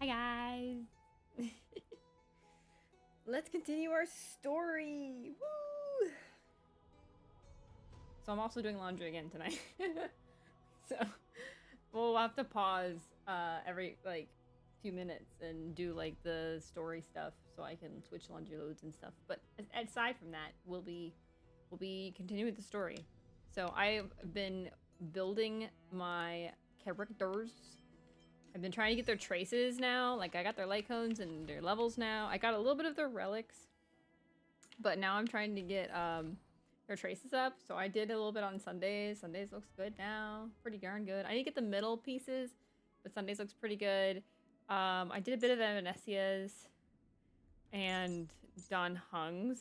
Hi guys. Let's continue our story. Woo! So I'm also doing laundry again tonight. So we'll have to pause every like few minutes and do like the story stuff so I can switch laundry loads and stuff. But aside from that, we'll be continuing the story. So I've been building my characters. I've been trying to get their traces now. Like, I got their light cones and their levels now. I got a little bit of their relics. But now I'm trying to get their traces up. So I did a little bit on Sundays. Sundays looks good now. Pretty darn good. I need to get the middle pieces, but Sundays looks pretty good. I did a bit of Evanesia's and Don Hung's.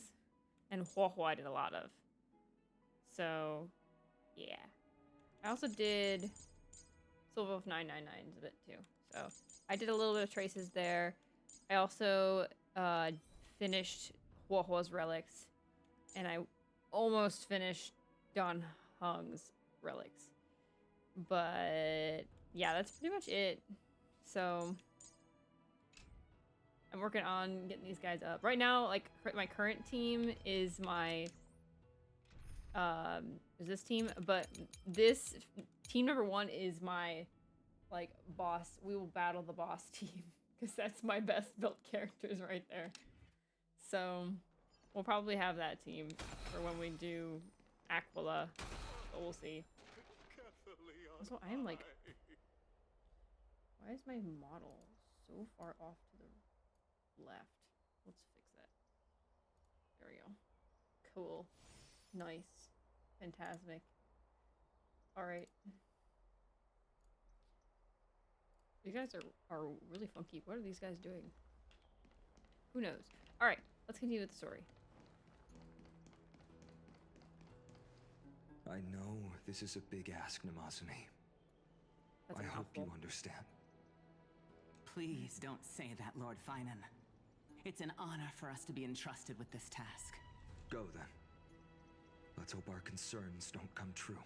And Huohuo I did a lot of. So, yeah. I also did Silver of 999's a bit too. So I did a little bit of traces there. I also finished Huohuo's relics, and I almost finished Don Hung's relics. But yeah, that's pretty much it. So I'm working on getting these guys up. Right now, like my current team is my is this team, but this team number 1 is my like boss. We will battle the boss team because that's my best built characters right there. So we'll probably have that team for when we do Aquila, but we'll see. Also, I am like, why is my model so far off to the left? Let's fix that. There we go. Cool. Nice. Fantastic. Alright. You guys are really funky. What are these guys doing? Who knows? Alright, let's continue with the story. I know this is a big ask, Namazane. I hope you understand. Please don't say that, Lord Finan. It's an honor for us to be entrusted with this task. Go then. Let's hope our concerns don't come true.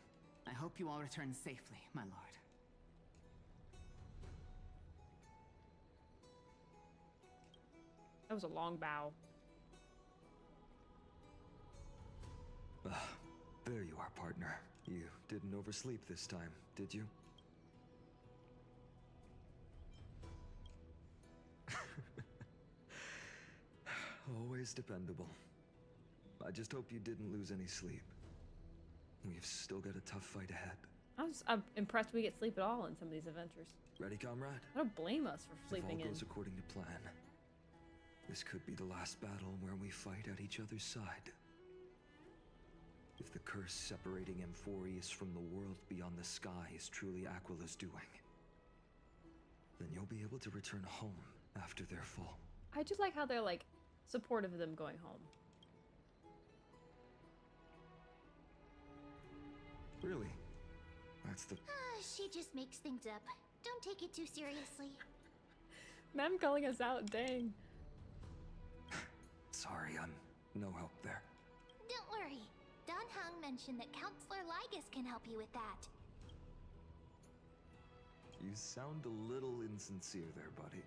I hope you all return safely, my lord. That was a long bow. There you are, partner. You didn't oversleep this time, did you? Always dependable. I just hope you didn't lose any sleep. We've still got a tough fight ahead. I'm impressed we get sleep at all in some of these adventures. Ready, comrade? I don't blame us for sleeping If all in. goes according to plan, this could be the last battle where we fight at each other's side. If the curse separating Emphorius from the world beyond the sky is truly Aquila's doing, then you'll be able to return home after their fall. I just like how they're like supportive of them going home. Really? That's the... She just makes things up. Don't take it too seriously. Ma'am calling us out, dang. Sorry, I'm no help there. Don't worry. Don Hung mentioned that Counselor Lygus can help you with that. You sound a little insincere there, buddy.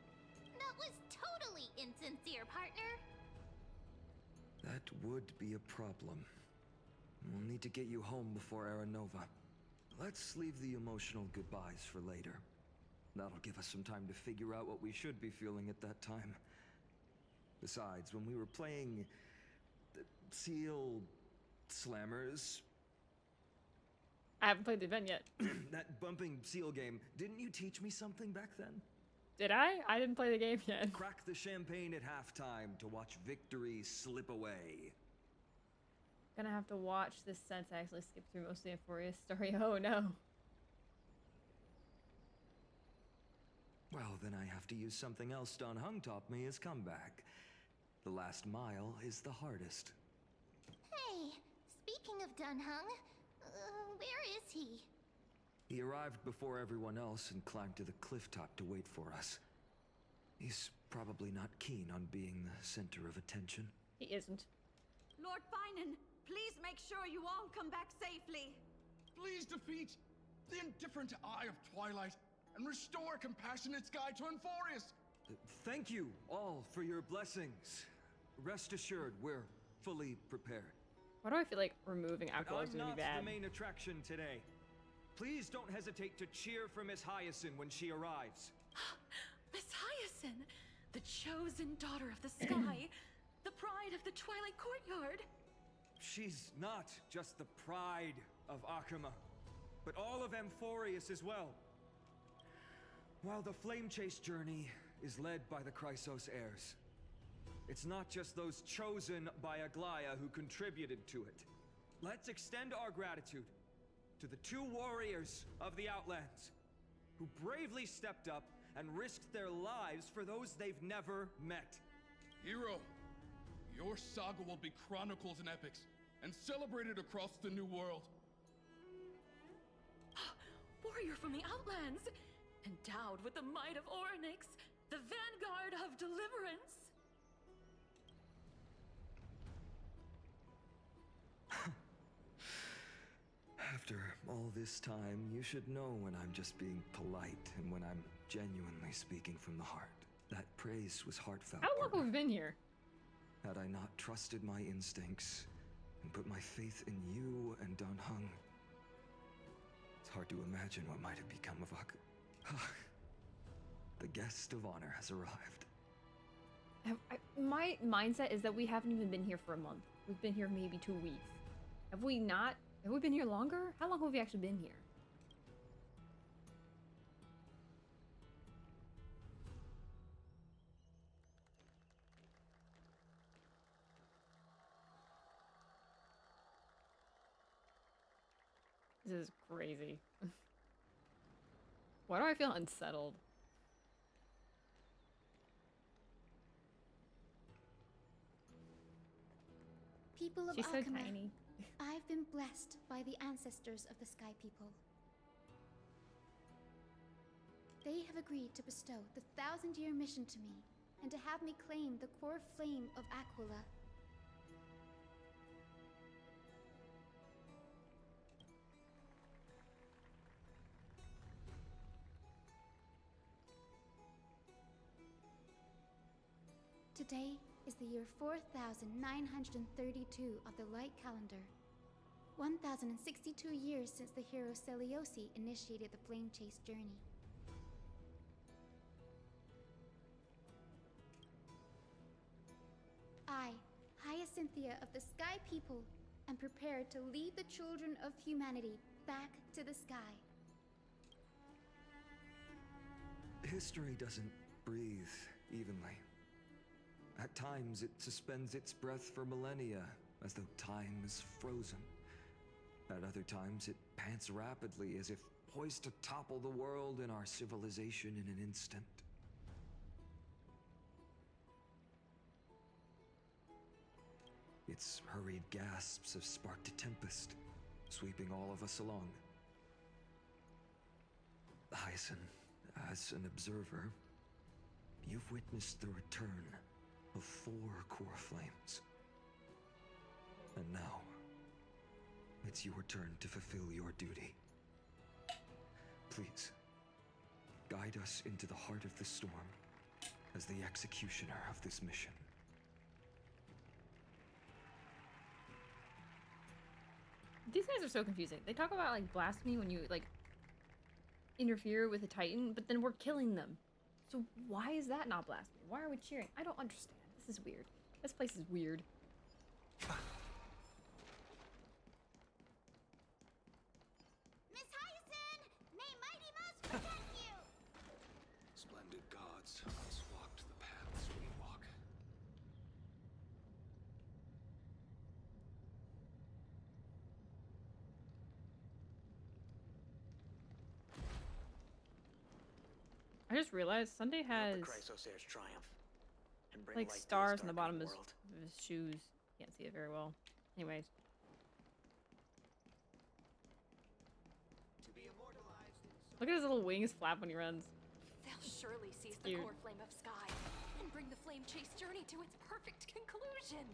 That was totally insincere, partner. That would be a problem. We'll need to get you home before Aranova. Let's leave the emotional goodbyes for later. That'll give us some time to figure out what we should be feeling at that time. Besides, when we were playing the Seal Slammers... I haven't played the event yet. that bumping seal game, didn't you teach me something back then? Did I? I didn't play the game yet. Crack the champagne at halftime to watch victory slip away. Gonna have to watch this since I actually skipped through most of the Emphorius story. Oh no. Well, then I have to use something else Don Hung taught me as comeback. The last mile is the hardest. Hey, speaking of Don Hung, where is he? He arrived before everyone else and climbed to the cliff top to wait for us. He's probably not keen on being the center of attention. He isn't. Lord Finan, please make sure you all come back safely. Please defeat the indifferent eye of Twilight and restore compassionate sky to Emphorius. Thank you all for your blessings. Rest assured, we're fully prepared. Why do I feel like removing But Aquila is I'm gonna not be bad? the main attraction today. Please don't hesitate to cheer for Miss Hyacinth when she arrives. Miss Hyacinth, the chosen daughter of the sky, the pride of the Twilight Courtyard. She's not just the pride of Akama, but all of Amphorius as well. While the Flame Chase journey is led by the Chrysos heirs, it's not just those chosen by Aglaya who contributed to it. Let's extend our gratitude to the 2 warriors of the Outlands who bravely stepped up and risked their lives for those they've never met. Hero, your saga will be chronicles and epics, and celebrated across the New World. Warrior from the Outlands, endowed with the might of Orynyx, the vanguard of deliverance. After all this time, you should know when I'm just being polite and when I'm genuinely speaking from the heart. That praise was heartfelt. How long partner. have we been here? Had I not trusted my instincts and put my faith in you and Dan Heng, it's hard to imagine what might have become of The guest of honor has arrived. My mindset is that we haven't even been here for a month. We've been here maybe 2 weeks. Have we not? Have we been here longer? How long have we actually been here? This is crazy. Why do I feel unsettled? People of She's so Akama, tiny. I've been blessed by the ancestors of the Sky People. They have agreed to bestow the 1,000-year mission to me, and to have me claim the core flame of Aquila. Today is the year 4932 of the Light Calendar. 1062 years since the hero Seliosi initiated the Flame Chase journey. I, Hyacinthia of the Sky People, am prepared to lead the children of humanity back to the sky. History doesn't breathe evenly. At times, it suspends its breath for millennia, as though time is frozen. At other times, it pants rapidly, as if poised to topple the world and our civilization in an instant. Its hurried gasps have sparked a tempest, sweeping all of us along. Hyacinth, as an observer, you've witnessed the return of 4 core flames. And now, it's your turn to fulfill your duty. Please, guide us into the heart of the storm as the executioner of this mission. These guys are so confusing. They talk about like blasphemy when you like interfere with a Titan, but then we're killing them. So why is that not blasphemy? Why are we cheering? I don't understand. This is weird. This place is weird. Miss Hyacinth! May Mighty Mouse protect you! Splendid gods once walked the paths we walk. I just realized Sunday has The Chrysos heirs triumph and bring like light to this stars on the bottom darkening of world. his shoes. Can't see it very well. Anyways. To be immortalized in Look at his little wings flap when he runs. They'll surely seize the Cute. core flame of sky and bring the flame chase journey to its perfect conclusion.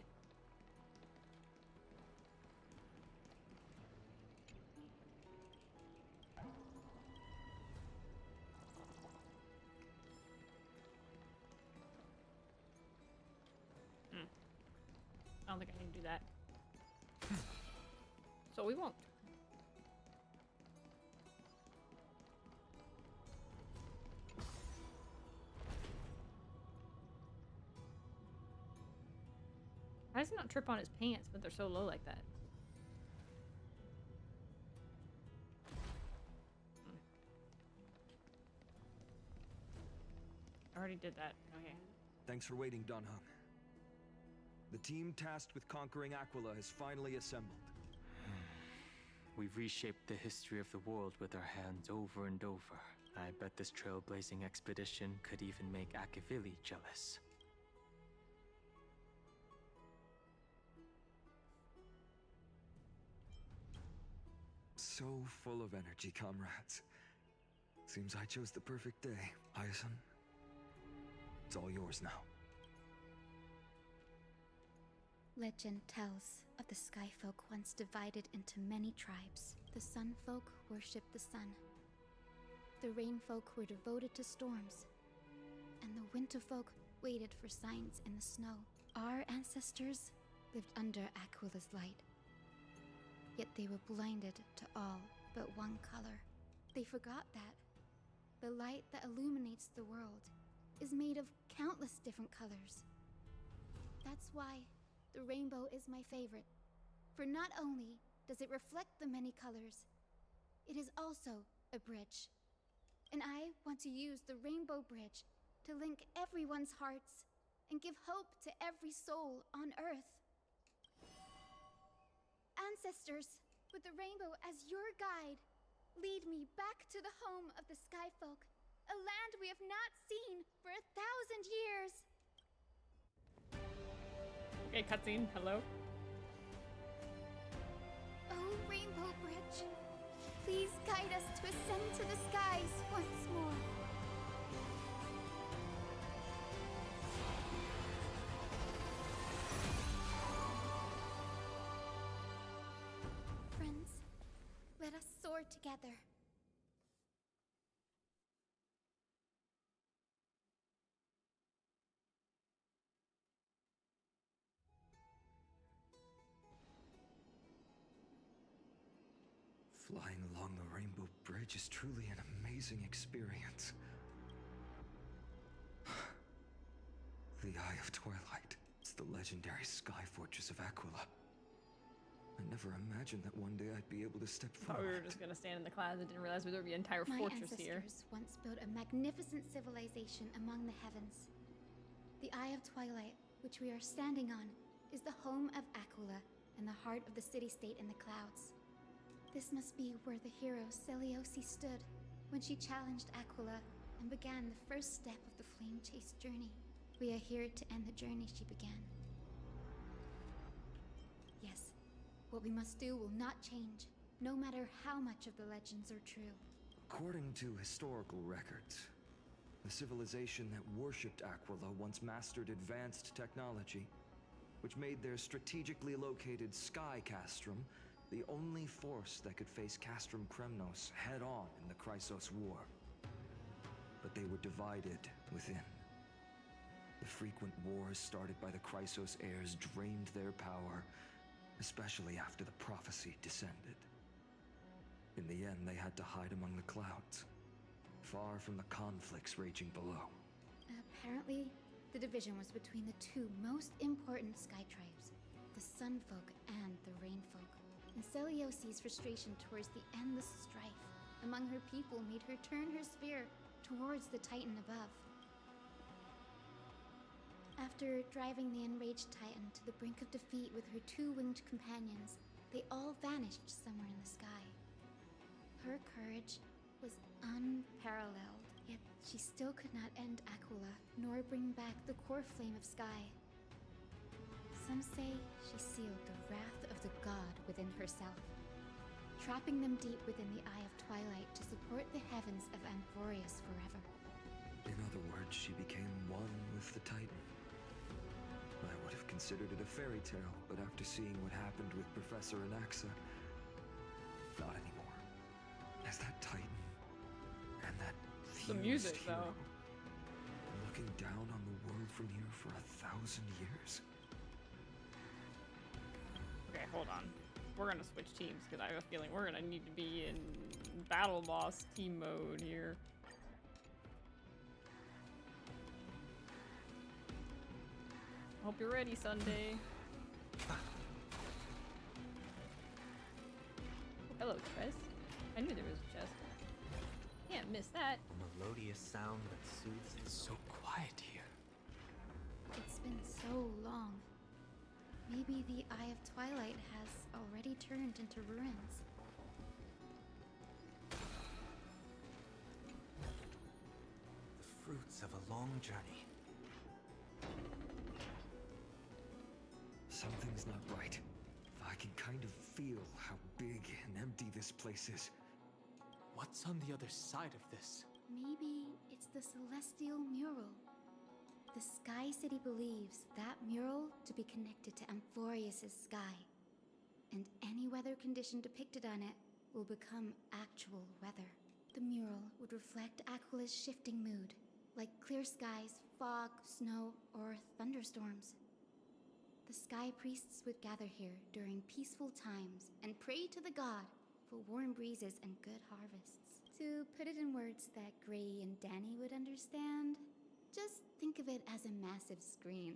don't think I need to do that. So we won't. Why does he not trip on his pants, but they're so low like that? I already did that. Okay. Thanks for waiting, Dunhung. The team tasked with conquering Aquila has finally assembled. We've reshaped the history of the world with our hands over and over. I bet this trailblazing expedition could even make Akavili jealous. So full of energy, comrades. Seems I chose the perfect day. Hyacinth, it's all yours now. Legend tells of the Sky Folk once divided into many tribes. The Sun Folk worshipped the sun. The Rain Folk were devoted to storms. And the Winter Folk waited for signs in the snow. Our ancestors lived under Aquila's light. Yet they were blinded to all but one color. They forgot that the light that illuminates the world is made of countless different colors. That's why the rainbow is my favorite. For not only does it reflect the many colors, it is also a bridge. And I want to use the Rainbow Bridge to link everyone's hearts and give hope to every soul on Earth. Ancestors, with the rainbow as your guide, lead me back to the home of the Sky Folk, a land we have not seen for 1,000 years. Okay, cutscene. Hello. Oh, Rainbow Bridge, please guide us to ascend to the skies once more. Friends, let us soar together. Flying along the Rainbow Bridge is truly an amazing experience. The Eye of Twilight. It's the legendary sky fortress of Aquila. I never imagined that one day I'd be able to step Thought we forward. were just gonna stand in the clouds. I didn't realize there would be an entire My fortress here. ancestors once built a magnificent civilization among the heavens. The Eye of Twilight, which we are standing on, is the home of Aquila and the heart of the city-state in the clouds. This must be where the hero Seliosi stood when she challenged Aquila and began the first step of the Flame Chase journey. We are here to end the journey she began. Yes, what we must do will not change, no matter how much of the legends are true. According to historical records, the civilization that worshipped Aquila once mastered advanced technology, which made their strategically located Sky Castrum the only force that could face Castrum Kremnos head-on in the Chrysos War. But they were divided within. The frequent wars started by the Chrysos heirs drained their power, especially after the prophecy descended. In the end, they had to hide among the clouds, far from the conflicts raging below. Apparently, the division was between the two most important sky tribes, the Sun Folk and the Rain Folk. And Seliosi's frustration towards the endless strife among her people made her turn her spear towards the Titan above. After driving the enraged Titan to the brink of defeat with her two winged companions, they all vanished somewhere in the sky. Her courage was unparalleled, yet she still could not end Aquila, nor bring back the core flame of sky. Some say she sealed the wrath of the god within herself, trapping them deep within the Eye of Twilight to support the heavens of Amphorius forever. In other words, she became one with the Titan. I would have considered it a fairy tale, but after seeing what happened with Professor Anaxa, not anymore. As that Titan and that The music, fused hero, though. looking down on the world from here for 1,000 years. hold on. We're gonna switch teams because I have a feeling we're gonna need to be in battle boss team mode here. Hope you're ready, Sunday. Oh, hello, Tress. I knew there was a chest. Can't miss that. A melodious sound that soothes. It's so quiet here. It's been so long. Maybe the Eye of Twilight has already turned into ruins. The fruits of a long journey. Something's not right. I can kind of feel how big and empty this place is. What's on the other side of this? Maybe it's the Celestial Mural. The Sky City believes that mural to be connected to Amphorius' sky. And any weather condition depicted on it will become actual weather. The mural would reflect Aquila's shifting mood, like clear skies, fog, snow, or thunderstorms. The Sky Priests would gather here during peaceful times and pray to the god for warm breezes and good harvests. To put it in words that Gray and Danny would understand, just think of it as a massive screen.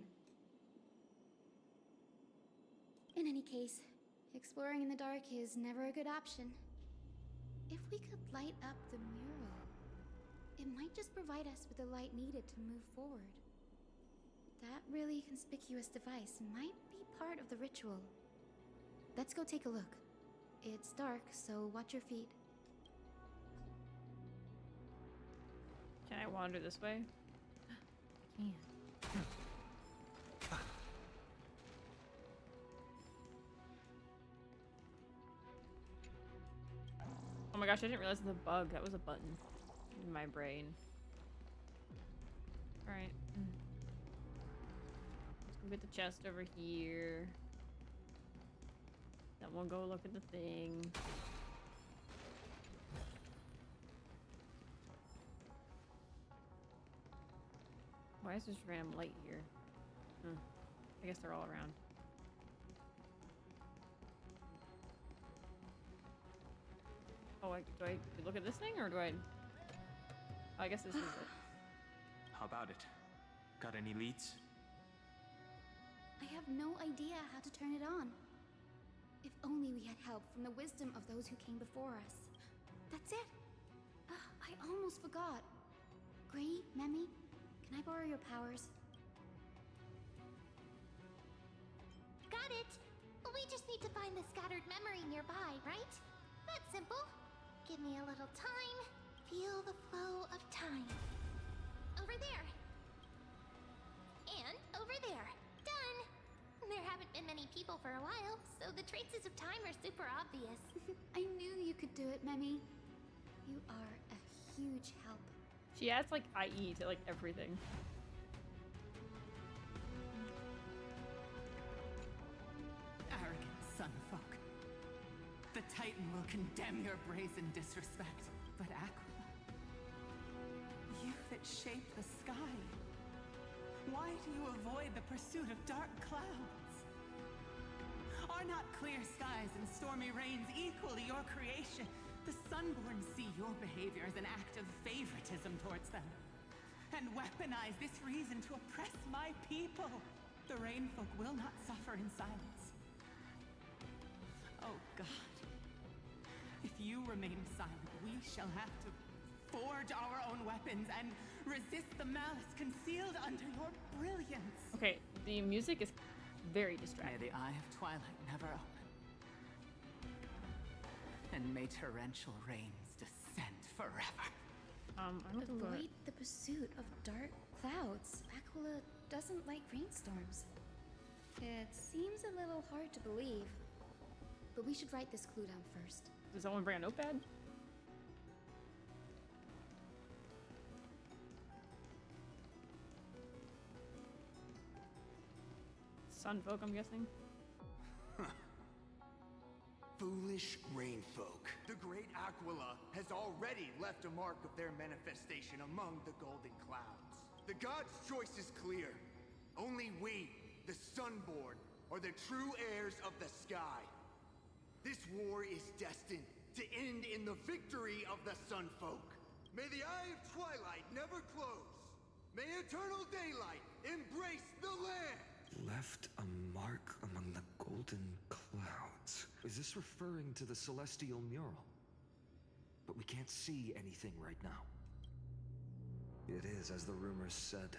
In any case, exploring in the dark is never a good option. If we could light up the mural, it might just provide us with the light needed to move forward. That really conspicuous device might be part of the ritual. Let's go take a look. It's dark, so watch your feet. Can I wander this way? I can. Oh my gosh, I didn't realize it was a bug. That was a button in my brain. Alright. Let's go get the chest over here. Then we'll go look at the thing. Why is this random light here? I guess they're all around. Oh, do I look at this thing or do I? Oh, I guess this is it. How about it? Got any leads? I have no idea how to turn it on. If only we had help from the wisdom of those who came before us. That's it. I almost forgot. Gray, Memi, can I borrow your powers? Got it! We just need to find the scattered memory nearby, right? That's simple. Give me a little time. Feel the flow of time. Over there. And over there. Done! There haven't been many people for a while, so the traces of time are super obvious. I knew you could do it, Memi. You are a huge help. She adds like IE to like everything. Arrogant sunfolk. The Titan will condemn your brazen disrespect, but Aquila, you that shape the sky, why do you avoid the pursuit of dark clouds? Are not clear skies and stormy rains equally your creation? The Sunborn see your behavior as an act of favoritism towards them, and weaponize this reason to oppress my people. The Rainfolk will not suffer in silence. Oh God. If you remain silent, we shall have to forge our own weapons and resist the malice concealed under your brilliance. Okay, the music is very distracting. May the Eye of Twilight never open. And may torrential rains descend forever. I'm looking for Avoid the pursuit of dark clouds. Aquila doesn't like rainstorms. It seems a little hard to believe, but we should write this clue down first. Does someone bring a notepad? Sunfolk, I'm guessing. Foolish rainfolk. The great Aquila has already left a mark of their manifestation among the golden clouds. The god's choice is clear. Only we, the Sunborn, are the true heirs of the sky. This war is destined to end in the victory of the Sun Folk. May the Eye of Twilight never close. May eternal daylight embrace the land! Left a mark among the golden clouds. Is this referring to the celestial mural? But we can't see anything right now. It is, as the rumors said.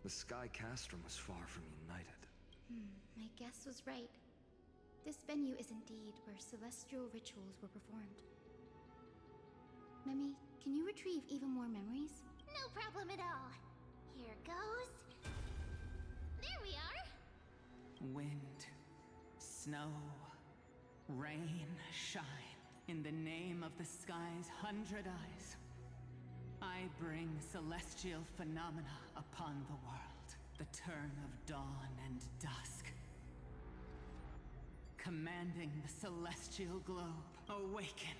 The Sky Castrum was far from united. My guess was right. This venue is indeed where celestial rituals were performed. Memi, can you retrieve even more memories? No problem at all. Here goes. There we are. Wind, snow, rain, shine. In the name of the sky's 100 eyes, I bring celestial phenomena upon the world. The turn of dawn and dusk. Commanding the celestial globe. Awaken.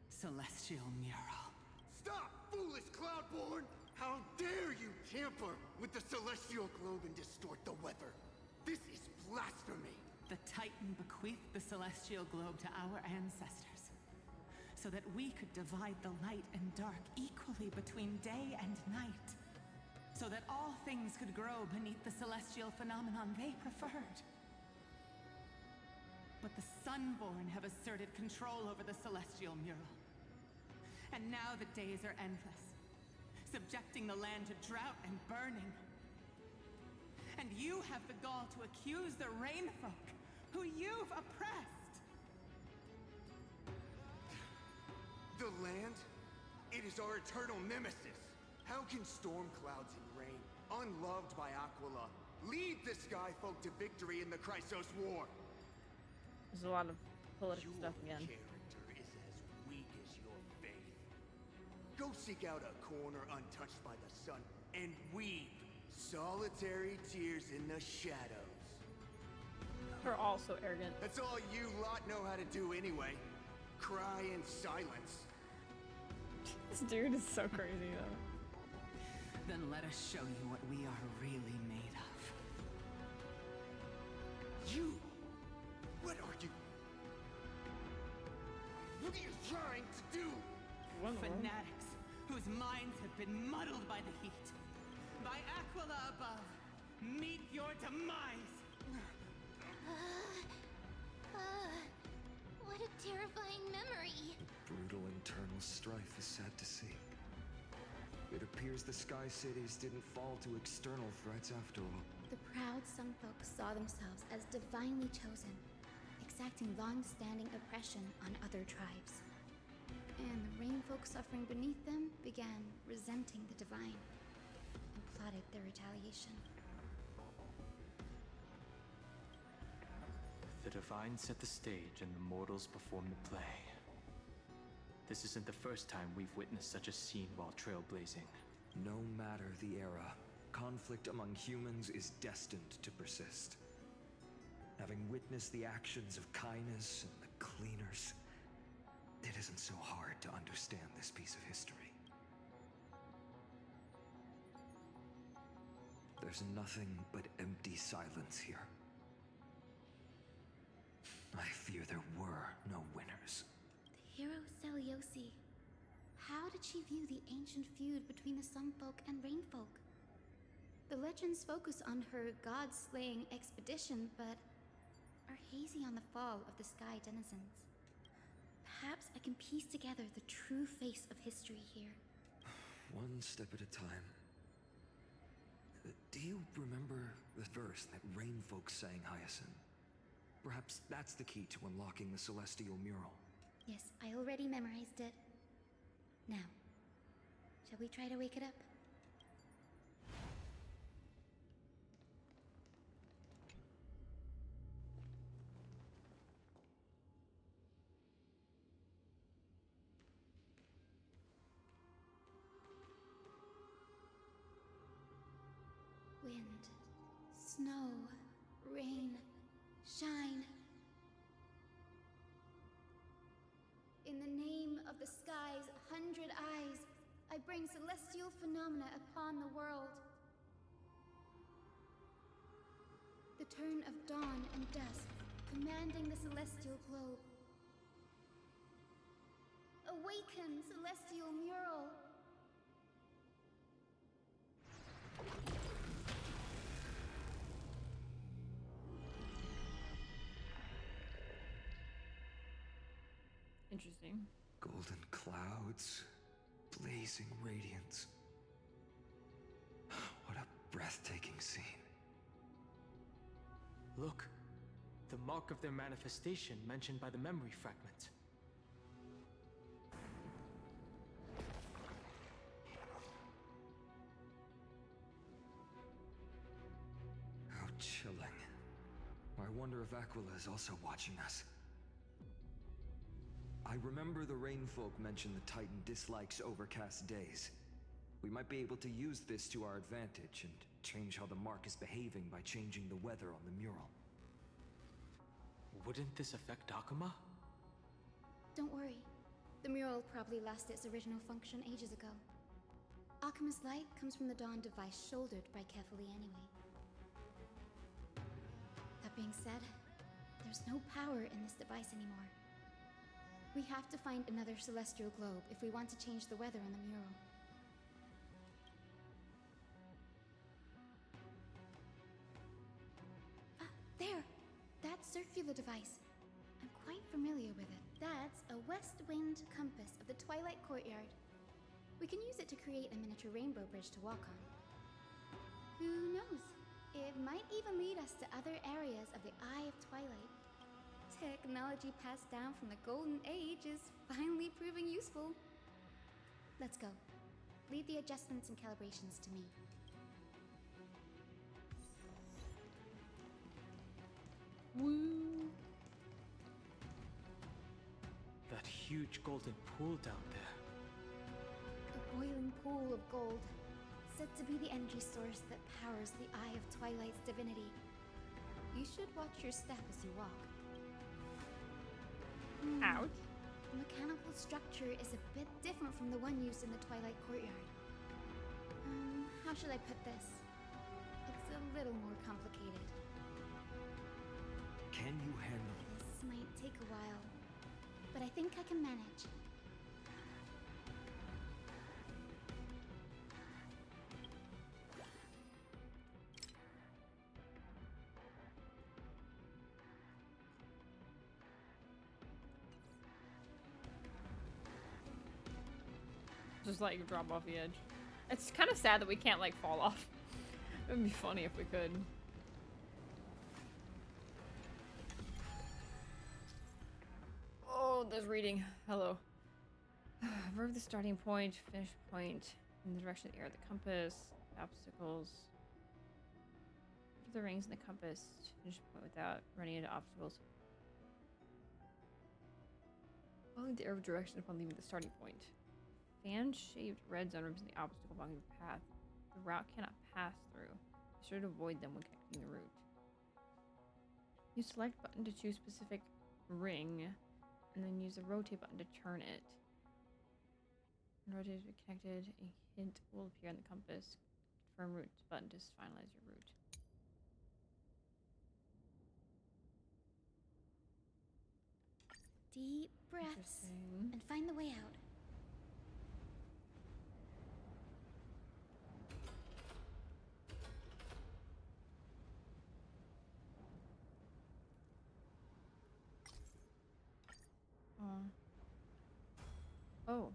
Celestial mural. Stop, foolish Cloudborn! How dare you tamper with the celestial globe and distort the weather? This is blasphemy! The Titan bequeathed the celestial globe to our ancestors, so that we could divide the light and dark equally between day and night, so that all things could grow beneath the celestial phenomenon they preferred. But the Sunborn have asserted control over the celestial mural. And now the days are endless, subjecting the land to drought and burning. And you have the gall to accuse the Rainfolk, who you've oppressed. The land? It is our eternal nemesis. How can storm clouds and rain, unloved by Aquila, lead the Skyfolk to victory in the Chrysos War? There's a lot of political stuff again. Your character is as weak as your faith. Go seek out a corner untouched by the sun and weep solitary tears in the shadows. They're all so arrogant. That's all you lot know how to do anyway. Cry in silence. This dude is so crazy though. Then let us show you what we are really made of. You? What are you? What are you trying to do? Fanatics whose minds have been muddled by the heat. By Aquila above, meet your demise! What a terrifying memory. Brutal internal strife is sad to see. It appears the Sky Cities didn't fall to external threats after all. The proud Sunfolk saw themselves as divinely chosen, exacting long-standing oppression on other tribes. And the Rainfolk suffering beneath them began resenting the divine and plotted their retaliation. The divine set the stage and the mortals performed the play. This isn't the first time we've witnessed such a scene while trailblazing. No matter the era, conflict among humans is destined to persist. Having witnessed the actions of Kindness and the Cleaners, it isn't so hard to understand this piece of history. There's nothing but empty silence here. I fear there were no winners. The hero Seliosi. How did she view the ancient feud between the Sunfolk and Rainfolk? The legends focus on her god-slaying expedition, but are hazy on the fall of the Sky Denizens. Perhaps I can piece together the true face of history here. One step at a time. Do you remember the verse that Rainfolk sang, Hyacinth? Perhaps that's the key to unlocking the celestial mural. Yes, I already memorized it. Now, shall we try to wake it up? Wind, snow, rain, shine. In the name of the sky's 100 eyes, I bring celestial phenomena upon the world. The The turn of dawn and dusk, commanding the celestial globe. Awaken, celestial mural! Interesting. Golden clouds, blazing radiance. What a breathtaking scene. Look, the mark of their manifestation mentioned by the memory fragment. How chilling. I wonder if Aquila is also watching us. I remember the Rainfolk mentioned the Titan dislikes overcast days. We might be able to use this to our advantage and change how the mark is behaving by changing the weather on the mural. Wouldn't this affect Akuma? Don't worry. The mural probably lost its original function ages ago. Akuma's light comes from the dawn device shouldered by Kefali anyway. That being said, there's no power in this device anymore. We have to find another celestial globe if we want to change the weather on the mural. Ah, there! That circular device. I'm quite familiar with it. That's a west wind compass of the Twilight Courtyard. We can use it to create a miniature rainbow bridge to walk on. Who knows? It might even lead us to other areas of the Eye of Twilight. Technology passed down from the Golden Age is finally proving useful. Let's go. Leave the adjustments and calibrations to me. Woo! That huge golden pool down there. A boiling pool of gold, said to be the energy source that powers the Eye of Twilight's divinity. You should watch your step as you walk. Ouch. The mechanical structure is a bit different from the one used in the Twilight Courtyard. How should I put this? It's a little more complicated. Can you handle it? This might take a while, but I think I can manage. Just like drop off the edge. It's kind of sad that we can't like fall off. It would be funny if we could. Oh, there's reading. Hello. Verve the starting point, finish point, in the direction of the air of the compass, obstacles. The rings in the compass, finish point without running into obstacles. Following the arrow direction upon leaving the starting point. Fan-shaped red zone represents the obstacle blocking the path. The route cannot pass through. Be sure to avoid them when connecting the route. Use select button to choose specific ring, and then use the rotate button to turn it. When rotate is connected, a hint will appear on the compass. Confirm route button to finalize your route. Deep breaths and find the way out. Oh.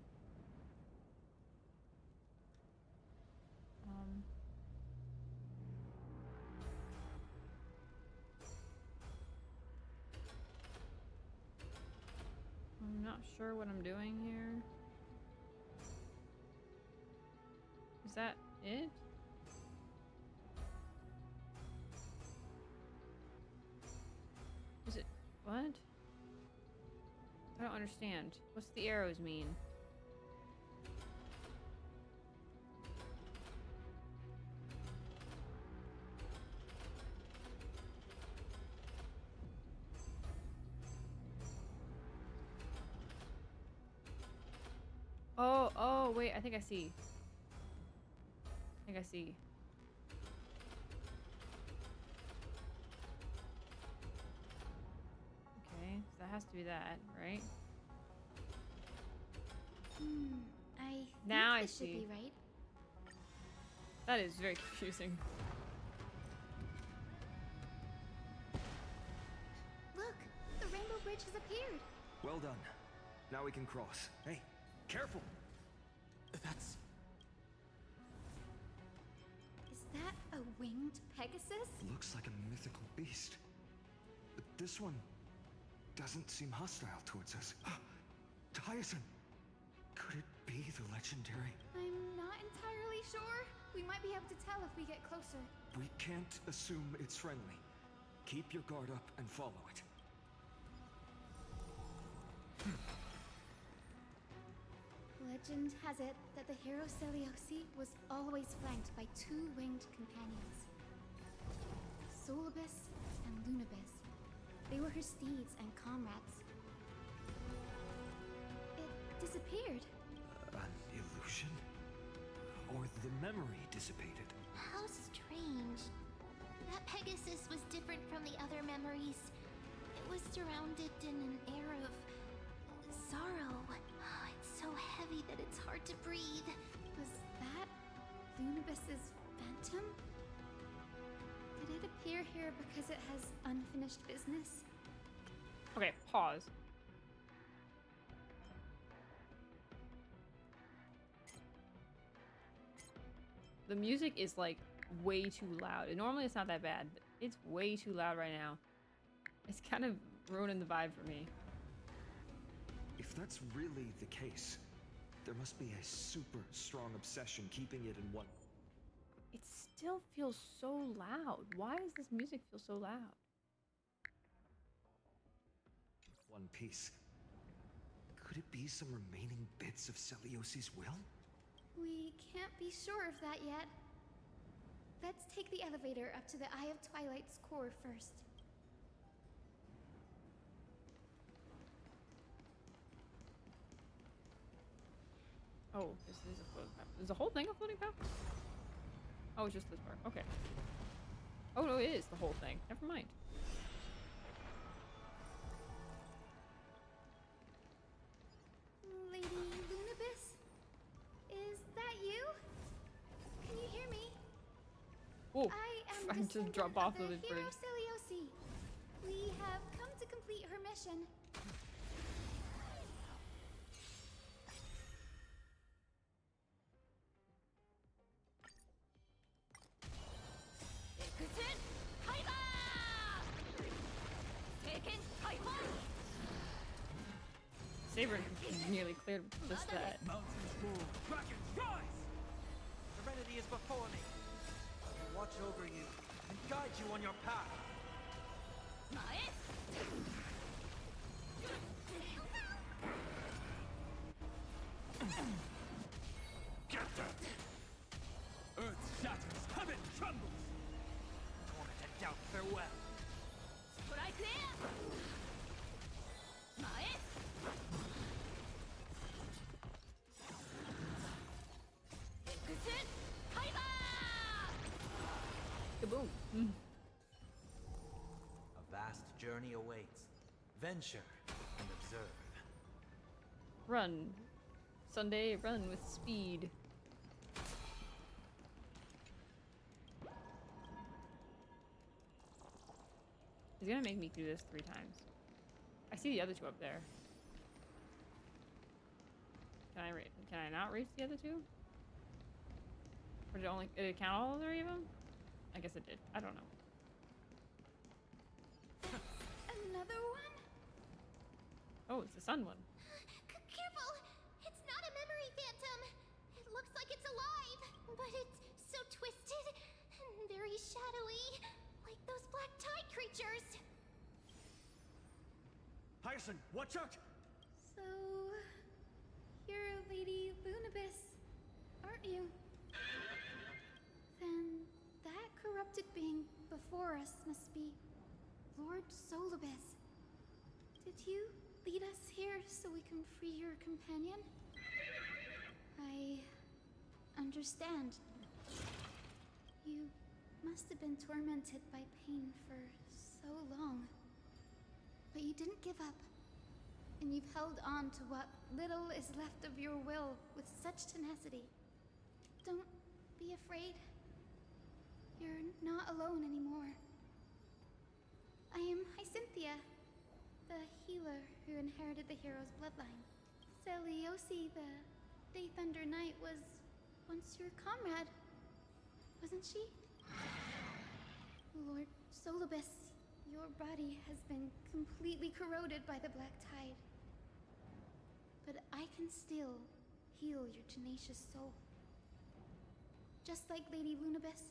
I'm not sure what I'm doing here. Is that it? Is it... what? I don't understand. What's the arrows mean? Oh, wait, I think I see. has to be that, right? I Now I think this should see. be right. That is very confusing. Look, the Rainbow Bridge has appeared. Well done. Now we can cross. Hey, careful! That's... Is that a winged Pegasus? Looks like a mythical beast. But this one doesn't seem hostile towards us. Hyacinth! Could it be the legendary? I'm not entirely sure. We might be able to tell if we get closer. We can't assume it's friendly. Keep your guard up and follow it. Legend has it that the hero Celiosi was always flanked by two winged companions, Solibus and Lunibus. They were her steeds and comrades. It disappeared. An illusion? Or the memory dissipated? How strange. That Pegasus was different from the other memories. It was surrounded in an air of sorrow. It's so heavy that it's hard to breathe. Was that Lunibus's phantom? Did it appear here because it has unfinished business? Okay, pause. The music is like way too loud. Normally it's not that bad, but it's way too loud right now. It's kind of ruining the vibe for me. If that's really the case, there must be a super strong obsession keeping it in one. It still feels so loud. Why does this music feel so loud? One piece. Could it be some remaining bits of Celiosi's will? We can't be sure of that yet. Let's take the elevator up to the Eye of Twilight's core first. Oh, this is a floating path. Is the whole thing a floating path? Oh, it's just this part. Okay. Oh, no, it is the whole thing. Never mind. Lady Lunibus? Is that you? Can you hear me? Oh, I am I just drop off the bridge. hero Celiosi. We have come to complete her mission. Saber nearly cleared with just that. Mountains move, dragons rise! Serenity is before me. I will watch over you and guide you on your path. Get that! Earth shatters, heaven trembles! Torment and doubt farewell. Kaboom. A vast journey awaits. Venture and observe. Run. Sunday, run with speed. He's gonna make me do this 3 times. I see the other 2 up there. Can I not reach the other 2? Or did it count all 3 of them? I guess it did. I don't know. Another one? Oh, it's the sun one. Careful! It's not a memory phantom. It looks like it's alive, but it's so twisted and very shadowy, like those black tide creatures. Hyacinth, watch out! So, you're Lady Lunibus, aren't you? Then that corrupted being before us must be Lord Solibus. Did you lead us here so we can free your companion? I understand. You must have been tormented by pain for so long. But you didn't give up. held on to what little is left of your will with such tenacity. Don't be afraid. You're not alone anymore. I am Hyacinthia, the healer who inherited the hero's bloodline. Celiosi, the Day Thunder Knight, was once your comrade, wasn't she? Lord Solibus, your body has been completely corroded by the Black Tide. But I can still heal your tenacious soul. Just like Lady Lunibus,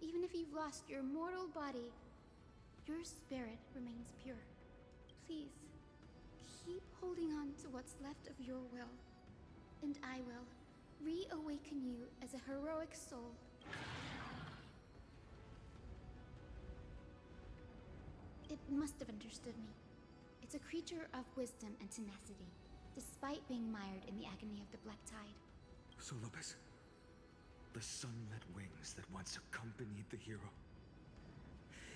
even if you've lost your mortal body, your spirit remains pure. Please, keep holding on to what's left of your will, and I will reawaken you as a heroic soul. It must have understood me. It's a creature of wisdom and tenacity, despite being mired in the agony of the Black Tide. Solibus, the sunlit wings that once accompanied the hero.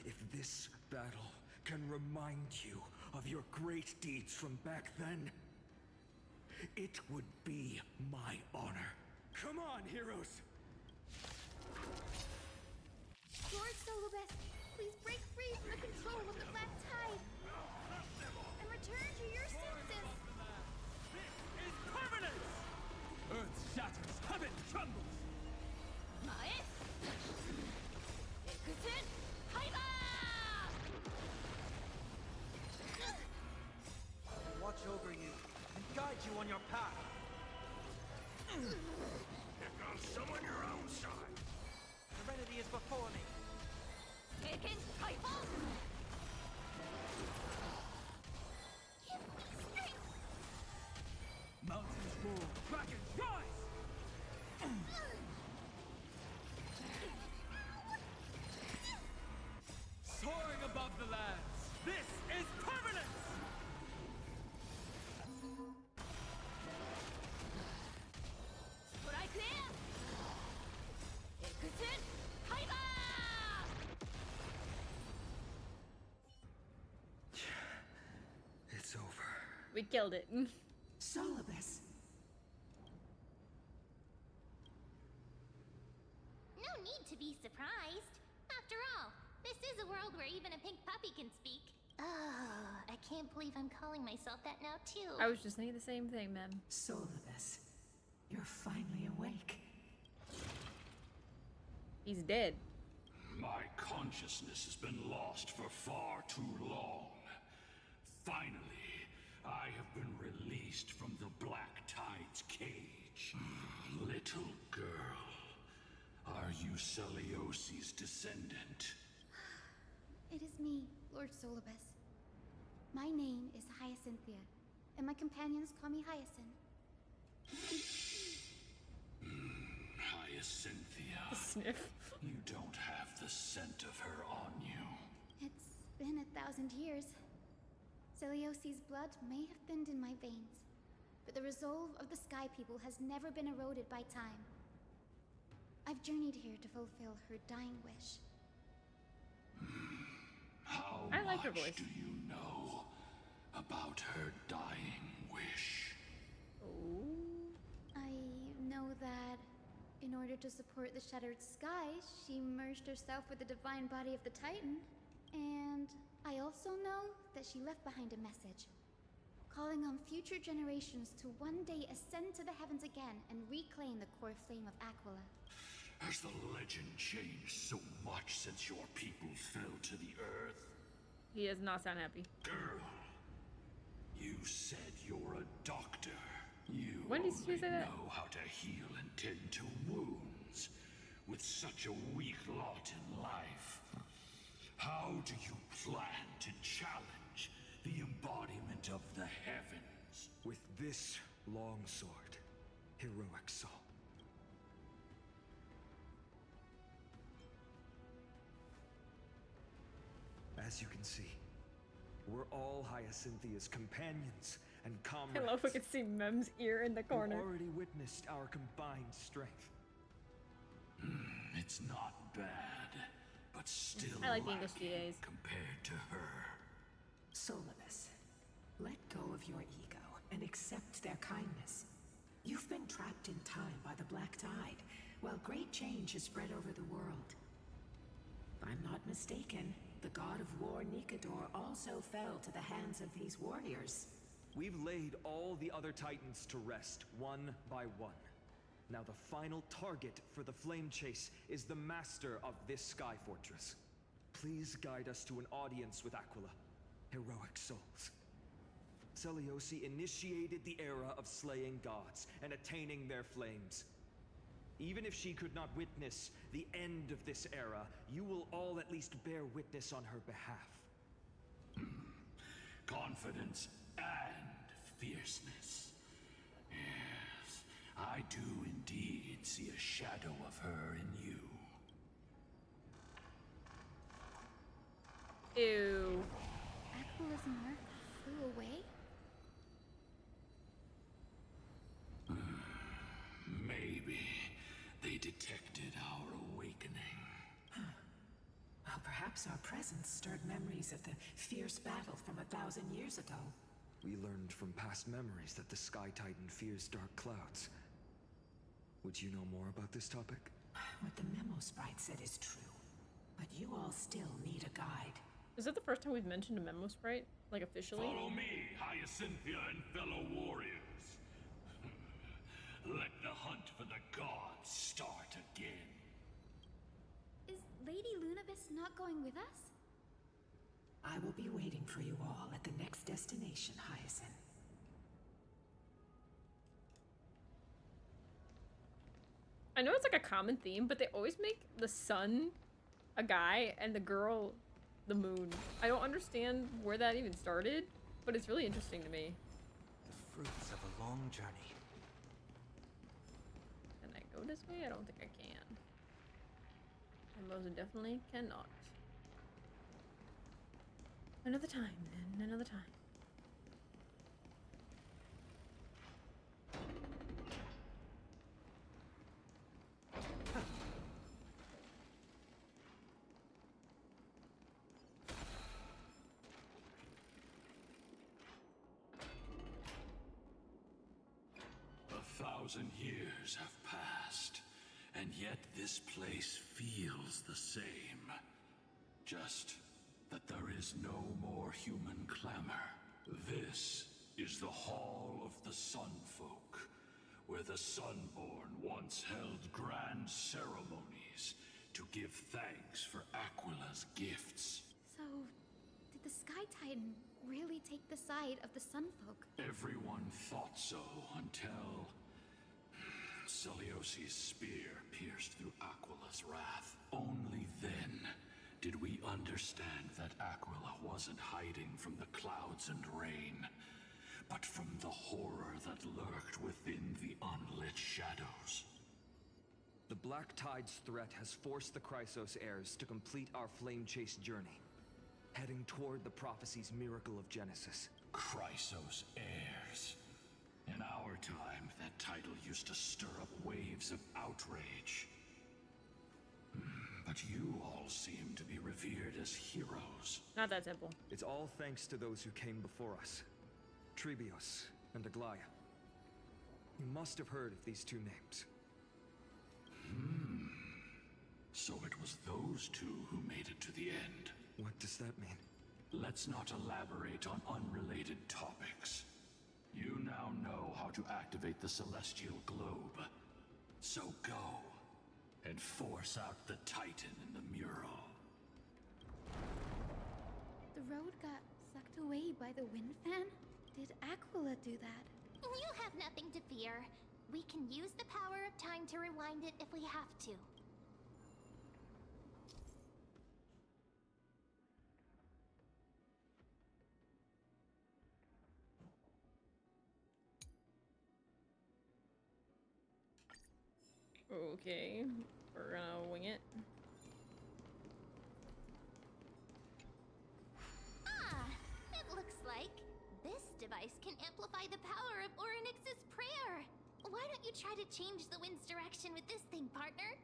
If this battle can remind you of your great deeds from back then, it would be my honor. Come on, heroes! Lord Solibus, please break free from the control of the Black Tide and return to your senses. This is permanence! Earth shatters, heaven trembles! Watch over you and guide you on your path. Here comes someone your own side. Serenity is before me. Mountains roar, dragons rise! Soaring above the lands, this is permanence! It's over. We killed it. Solibus. No need to be surprised. After all, this is a world where even a pink puppy can speak. Oh, I can't believe I'm calling myself that now, too. I was just thinking the same thing, man. Solibus, you're finally awake. He's dead. My consciousness has been lost for far too long. Finally, I have been released from the Black Tide's cage. Little girl, are you Celiosi's descendant? It is me, Lord Solibus. My name is Hyacinthia, and my companions call me Hyacinth. Hyacinthia. Sniff. You don't have the scent of her on you. It's been 1,000 years. Celiosi's blood may have thinned in my veins, but the resolve of the Sky People has never been eroded by time. I've journeyed here to fulfill her dying wish. How I like her much voice. do you know about her dying wish? I know that in order to support the shattered sky, she merged herself with the divine body of the Titan. And I also know that she left behind a message, calling on future generations to one day ascend to the heavens again and reclaim the core flame of Aquila. Has the legend changed so much since your people fell to the earth? He does not sound happy. Girl, you said you're a doctor. You When did only she say that? know how to heal and tend to wounds. With such a weak lot in life, how do you plan to challenge the embodiment of the heavens? With this long sword, heroic soul. As you can see, we're all Hyacinthia's companions and I comrades. love we can see Mem's ear in the corner. You've already witnessed our combined strength. It's not bad, but still I like the English lacking GAs. compared to her. Solibus, let go of your ego. Accept their kindness. You've been trapped in time by the Black Tide, while great change has spread over the world. If I'm not mistaken, the god of war Nikador also fell to the hands of these warriors. We've laid all the other titans to rest, one by one. Now the final target for the flame chase is the master of this sky fortress. Please guide us to an audience with Aquila. Heroic souls. Seliosi initiated the era of slaying gods and attaining their flames. Even if she could not witness the end of this era, you will all at least bear witness on her behalf. Confidence and fierceness. Yes, I do indeed see a shadow of her in you. Ew. Aquila's mark flew away? Maybe they detected our awakening. Well, perhaps our presence stirred memories of the fierce battle from 1,000 years ago. We learned from past memories that the Sky Titan fears dark clouds. Would you know more about this topic? What the memo sprite said is true, but you all still need a guide. Is that the first time we've mentioned a memo sprite? Like officially? Follow me, Hyacinthia and fellow warriors. Let the hunt for the gods start again. Is Lady Lunabis not going with us? I will be waiting for you all at the next destination, Hyacinth. I know it's like a common theme, but they always make the sun a guy and the girl the moon. I don't understand where that even started, but it's really interesting to me. The fruits of a long journey. Can I go this way? I don't think I can. I most definitely cannot. Another time, then. Another time. 1,000 years have passed, and yet this place feels the same. Just that there is no more human clamor. This is the Hall of the Sunfolk, where the Sunborn once held grand ceremonies to give thanks for Aquila's gifts. So, did the Sky Titan really take the side of the Sunfolk? Everyone thought so until Celiosi's spear pierced through Aquila's wrath. Only then did we understand that Aquila wasn't hiding from the clouds and rain, but from the horror that lurked within the unlit shadows. The Black Tide's threat has forced the Chrysos heirs to complete our flame chase journey, heading toward the prophecy's miracle of Genesis. Chrysos heirs. In our time, that title used to stir up waves of outrage. But you all seem to be revered as heroes. Not that simple. It's all thanks to those who came before us. Trebios and Aglaya. You must have heard of these two names. So it was those two who made it to the end. What does that mean? Let's not elaborate on unrelated topics. You now know how to activate the celestial globe. So go and force out the Titan in the mural. The road got sucked away by the wind fan? Did Aquila do that? You have nothing to fear. We can use the power of time to rewind it if we have to. Okay, we're gonna wing it. It looks like this device can amplify the power of Orynyx's prayer. Why don't you try to change the wind's direction with this thing, partner?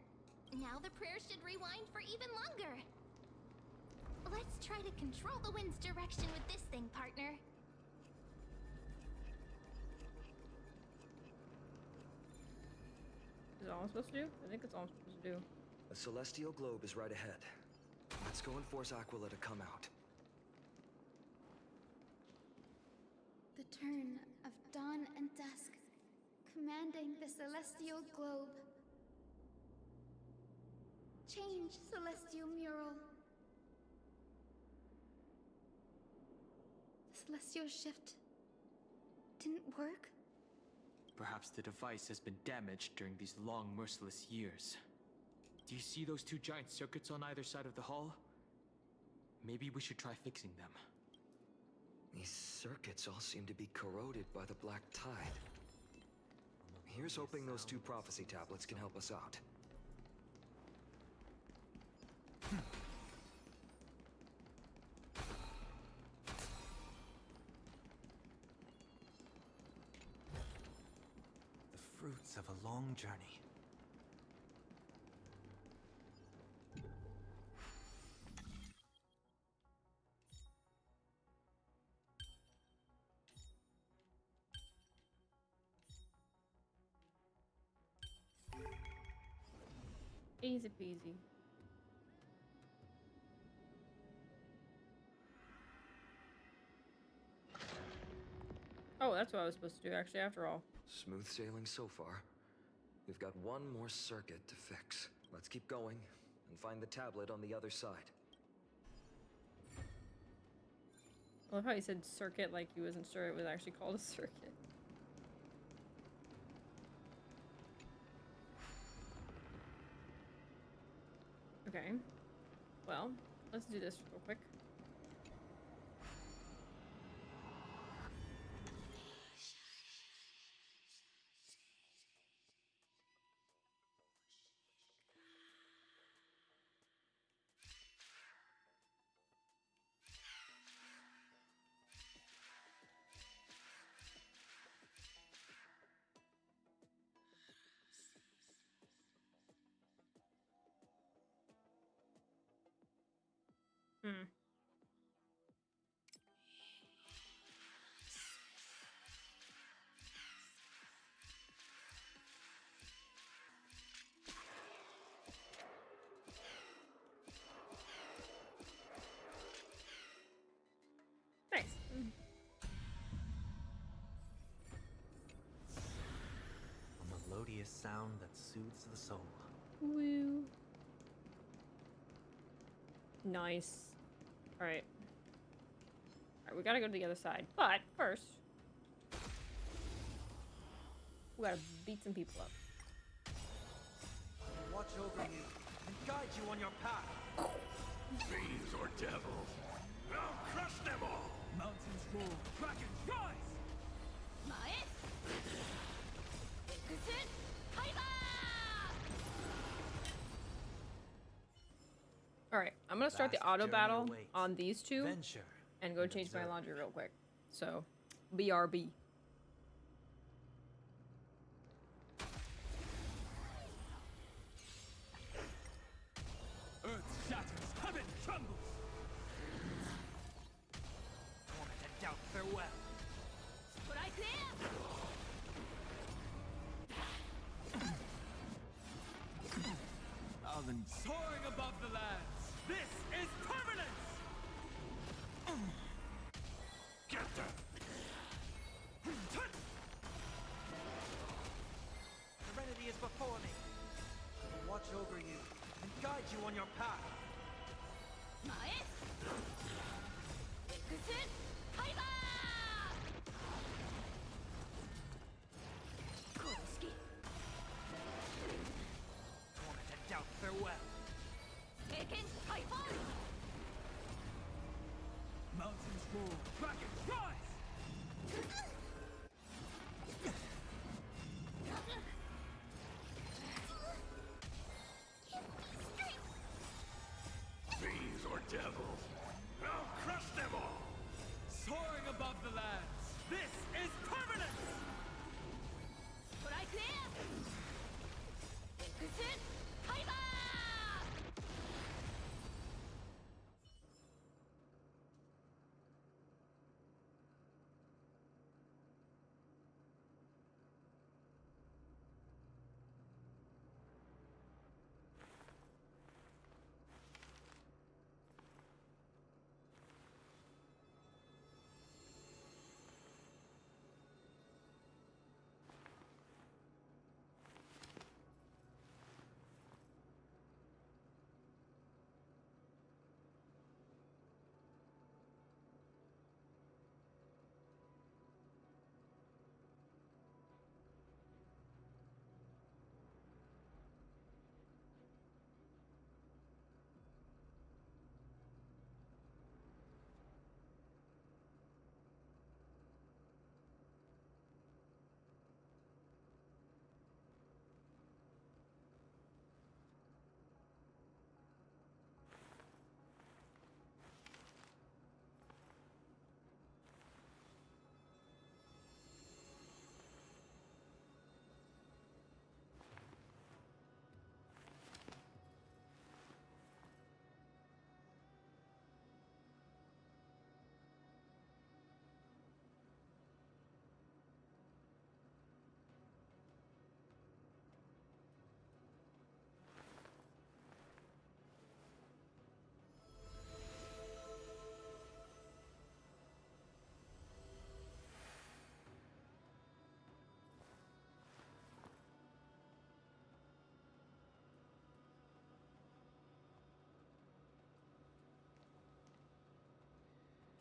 Now the prayer should rewind for even longer. Let's try to control the wind's direction with this thing, partner. Is that all I'm supposed to do? I think that's all I'm supposed to do. A celestial globe is right ahead. Let's go and force Aquila to come out. The turn of dawn and dusk, commanding the celestial globe. Change, celestial mural. The celestial shift didn't work? Perhaps the device has been damaged during these long, merciless years. Do you see those two giant circuits on either side of the hall? Maybe we should try fixing them. These circuits all seem to be corroded by the black tide. Here's hoping those two prophecy tablets can help us out. The fruits of a long journey. Easy peasy. Oh, that's what I was supposed to do, actually, after all. Smooth sailing so far. We've got one more circuit to fix. Let's keep going and find the tablet on the other side. I love how he said circuit like he wasn't sure it was actually called a circuit. Okay. Well, let's do this real quick. Nice. A melodious sound that soothes the soul. Woo. Nice. Alright. Alright, we gotta go to the other side. But first, we gotta beat some people up. I'll watch over you and guide you on your path. Fiends or devils, I'll crush them all! Mountains roar, dragons rise! Alright, I'm gonna start the Vast auto journey battle awaits. on these two Venture and go and change my observe. laundry real quick. So, BRB. Earth shatters, heaven trembles. Torment and doubt farewell. Alvin soaring above the lands. This is permanence. Get them!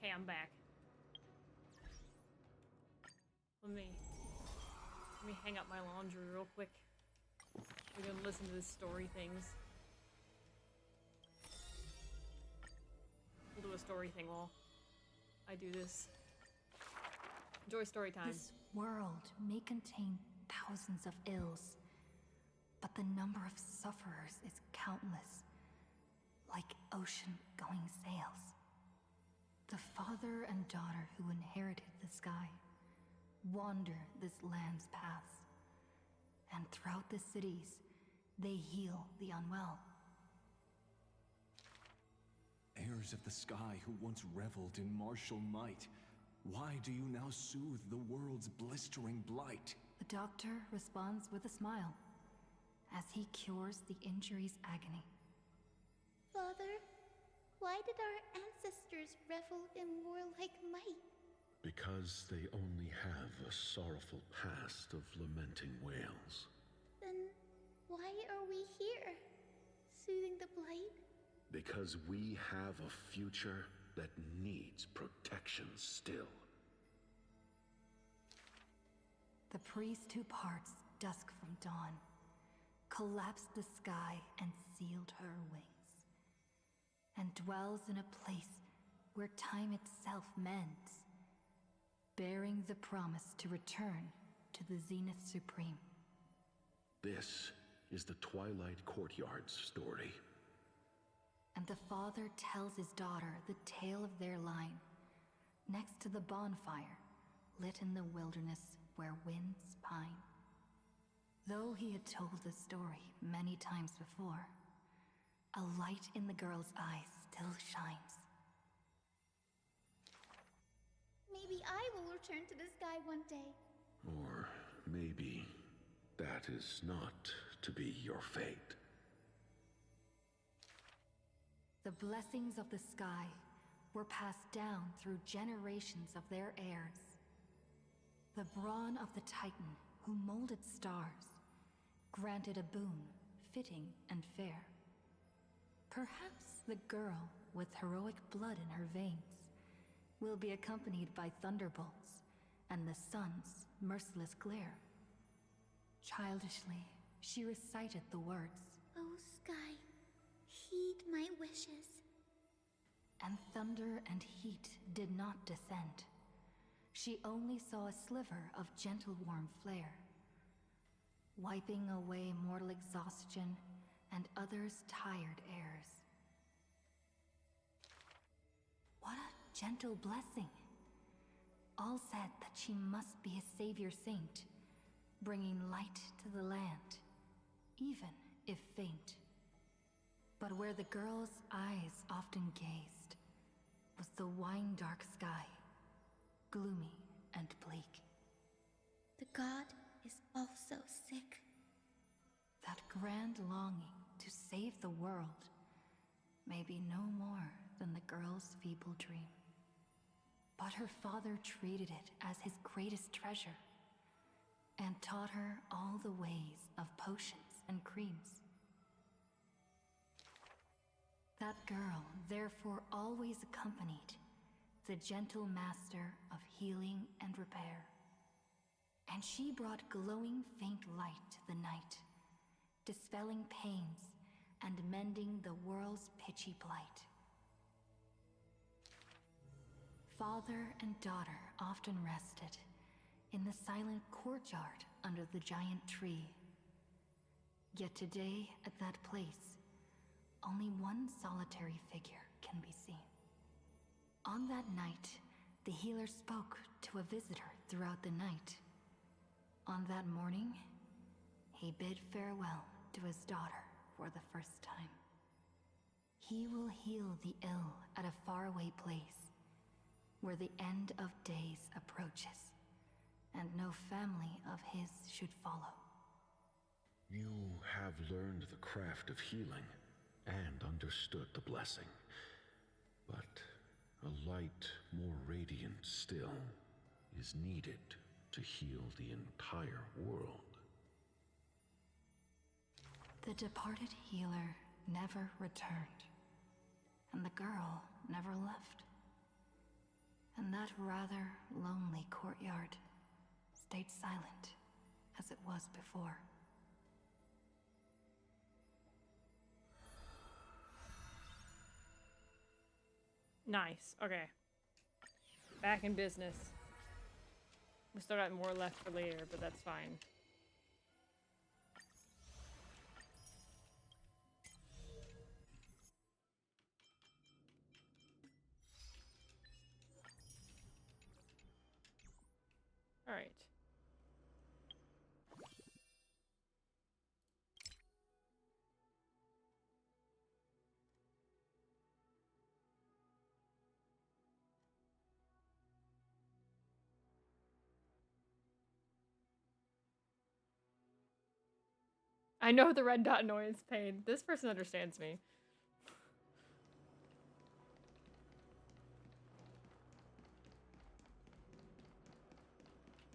Okay, I'm back. Let me hang up my laundry real quick. We're gonna listen to this story things. We'll do a story thing while I do this. Enjoy story time. This world may contain thousands of ills, but the number of sufferers is countless, like ocean-going sails. The father and daughter who inherited the sky wander this land's paths, and throughout the cities, they heal the unwell. Heirs of the sky who once reveled in martial might, why do you now soothe the world's blistering blight? The doctor responds with a smile as he cures the injury's agony. Father, why did our ancestors revel in warlike might? Because they only have a sorrowful past of lamenting wails. Then why are we here, soothing the blight? Because we have a future that needs protection still. The priest who parts dusk from dawn, collapsed the sky and sealed her wings, and dwells in a place where time itself mends, bearing the promise to return to the Zenith Supreme. This is the Twilight Courtyard's story. And the father tells his daughter the tale of their line, next to the bonfire, lit in the wilderness where winds pine. Though he had told the story many times before, a light in the girl's eyes still shines. Maybe I will return to the sky one day. Or maybe that is not to be your fate. The blessings of the sky were passed down through generations of their heirs. The brawn of the Titan who molded stars granted a boon fitting and fair. Perhaps the girl with heroic blood in her veins will be accompanied by thunderbolts and the sun's merciless glare. Childishly, she recited the words, "Oh, sky, heed my wishes." And thunder and heat did not descend. She only saw a sliver of gentle warm flare, wiping away mortal exhaustion and others' tired airs. What a gentle blessing! All said that she must be a savior saint, bringing light to the land, even if faint. But where the girl's eyes often gazed was the wine-dark sky, gloomy and bleak. The god is also sick. That grand longing to save the world may be no more than the girl's feeble dream. But her father treated it as his greatest treasure and taught her all the ways of potions and creams. That girl therefore always accompanied the gentle master of healing and repair. And she brought glowing faint light to the night, dispelling pains and mending the world's pitchy blight. Father and daughter often rested in the silent courtyard under the giant tree. Yet today, at that place, only one solitary figure can be seen. On that night, the healer spoke to a visitor throughout the night. On that morning, he bid farewell to his daughter for the first time. He will heal the ill at a faraway place, where the end of days approaches, and no family of his should follow. You have learned the craft of healing and understood the blessing, but a light more radiant still is needed to heal the entire world. The departed healer never returned, and the girl never left. And that rather lonely courtyard stayed silent as it was before. Nice. Okay. Back in business. We still got more left for later, but that's fine. All right. I know the red dot annoyance pain. This person understands me.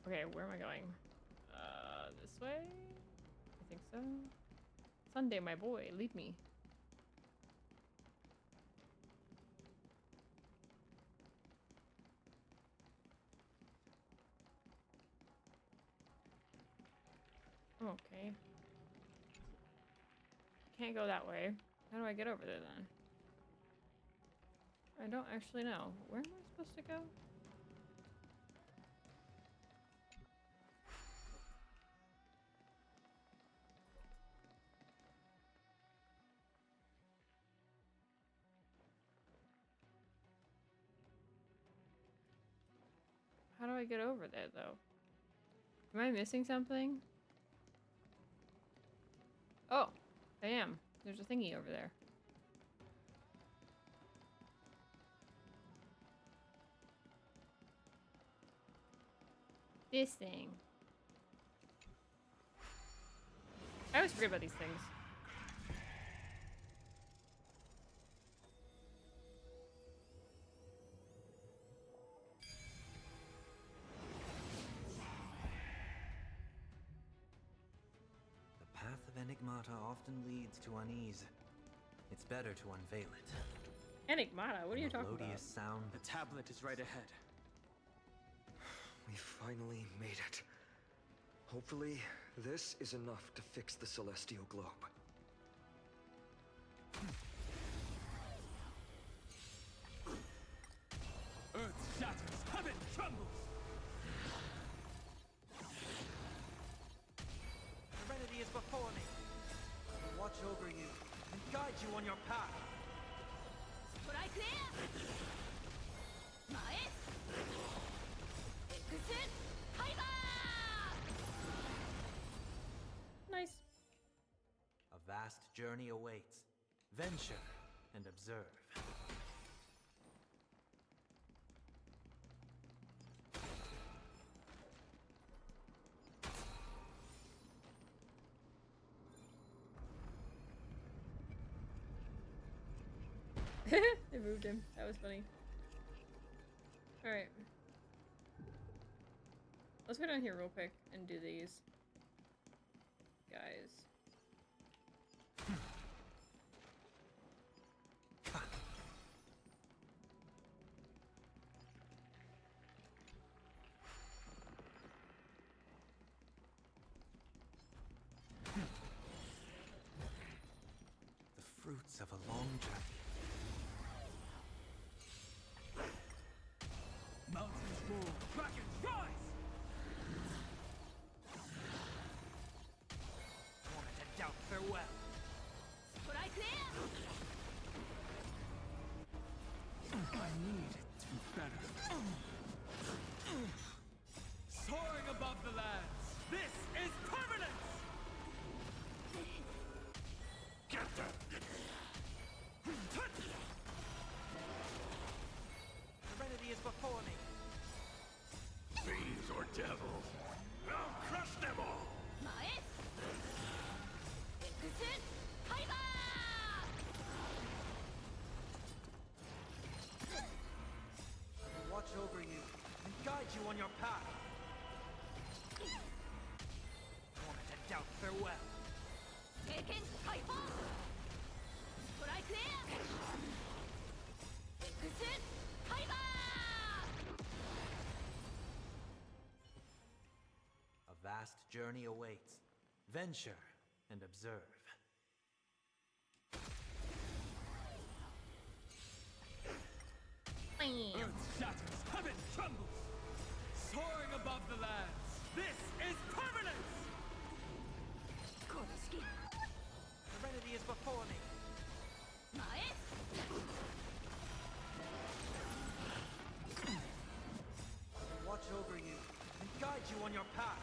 Okay, where am I going? This way? I think so. Sunday, my boy, lead me. Okay. Can't go that way. How do I get over there then? I don't actually know. Where am I supposed to go? How do I get over there though? Am I missing something? Oh, I am. There's a thingy over there. This thing. I always forget about these things. The path of Enigmata often leads to unease. It's better to unveil it. Enigmata? What are you talking about? Melodious sound. The tablet is right ahead. We finally made it. Hopefully, this is enough to fix the celestial globe. Earth shatters, heaven trembles! Serenity is before me. I will watch over you and guide you on your path. Proi Proi! Nice. A vast journey awaits. Venture and observe. They moved him. That was funny. Alright. Let's go down here real quick and do these guys. The fruits of a long journey. Mountains roar, dragons rise! Torment and doubt, farewell. Proi Proi! I need to be better. Soaring above the lands, this is permanence! Get them! Serenity is before me. Fiends or devils, I'll crush them all! I will watch over you and guide you on your path. Torment and doubt, farewell. A vast journey awaits. Venture and observe. Earth shatters, heaven trembles. Soaring above the lands. This is permanence! Serenity is before me. Watch over you and guide you on your path.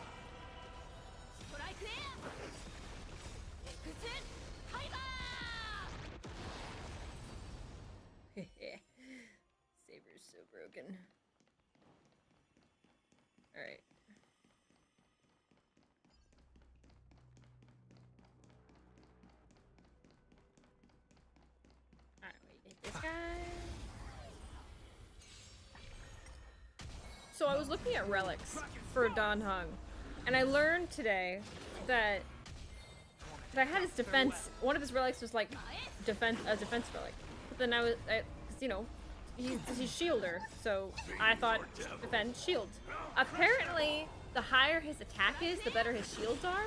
Saber's so broken. Alright. Alright, wait, get this guy. So I was looking at relics for Don Hung, and I learned today that I had his defense. One of his relics was like a defense relic. But then cause, you know, he's shielder, so I thought defense shield. Apparently, the higher his attack is, the better his shields are.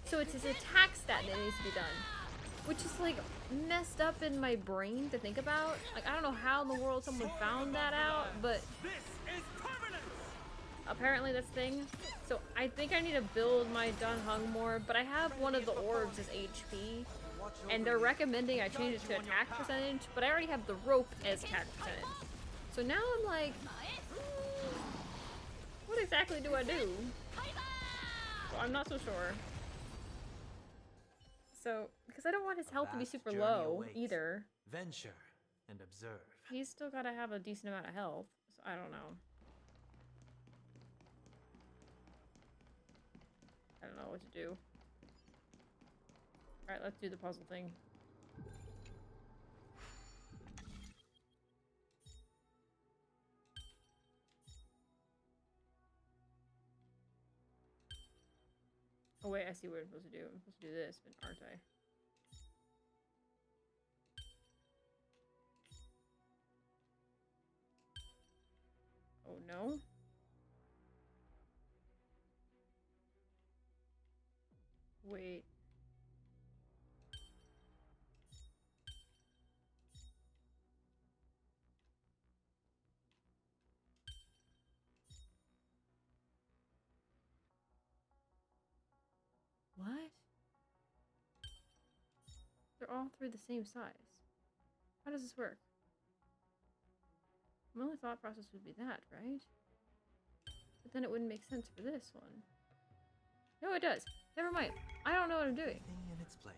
So it's his attack stat that needs to be done, which is like messed up in my brain to think about. Like I don't know how in the world someone found that out, but apparently that's thing. So I think I need to build my Don Hung more, but I have one of the orbs as HP, and they're recommending I change it to attack percentage, but I already have the rope as attack percentage. So now I'm like, what exactly do I do? So I'm not so sure. So, because I don't want his health to be super low either. Venture and observe. He's still gotta have a decent amount of health, so I don't know. I don't know what to do. Alright, let's do the puzzle thing. Oh wait, I see what I'm supposed to do. I'm supposed to do this, but aren't I? Oh no? Wait. What? They're all three the same size. How does this work? My only thought process would be that, right? But then it wouldn't make sense for this one. No, it does. Never mind. I don't know what I'm doing. Everything in its place.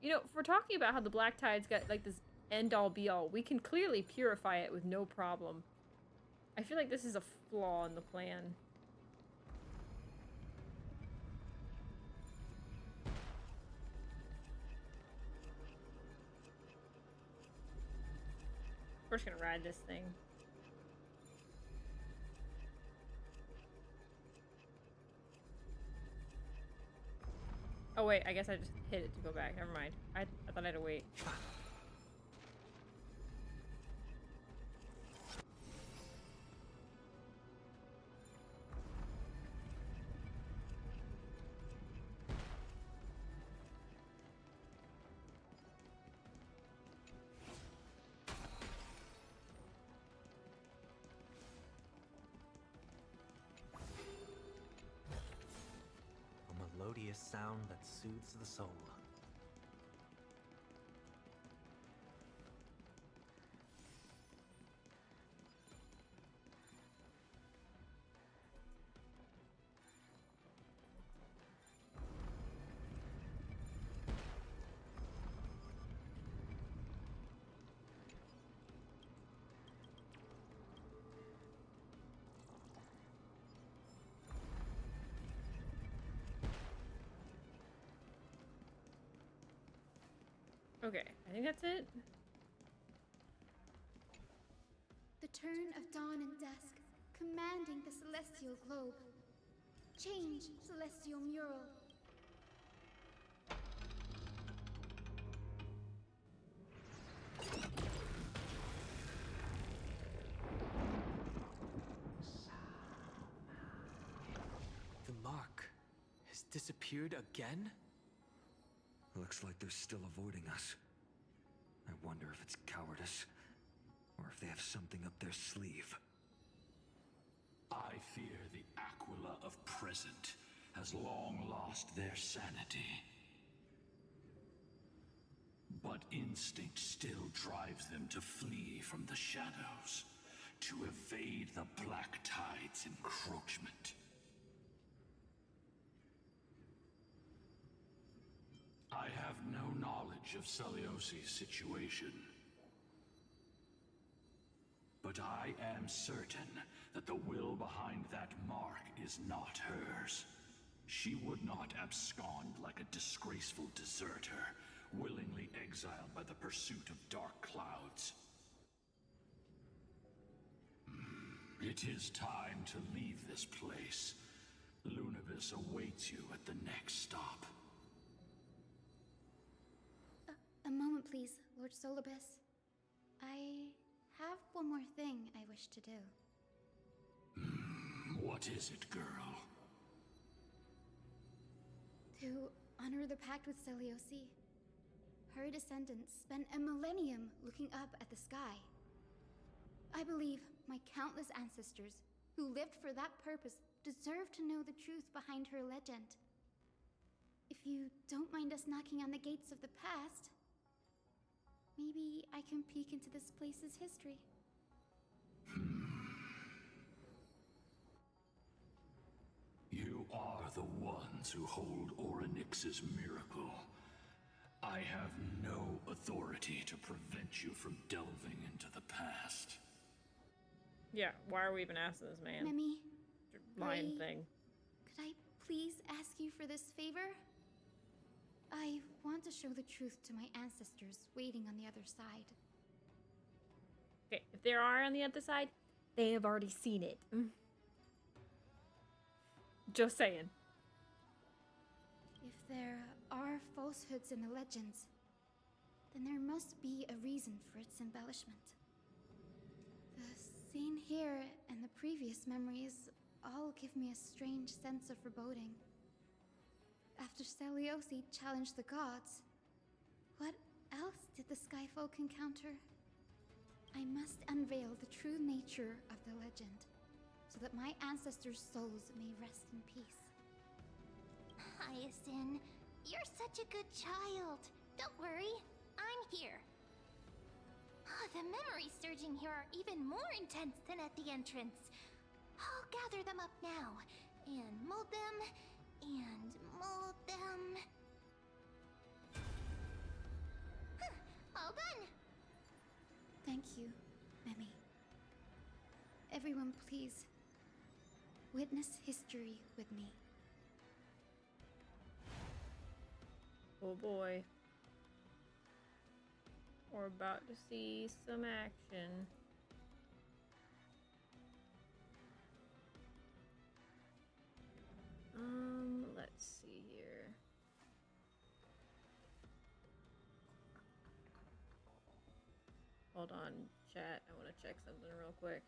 You know, if we're talking about how the Black Tide's got like this end-all be-all, we can clearly purify it with no problem. I feel like this is a flaw in the plan. We're just gonna ride this thing. Oh wait, I guess I just hit it to go back. Never mind. I thought I had to wait. A melodious sound that soothes the soul. Okay, I think that's it. The turn of dawn and dusk, commanding the celestial globe. Change, celestial mural. disappeared again? Looks like they're still avoiding us. I wonder if it's cowardice, or if they have something up their sleeve. I fear the Aquila of present has long lost their sanity. But instinct still drives them to flee from the shadows, to evade the Black Tide's encroachment. I have no knowledge of Celiosi's situation. But I am certain that the will behind that mark is not hers. She would not abscond like a disgraceful deserter, willingly exiled by the pursuit of dark clouds. It is time to leave this place. Lunavis awaits you at the next stop. A moment, please, Lord Solibus. I have one more thing I wish to do. What is it, girl? To honor the pact with Celiosi. Her descendants spent a millennium looking up at the sky. I believe my countless ancestors who lived for that purpose deserve to know the truth behind her legend. If you don't mind us knocking on the gates of the past, maybe I can peek into this place's history. You are the ones who hold Orynyx's miracle. I have no authority to prevent you from delving into the past. Yeah, why are we even asking this man? Memi, Line thing. could I please ask you for this favor? I want to show the truth to my ancestors waiting on the other side. Okay, if they are on the other side, they have already seen it. Just saying. If there are falsehoods in the legends, then there must be a reason for its embellishment. The scene here and the previous memories all give me a strange sense of foreboding. After Celiosi challenged the gods, what else did the Skyfolk encounter? I must unveil the true nature of the legend, so that my ancestors' souls may rest in peace. Hyacinth, you're such a good child. Don't worry, I'm here. The memories surging here are even more intense than at the entrance. I'll gather them up now, and mold them, and mold them. All done! Thank you, Memi. Everyone, please, witness history with me. Oh boy. We're about to see some action. Let's see here. Hold on, chat. I want to check something real quick.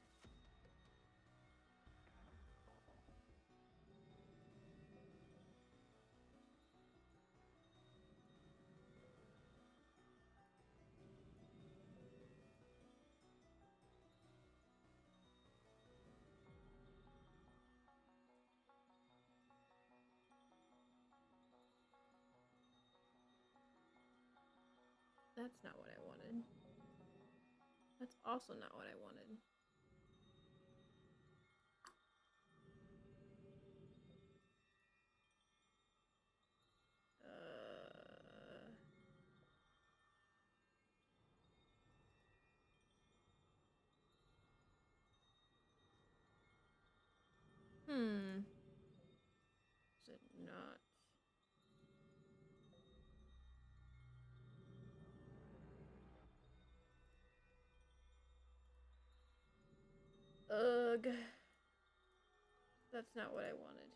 That's not what I wanted. That's also not what I wanted. Is it not? Ugh. That's not what I wanted.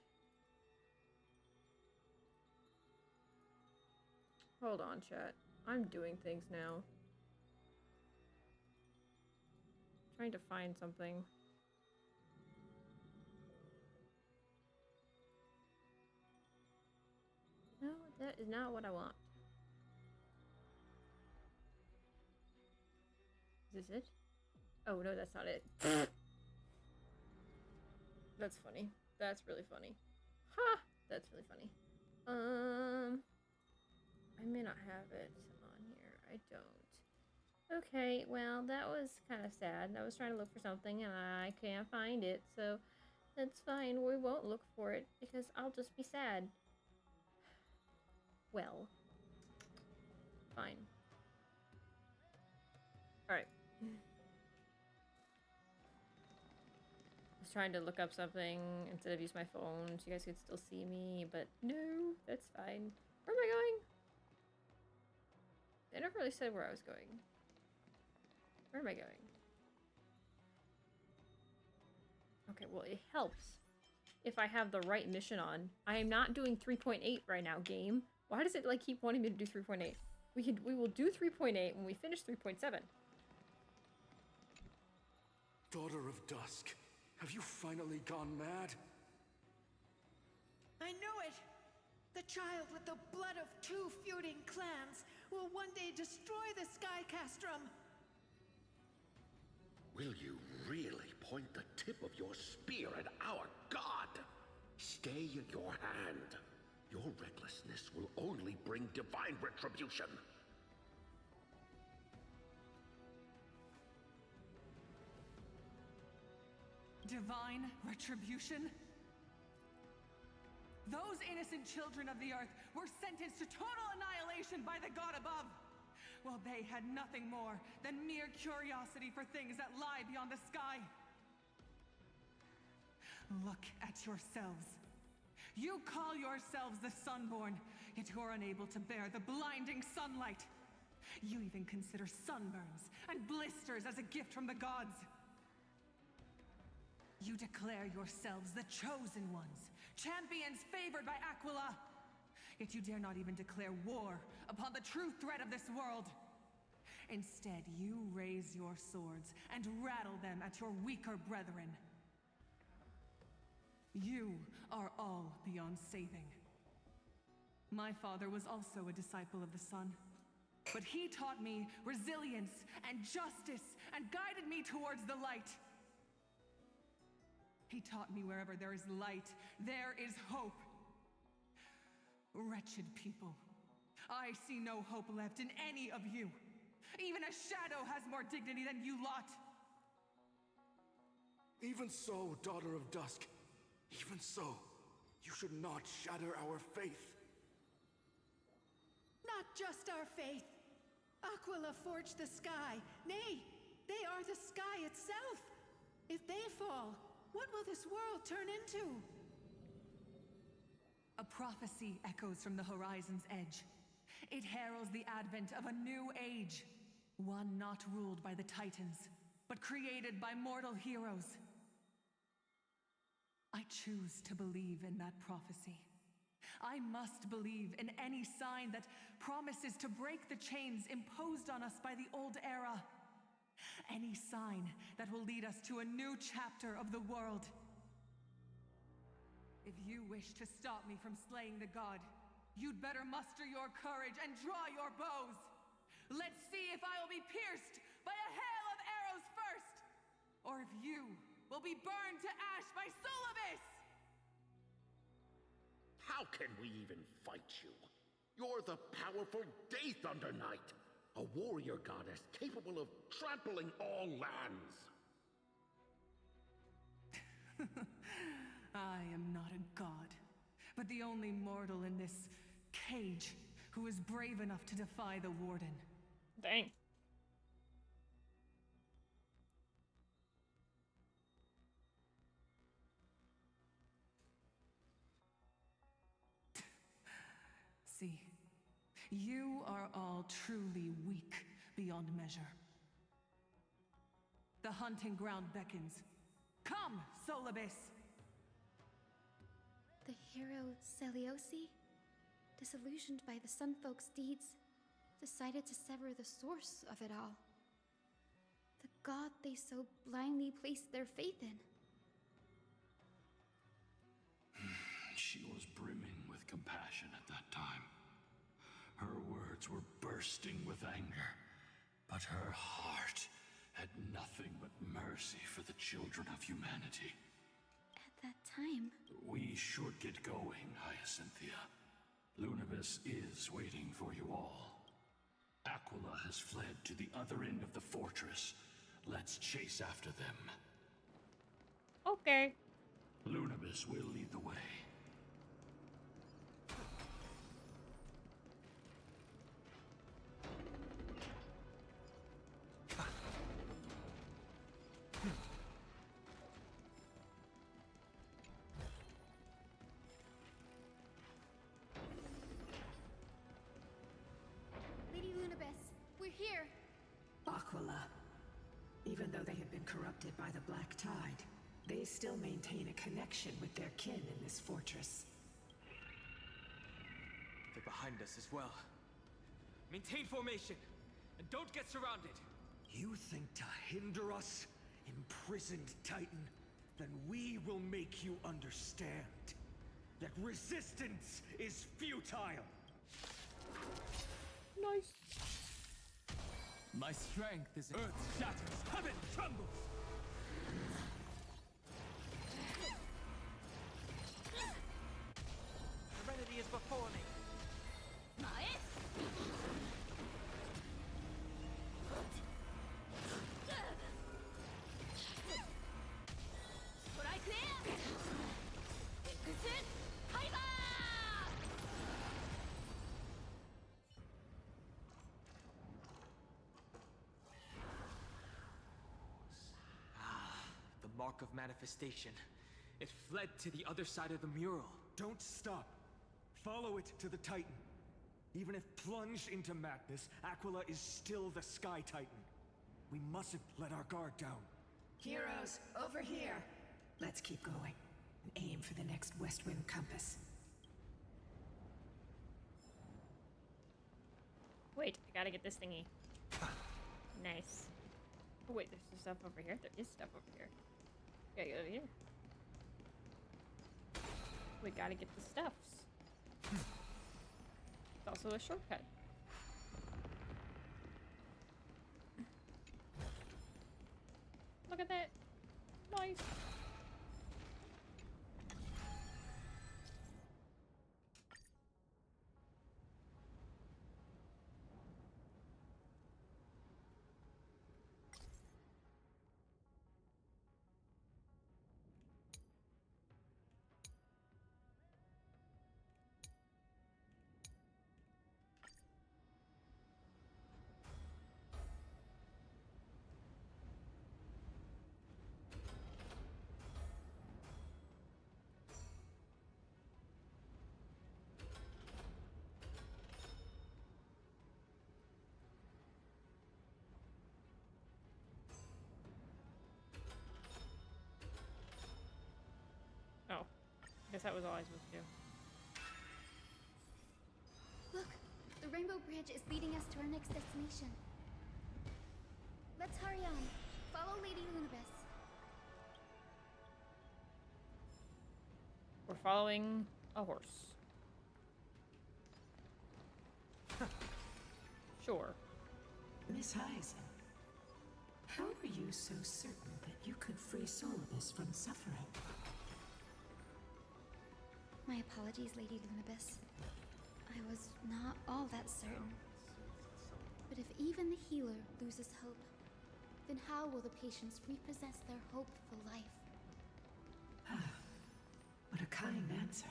Hold on, chat. I'm doing things now. Trying to find something. That is not what I want. Is this it? Oh no, that's not it. That's funny. That's really funny. Ha! That's really funny. I may not have it on here. I don't. Okay, well, that was kind of sad. I was trying to look for something and I can't find it, so that's fine. We won't look for it because I'll just be sad. Well, fine. Alright. I was trying to look up something instead of use my phone so you guys could still see me, but no, that's fine. Where am I going? They never really said where I was going. Where am I going? Okay, well, it helps if I have the right mission on. I am not doing 3.8 right now, game. Why does it like keep wanting me to do 3.8? We will do 3.8 when we finish 3.7. Daughter of Dusk, have you finally gone mad? I knew it! The child with the blood of 2 feuding clans will one day destroy the Sky Castrum. Will you really point the tip of your spear at our god? Stay in your hand. Your recklessness will only bring divine retribution. Divine retribution? Those innocent children of the earth were sentenced to total annihilation by the god above, while they had nothing more than mere curiosity for things that lie beyond the sky. Look at yourselves. You call yourselves the Sunborn, yet you're unable to bear the blinding sunlight. You even consider sunburns and blisters as a gift from the gods. You declare yourselves the chosen ones, champions favored by Aquila. Yet you dare not even declare war upon the true threat of this world. Instead, you raise your swords and rattle them at your weaker brethren. You are all beyond saving. My father was also a disciple of the sun, but he taught me resilience and justice and guided me towards the light. He taught me wherever there is light, there is hope. Wretched people, I see no hope left in any of you. Even a shadow has more dignity than you lot. Even so, Daughter of Dusk, even so, you should not shatter our faith. Not just our faith. Aquila forged the sky. Nay, they are the sky itself. If they fall, what will this world turn into? A prophecy echoes from the horizon's edge. It heralds the advent of a new age. One not ruled by the Titans, but created by mortal heroes. I choose to believe in that prophecy. I must believe in any sign that promises to break the chains imposed on us by the old era. Any sign that will lead us to a new chapter of the world. If you wish to stop me from slaying the god, you'd better muster your courage and draw your bows. Let's see if I will be pierced by a hail of arrows first, or if you will be burned to ash by Solobis! How can we even fight you? You're the powerful Day Thunder Knight, a warrior goddess capable of trampling all lands. I am not a god, but the only mortal in this cage who is brave enough to defy the Warden. Dang. See, you are all truly weak beyond measure. The hunting ground beckons. Come, Solobis! The hero Celiosi, disillusioned by the Sunfolk's deeds, decided to sever the source of it all. The god they so blindly placed their faith in. She was brimming with compassion at that time. Her words were bursting with anger, but her heart had nothing but mercy for the children of humanity. At that time... We should get going, Hyacinthia. Lunibus is waiting for you all. Aquila has fled to the other end of the fortress. Let's chase after them. Okay. Lunibus will lead the way. Lady Lunibus, we're here. Aquila. Even though they have been corrupted by the Black Tide, they still maintain a connection with their kin in this fortress. They're behind us as well. Maintain formation, and don't get surrounded. You think to hinder us, imprisoned Titan? Then we will make you understand that resistance is futile. Nice. My strength is earth shatters, heaven trembles. Serenity is before me. The mark of manifestation. It fled to the other side of the mural. Don't stop. Follow it to the Titan. Even if plunged into madness, Aquila is still the Sky Titan. We mustn't let our guard down. Heroes, over here! Let's keep going, and aim for the next West Wind compass. Wait, I gotta get this thingy. Nice. Oh wait, there's some stuff over here. There is stuff over here. Gotta go over here. We gotta get the stuffs. It's also a shortcut. Look at that. Nice. Oh, I guess that was all I was supposed to do. Look, the Rainbow Bridge is leading us to our next destination. Let's hurry on. Follow Lady Lunibus. We're following a horse. Sure. Miss Hyzen, how are you so certain that you could free Solibus from suffering? My apologies, Lady Lunibus. I was not all that certain. But if even the healer loses hope, then how will the patients repossess their hope for life? What a kind answer.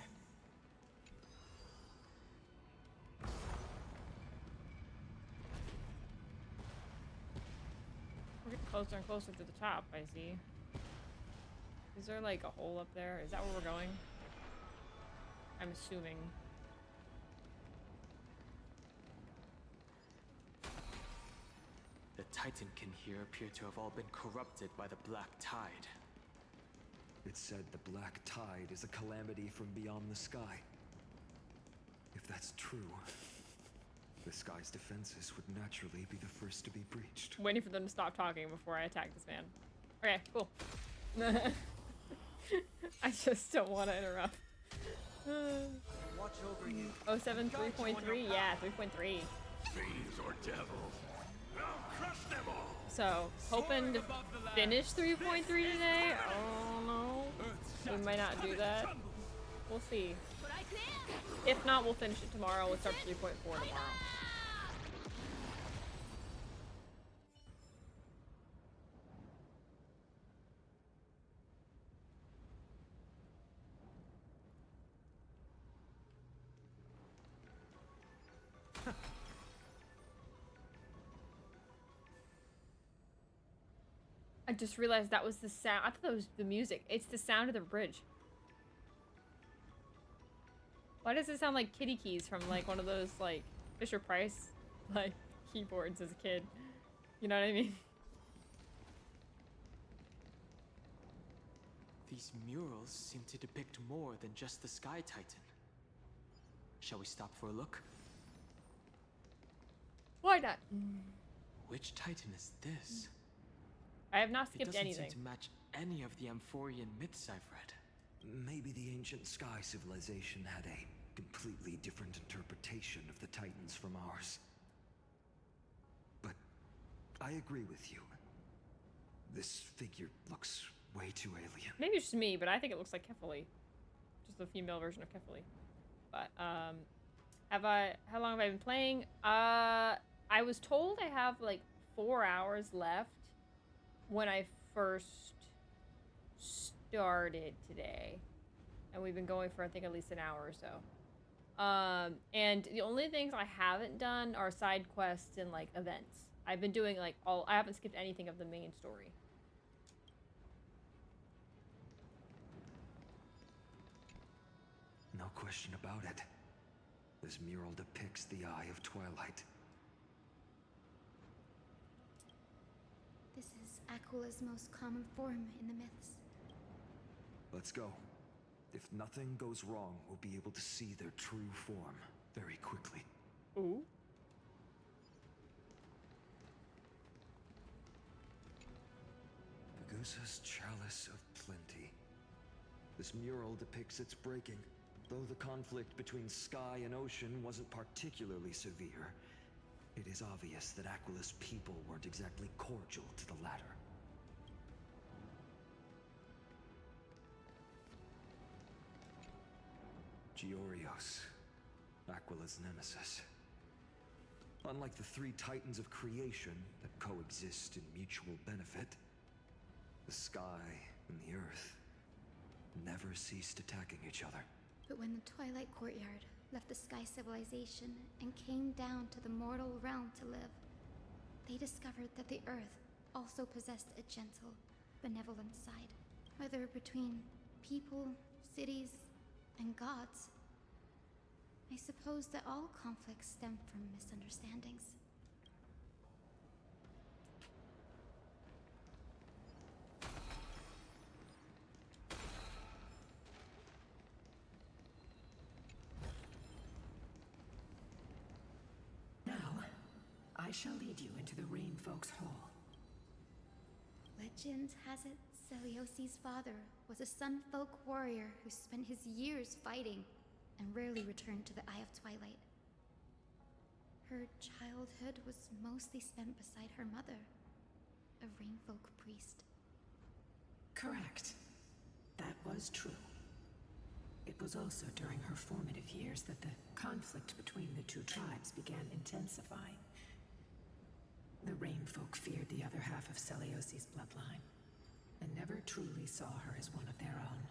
We're getting closer and closer to the top, I see. Is there like a hole up there? Is that where we're going? I'm assuming. The Titankin here appear to have all been corrupted by the Black Tide. It's said the Black Tide is a calamity from beyond the sky. If that's true, the sky's defenses would naturally be the first to be breached. I'm waiting for them to stop talking before I attack this man. Okay, cool. I just don't want to interrupt. watch over you. Oh, 7 3.3? Yeah, 3.3. Fiends or devils, I'll crush them all. So, hoping to finish 3.3 today? Oh no. We might not do that. We'll see. If not, we'll finish it tomorrow. We'll start 3.4 tomorrow. I just realized that was the sound. I thought that was the music. It's the sound of the bridge. Why does it sound like kitty keys from like one of those like Fisher Price like keyboards as a kid? You know what I mean? These murals seem to depict more than just the Sky Titan. Shall we stop for a look? Why not? Which Titan is this? I have not It skipped doesn't anything. seem to match any of the Amphorian myths I've read. Maybe the ancient sky civilization had a completely different interpretation of the Titans from ours. But I agree with you. This figure looks way too alien. Maybe it's just me, but I think it looks like Kefali. Just the female version of Kefali. But, how long have I been playing? I was told I have like 4 hours left when I first started today. And we've been going for, I think, at least an hour or so. And the only things I haven't done are side quests and like events. I've been doing like I haven't skipped anything of the main story. No question about it. This mural depicts the Eye of Twilight. This is Aquala's most common form in the myths. Let's go. If nothing goes wrong, we'll be able to see their true form very quickly. Ooh. Pagusa's Chalice of Plenty. This mural depicts its breaking. Though the conflict between sky and ocean wasn't particularly severe, it is obvious that Aquala's people weren't exactly cordial to the latter. Giorios, Aquala's nemesis. Unlike the three titans of creation that coexist in mutual benefit, the sky and the earth never ceased attacking each other. But when the Twilight Courtyard left the Sky Civilization and came down to the mortal realm to live, they discovered that the Earth also possessed a gentle, benevolent side. Whether between people, cities, and gods, I suppose that all conflicts stem from misunderstandings. Now, I shall lead you into the Rain Folks' Hall. Legend has it Celiosi's father was a Sun Folk warrior who spent his years fighting and rarely returned to the Eye of Twilight. Her childhood was mostly spent beside her mother, a Rainfolk priest. Correct. That was true. It was also during her formative years that the conflict between the two tribes began intensifying. The Rainfolk feared the other half of Celiosi's bloodline, and never truly saw her as one of their own.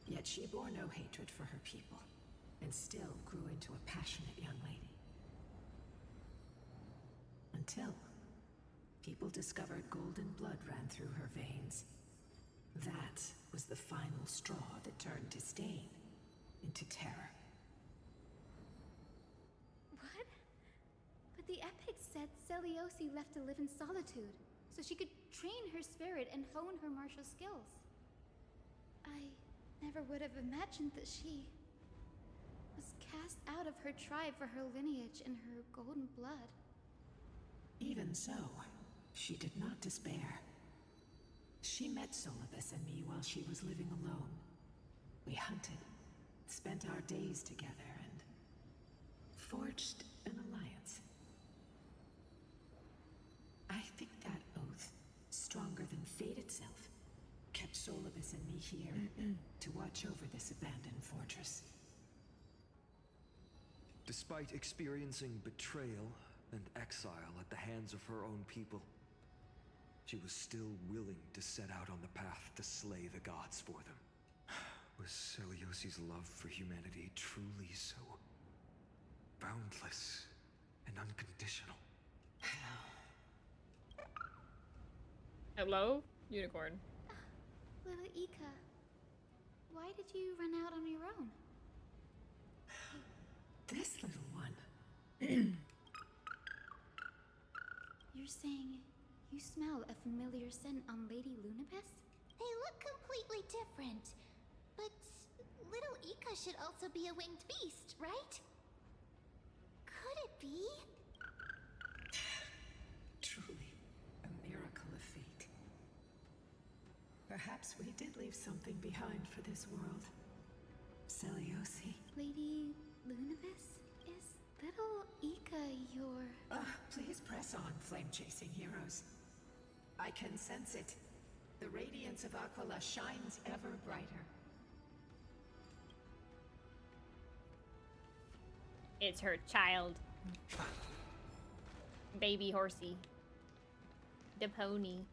Yet she bore no hatred for her people, and still grew into a passionate young lady. Until people discovered golden blood ran through her veins. That was the final straw that turned disdain into terror. What? But the epics said Celiosi left to live in solitude, so she could train her spirit and hone her martial skills. I never would have imagined that she was cast out of her tribe for her lineage and her golden blood. Even so, She did not despair. She met Solibus and me while she was living alone. We hunted, spent our days together, and forged an alliance. I think that oath, stronger than fate itself, kept Solibus and me here to watch over this abandoned fortress. Despite experiencing betrayal and exile at the hands of her own people, she was still willing to set out on the path to slay the gods for them. Was Celiosi's love for humanity truly so boundless and unconditional? Hello, unicorn. Little Ika, why did you run out on your own? This little one. You're saying you smell a familiar scent on Lady Lunabes? They look completely different. But little Ika should also be a winged beast, right? Could it be? Truly, a miracle of fate. Perhaps we did leave something behind for this world. Celiosi. Lady Lunabes? Is little Ika your... Please press on, flame-chasing heroes. I can sense it. The radiance of Aquila shines ever brighter. It's her child. Baby horsey. The pony.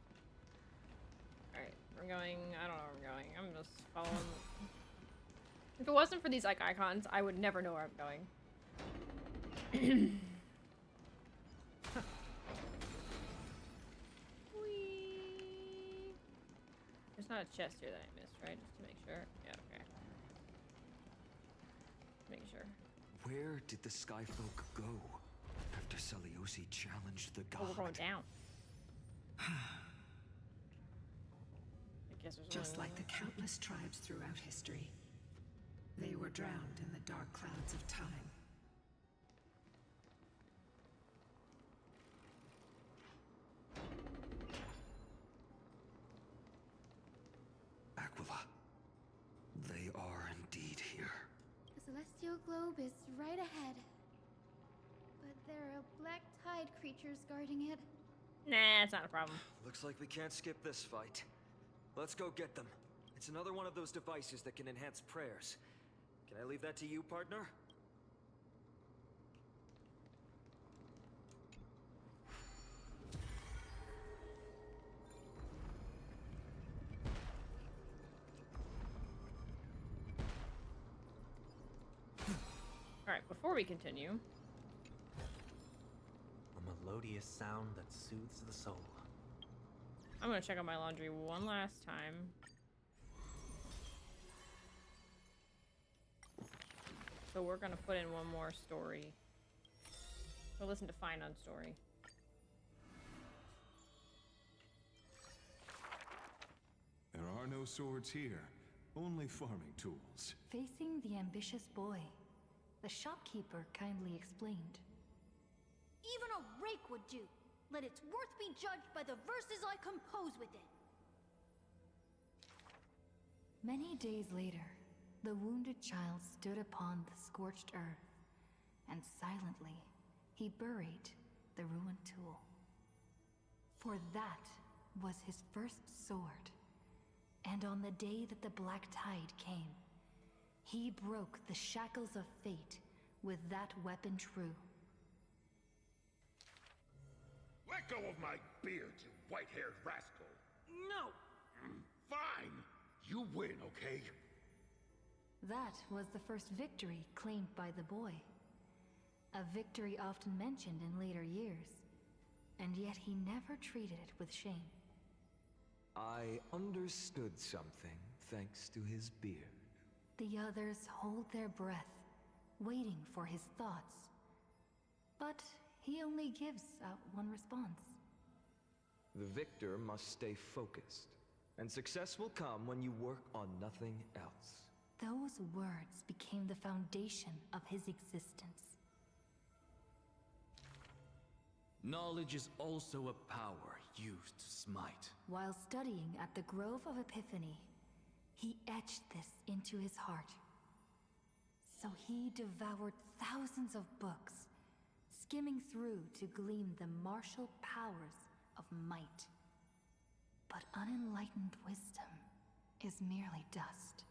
Alright, we're going... I don't know where we're going. I'm just following... If it wasn't for these like icons, I would never know where I'm going. Whee! There's not a chest here that I missed, right? Just to make sure. Yeah, okay. Make sure. Where did the Skyfolk go after Celiosi challenged the god? Oh, we're going down. I guess there's Just only like the countless tribes throughout history, they were drowned in the dark clouds of time. Aquila, they are indeed here. The celestial globe is right ahead. But there are black tide creatures guarding it. Nah, it's not a problem. Looks like we can't skip this fight. Let's go get them. It's another one of those devices that can enhance prayers. Can I leave that to you, partner? Alright, before we continue... A melodious sound that soothes the soul. I'm gonna check out my laundry one last time. So we're gonna put in one more story. We'll listen to Finon's story. There are no swords here, only farming tools. Facing the ambitious boy, the shopkeeper kindly explained. Even a rake would do. Let its worth be judged by the verses I compose with it. Many days later, the wounded child stood upon the scorched earth, and silently he buried the ruined tool. For that was his first sword, and on the day that the Black Tide came, he broke the shackles of fate with that weapon true. Let go of my beard, you white-haired rascal! No! Fine! You win, okay? That was the first victory claimed by the boy. A victory often mentioned in later years, and yet he never treated it with shame. I understood something thanks to his beard. The others hold their breath, waiting for his thoughts. But he only gives out one response. The victor must stay focused, and success will come when you work on nothing else. Those words became the foundation of his existence. Knowledge is also a power used to smite. While studying at the Grove of Epiphany, he etched this into his heart. So he devoured thousands of books, skimming through to glean the martial powers of might. But unenlightened wisdom is merely dust.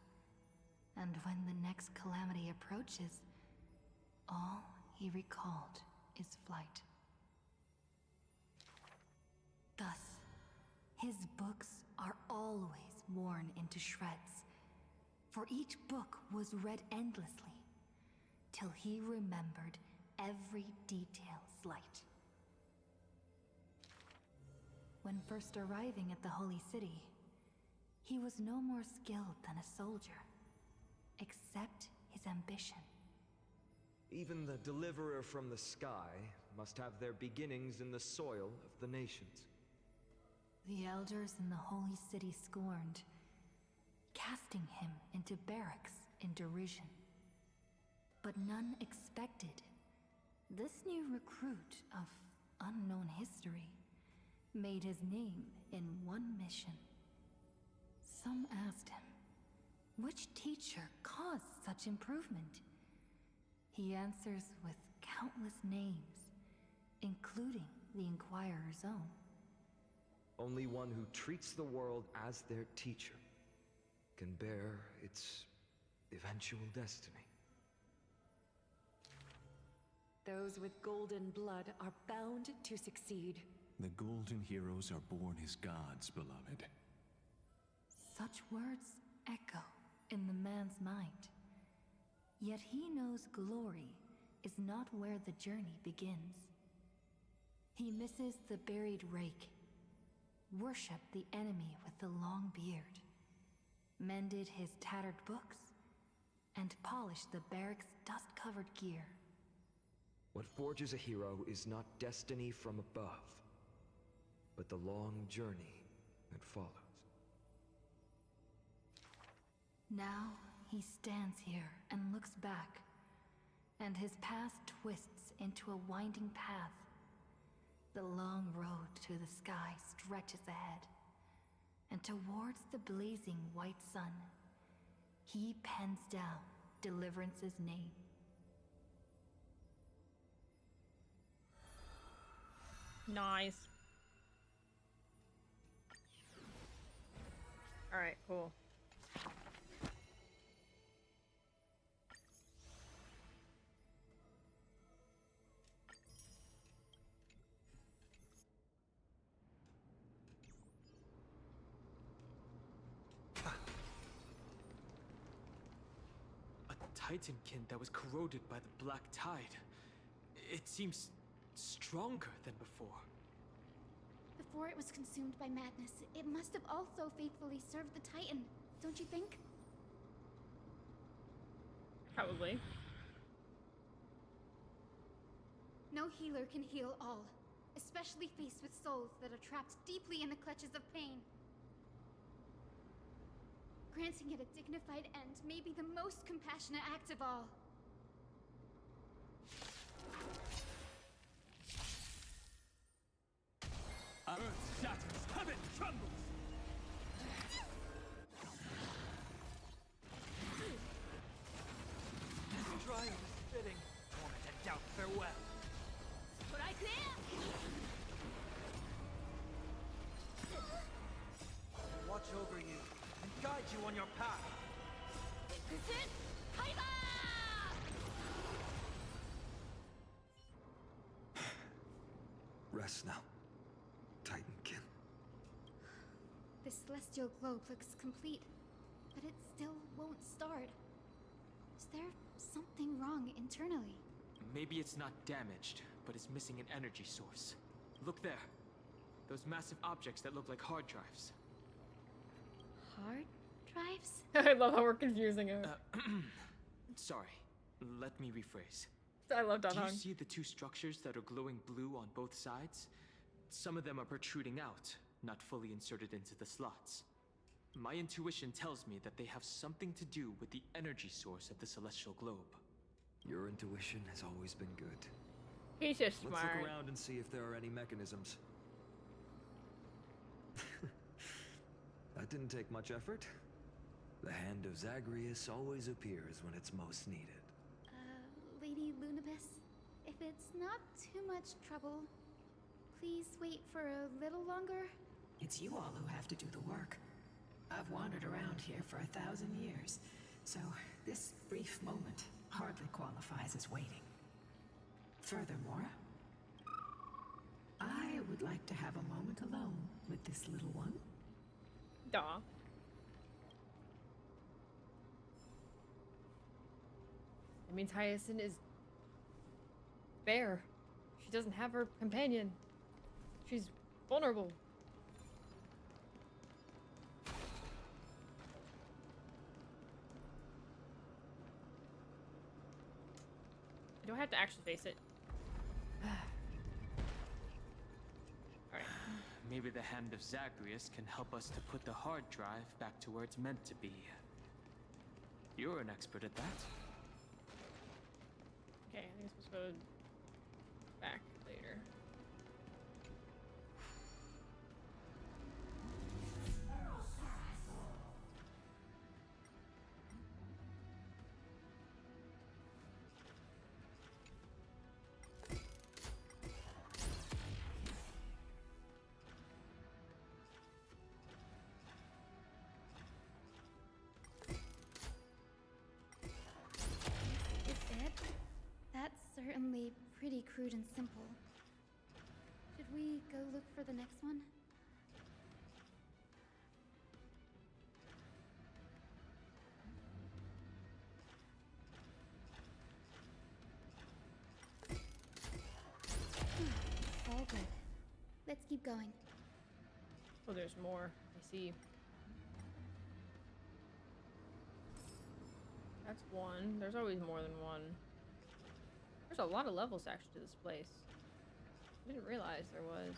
And when the next calamity approaches, all he recalled is flight. Thus, his books are always worn into shreds, for each book was read endlessly, till he remembered every detail slight. When first arriving at the Holy City, he was no more skilled than a soldier, except his ambition. Even the deliverer from the sky must have their beginnings in the soil of the nations. The elders in the Holy City scorned, casting him into barracks in derision. But none expected this new recruit of unknown history made his name in one mission. Some asked him, which teacher caused such improvement? He answers with countless names, including the Inquirer's own. Only one who treats the world as their teacher can bear its eventual destiny. Those with golden blood are bound to succeed. The golden heroes are born as gods, beloved. Such words echo in the man's mind. Yet he knows glory is not where the journey begins. He misses the buried rake, worshipped the enemy with the long beard, mended his tattered books, and polished the barracks' dust-covered gear. What forges a hero is not destiny from above, but the long journey that follows. Now he stands here and looks back, and his past twists into a winding path. The long road to the sky stretches ahead, and towards the blazing white sun, he pens down Deliverance's name. Nice. Alright, cool. A Titankin that was corroded by the Black Tide. It seems stronger than before. Before it was consumed by madness, it must have also faithfully served the Titan, don't you think? Probably. No healer can heal all, especially faced with souls that are trapped deeply in the clutches of pain. Granting it a dignified end may be the most compassionate act of all. Earth shatters, heaven trembles! This trial is fitting. Torment and doubt farewell. Proi Proi! Watch over you and guide you on your path. Rest now, Titankin. The celestial globe looks complete, but it still won't start. Is there something wrong internally? Maybe it's not damaged, but it's missing an energy source. Look there. Those massive objects that look like hard drives. Hard drives? I love how we're confusing her. Sorry. Let me rephrase. I love Do you Danhong. see the two structures that are glowing blue on both sides? Some of them are protruding out, not fully inserted into the slots. My intuition tells me that they have something to do with the energy source of the celestial globe. Your intuition has always been good. He's just Let's smart. look around and see if there are any mechanisms. That didn't take much effort. The hand of Zagreus always appears when it's most needed. Lady Lunabis, if it's not too much trouble, please wait for a little longer. It's you all who have to do the work. I've wandered around here for 1,000 years, so this brief moment hardly qualifies as waiting. Furthermore, I would like to have a moment alone with this little one. Daw. It means Hyacinth is bare. She doesn't have her companion. She's vulnerable. Do I have to actually face it? Alright. Maybe the hand of Zagreus can help us to put the hard drive back to where it's meant to be. You're an expert at that. Okay, I think I'm supposed to go back later. That's certainly pretty crude and simple. Should we go look for the next one? All good. Let's keep going. Oh, there's more. I see. That's one. There's always more than one. There's a lot of levels actually to this place. I didn't realize there was.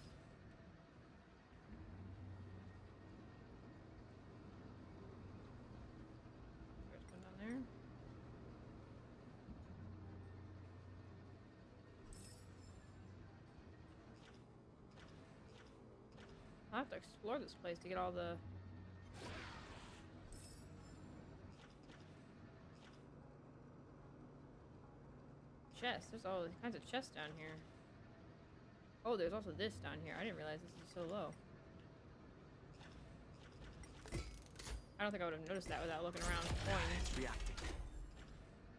There's one down there. I'll have to explore this place to get all the... chests. There's all kinds of chests down here. Oh, there's also this down here. I didn't realize this is so low. I don't think I would have noticed that without looking around. It's reacting.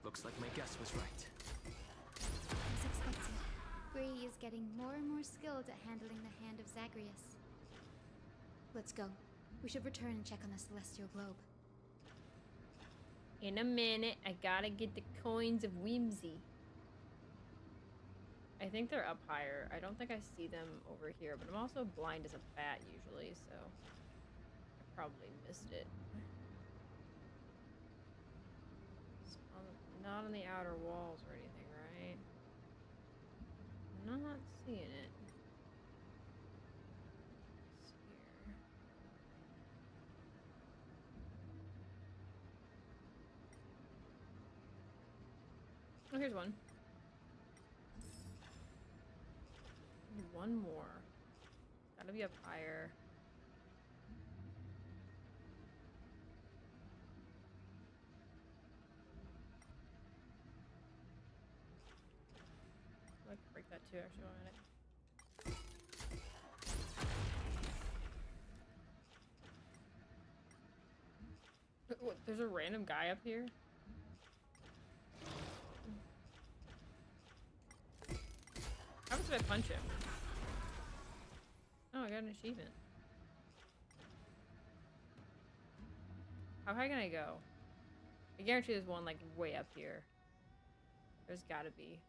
Looks like my guess was right. As expected, Gray is getting more and more skilled at handling the hand of Zagreus. Let's go. We should return and check on the celestial globe. In a minute, I gotta get the coins of whimsy. I think they're up higher. I don't think I see them over here, but I'm also blind as a bat usually, so I probably missed it. It's not on the outer walls or anything, right? I'm not seeing it. It's here. Oh, here's one. Need one more. Gotta be up higher. I can break that too, actually, 1 minute. What, there's a random guy up here? How much did I punch him? Oh, I got an achievement. How high can I go? I guarantee there's one like way up here. There's gotta be.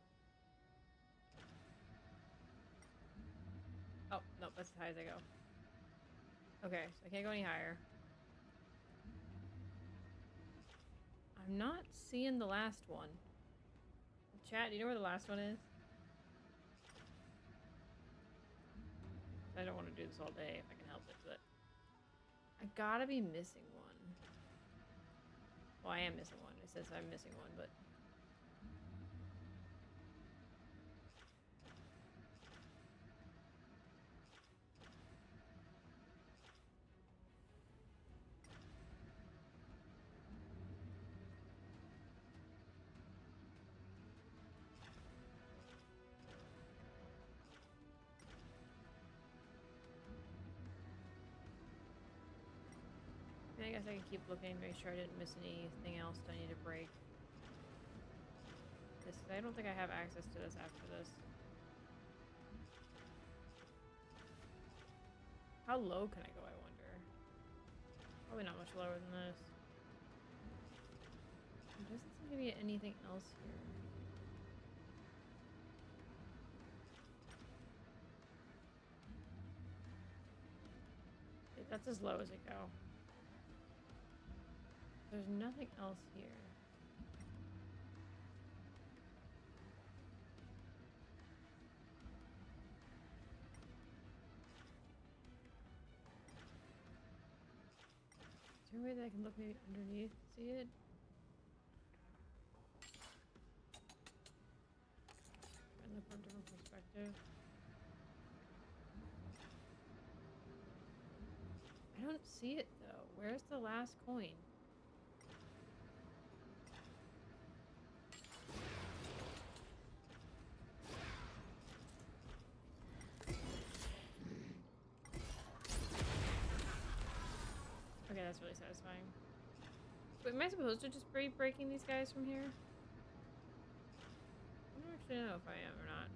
Oh, no, that's as high as I go. Okay, so I can't go any higher. I'm not seeing the last one. Chat, do you know where the last one is? I don't want to do this all day if I can help it, but I gotta be missing one. Well, I am missing one. It says I'm missing one, but I guess I can keep looking, make sure I didn't miss anything else that I need to break. This, I don't think I have access to this after this. How low can I go, I wonder? Probably not much lower than this. There doesn't seem to be anything else here. Okay, that's as low as it go. There's nothing else here. Is there a way that I can look maybe underneath? See it? Try and look from a different perspective. I don't see it though. Where's the last coin? Okay, that's really satisfying. Wait, am I supposed to just be breaking these guys from here? I don't actually know if I am or not.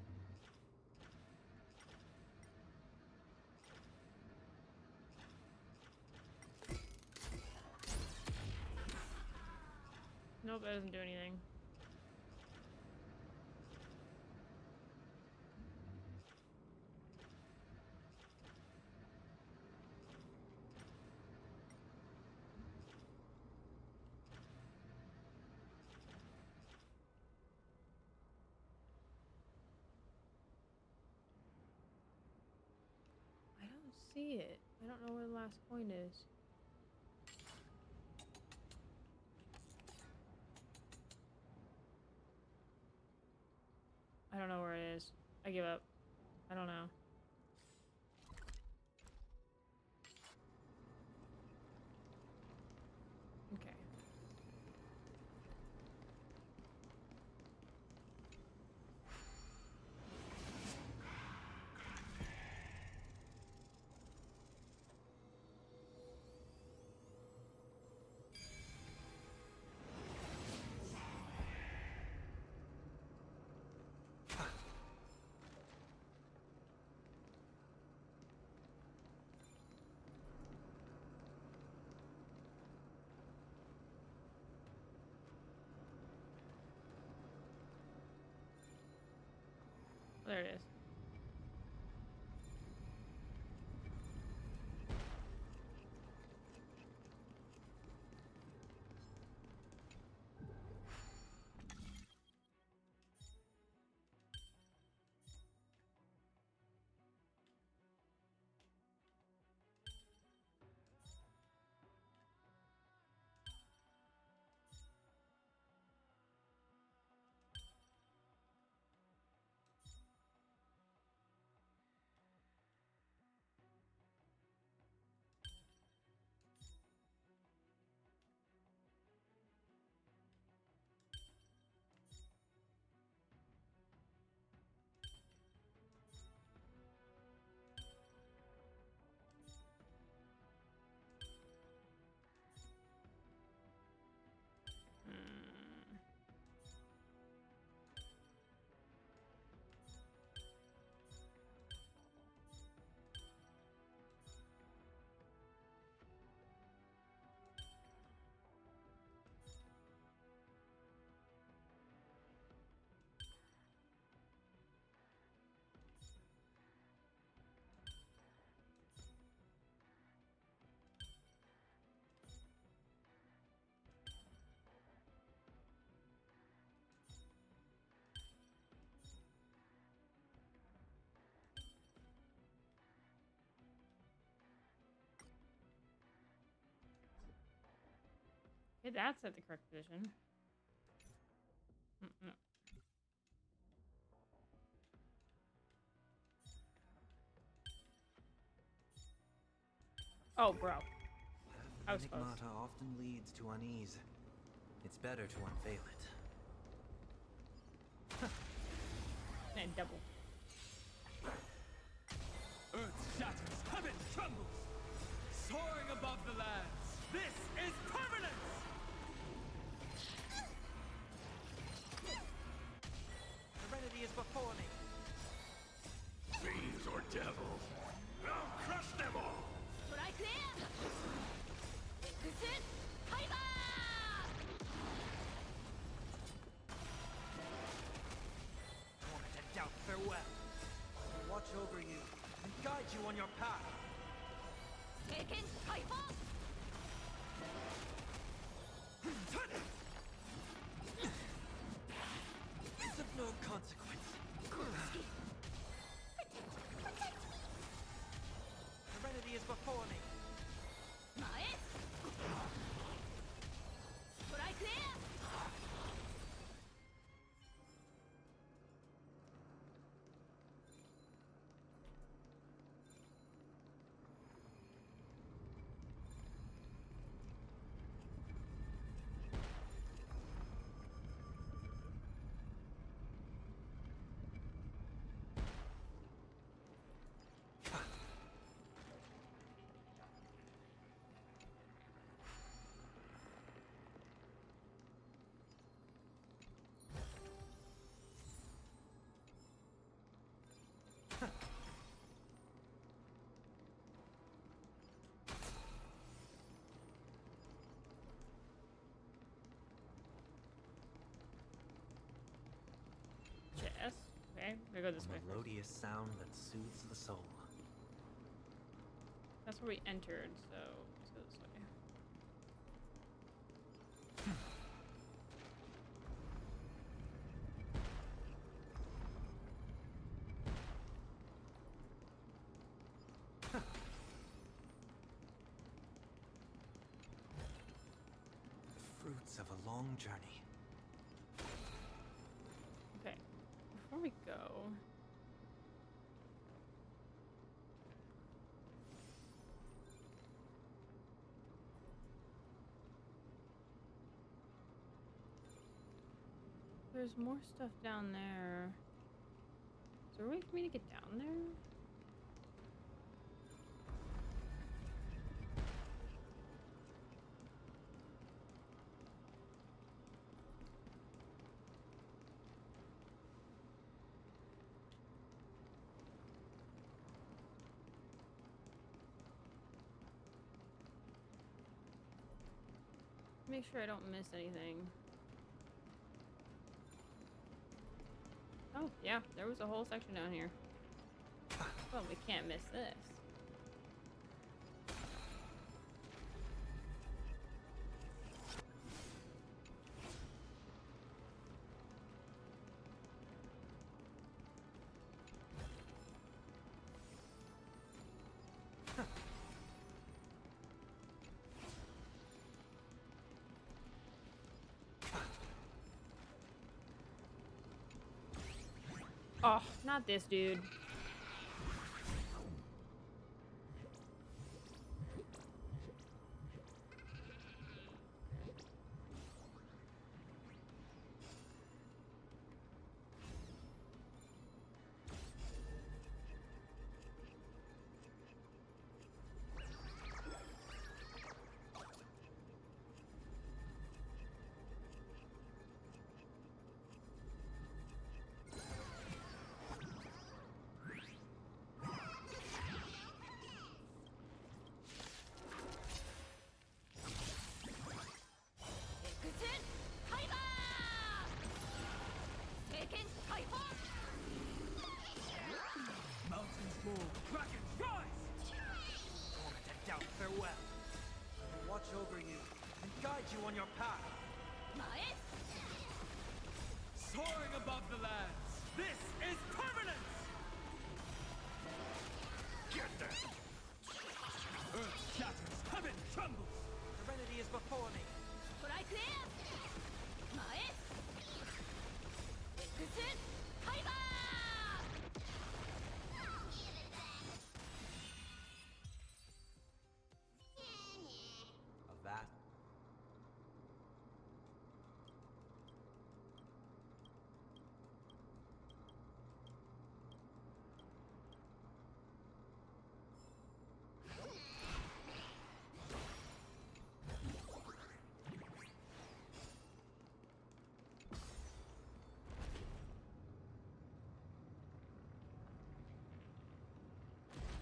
Nope, that doesn't do anything. I don't see it. I don't know where the last coin is. I don't know where it is. I give up. I don't know. Okay. There it is. Okay, that's at the correct position. Oh, bro. I was close. Enigmata often leads to unease. It's better to unveil it. And double. Earth shatters, heaven trembles! Soaring above the lands, This is permanence! Serenity is before me. Fiends or devils, I'll crush them all! Proi Proi! Exit! Tiger! Torment and doubt, farewell. I'll watch over you and guide you on your path. Taken Tiger! It's of no consequence. Serenity is before me. Mae! Proi Proi! Yes. Okay, we go this way. Melodious sound that soothes the soul. That's where we entered, so let's go this way. The fruits of a long journey. Okay, before we go, there's more stuff down there. Is there a way for me to get down there? Make sure I don't miss anything. Oh, yeah, there was a whole section down here. Well, we can't miss this. Oh, not this dude.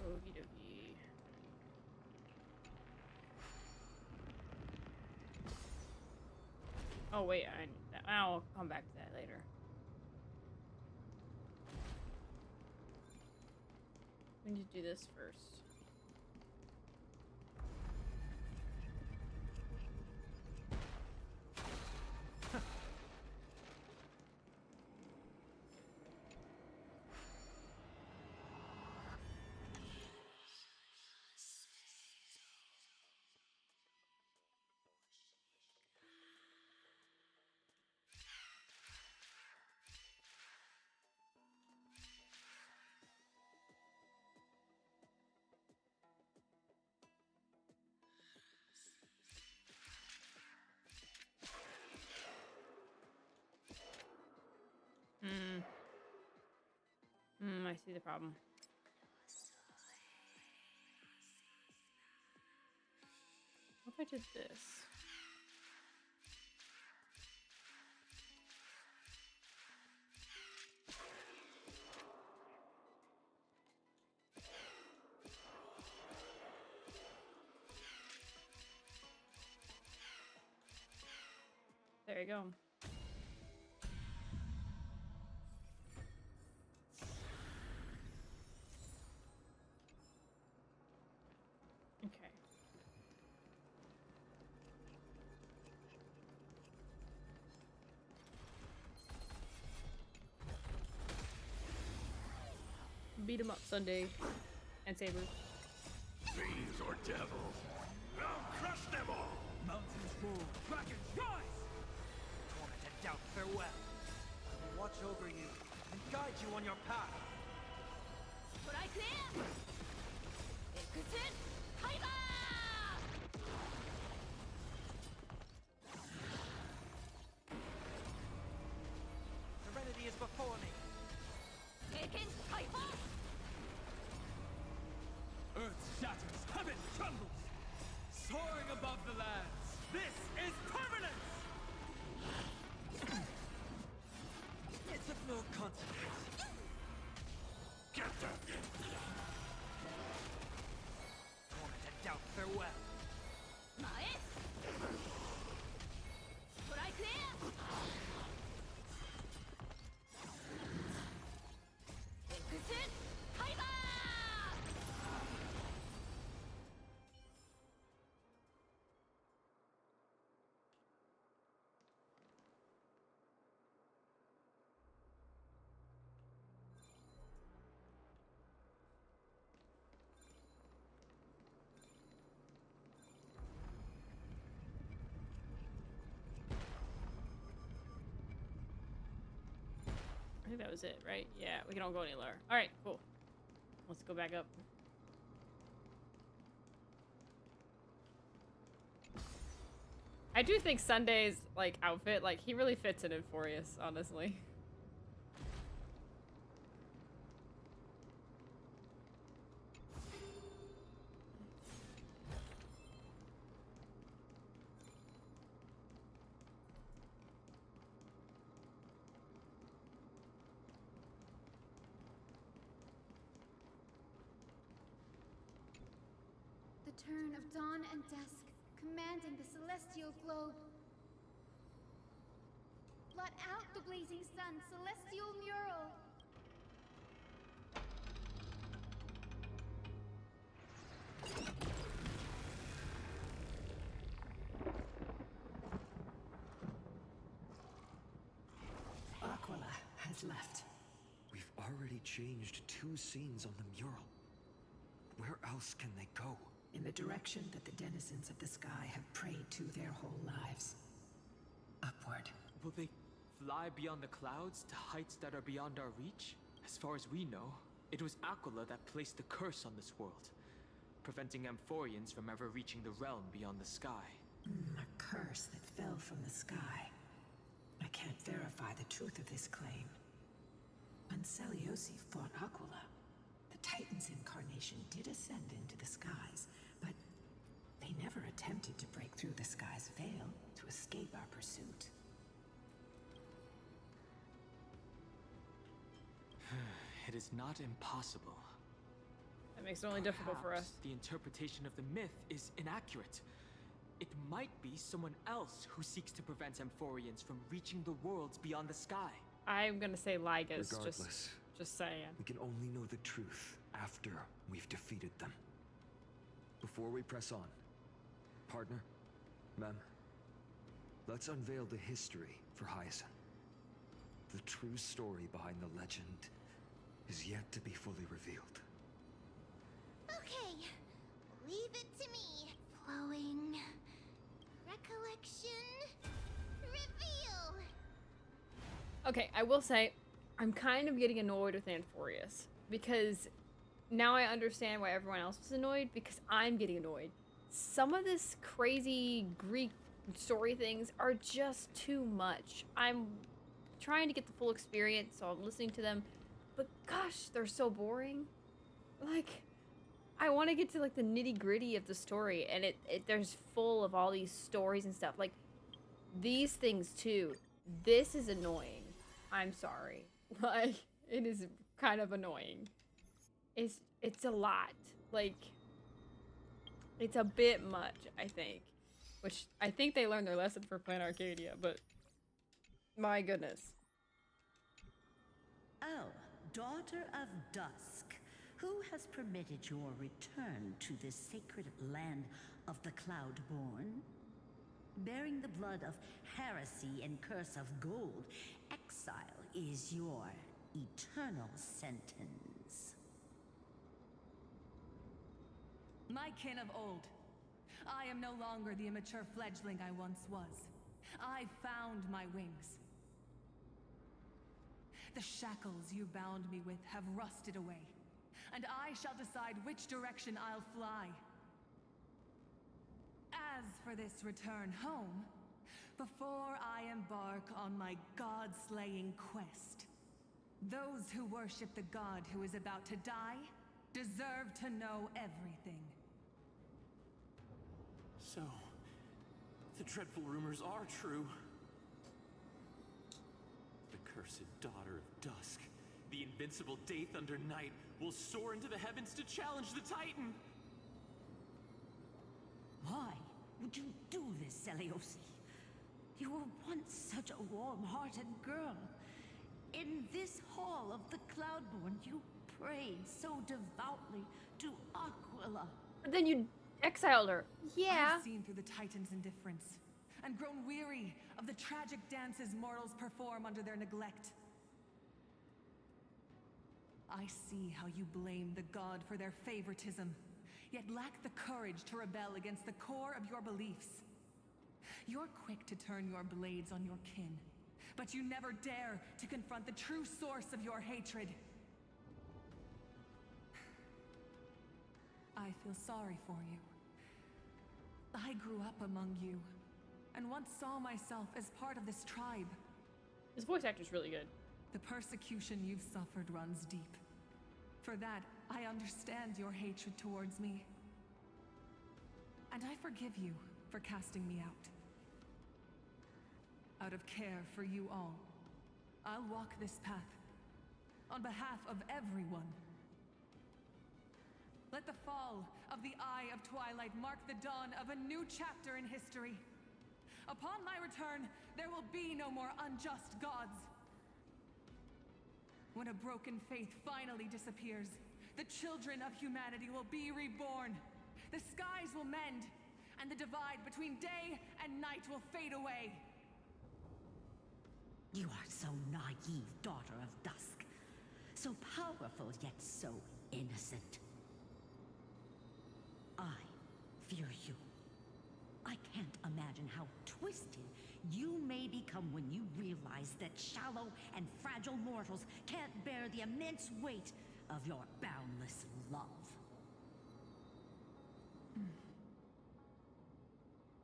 Okie dokie. Oh wait, I'll come back to that later. We need to do this first. I see the problem. What if I did this? There you go. Okay. Beat 'em up Sunday and Saber. Fiends or devils, I'll crush them all! Mountains roll, dragons rise! Torment and doubt farewell. I will watch over you and guide you on your path. Proi Proi! Exit Tiger! Serenity is before me. Taken Tiger! Earth shatters, heaven trembles! Soaring above the lands, this is permanence! It's of no consequence. Get them! Torment and doubt farewell. Mae! Proi Proi! Exit Tiger! I think that was it, right? Yeah, we can all go any lower. Alright, cool. Let's go back up. I do think Sunday's, like, outfit, like, he really fits in Euphorious, honestly. The turn of dawn and dusk, commanding the celestial globe. Blot out the blazing sun, celestial mural. Aquila has left. We've already changed 2 scenes on the mural. Where else can they go? In the direction that the denizens of the sky have prayed to their whole lives. Upward. Will they fly beyond the clouds to heights that are beyond our reach? As far as we know, it was Aquila that placed the curse on this world, preventing Amphorians from ever reaching the realm beyond the sky. A curse that fell from the sky. I can't verify the truth of this claim. When Seliosi fought Aquila, the Titan's incarnation did ascend into the skies, but they never attempted to break through the sky's veil to escape our pursuit. It is not impossible. That makes it only difficult for us. Perhaps the interpretation of the myth is inaccurate. It might be someone else who seeks to prevent Amphorians from reaching the worlds beyond the sky. I'm gonna say Ligas, Regardless, just saying. we can only know the truth after we've defeated them. Before we press on, partner, ma'am, let's unveil the history for Hyacinth. The true story behind the legend is yet to be fully revealed. Okay, leave it to me. Flowing recollection reveal. Okay, I will say, I'm kind of getting annoyed with Amphorius because now I understand why everyone else was annoyed, because I'm getting annoyed. Some of this crazy Greek story things are just too much. I'm trying to get the full experience, so I'm listening to them, but gosh, they're so boring. Like, I want to get to like the nitty gritty of the story, and there's full of all these stories and stuff. Like, these things too. This is annoying. I'm sorry. Like, it is kind of annoying. It's a lot. Like, it's a bit much, I think. Which, I think they learned their lesson for playing Arcadia, but my goodness. Oh, daughter of dusk, who has permitted your return to this sacred land of the Cloudborn? Bearing the blood of heresy and curse of gold, exile is your eternal sentence. My kin of old, I am no longer the immature fledgling I once was. I found my wings. The shackles you bound me with have rusted away, and I shall decide which direction I'll fly. As for this return home, before I embark on my god-slaying quest, those who worship the god who is about to die deserve to know everything. So, the dreadful rumors are true. The cursed daughter of dusk, the invincible Day Thunder Knight, will soar into the heavens to challenge the Titan! Why would you do this, Seliosi? You were once such a warm-hearted girl. In this hall of the Cloudborn, you prayed so devoutly to Aquila. But then you exiled her. Yeah. I've seen through the Titan's indifference, and grown weary of the tragic dances mortals perform under their neglect. I see how you blame the god for their favoritism, yet lack the courage to rebel against the core of your beliefs. You're quick to turn your blades on your kin, but you never dare to confront the true source of your hatred. I feel sorry for you. I grew up among you, and once saw myself as part of this tribe. His voice actor's really good. The persecution you've suffered runs deep. For that, I understand your hatred towards me. And I forgive you for casting me out. Out of care for you all, I'll walk this path, on behalf of everyone. Let the fall of the Eye of Twilight mark the dawn of a new chapter in history. Upon my return, there will be no more unjust gods. When a broken faith finally disappears, the children of humanity will be reborn. The skies will mend, and the divide between day and night will fade away. You are so naive, daughter of dusk. So powerful, yet so innocent. I fear you. I can't imagine how twisted you may become when you realize that shallow and fragile mortals can't bear the immense weight of your boundless love.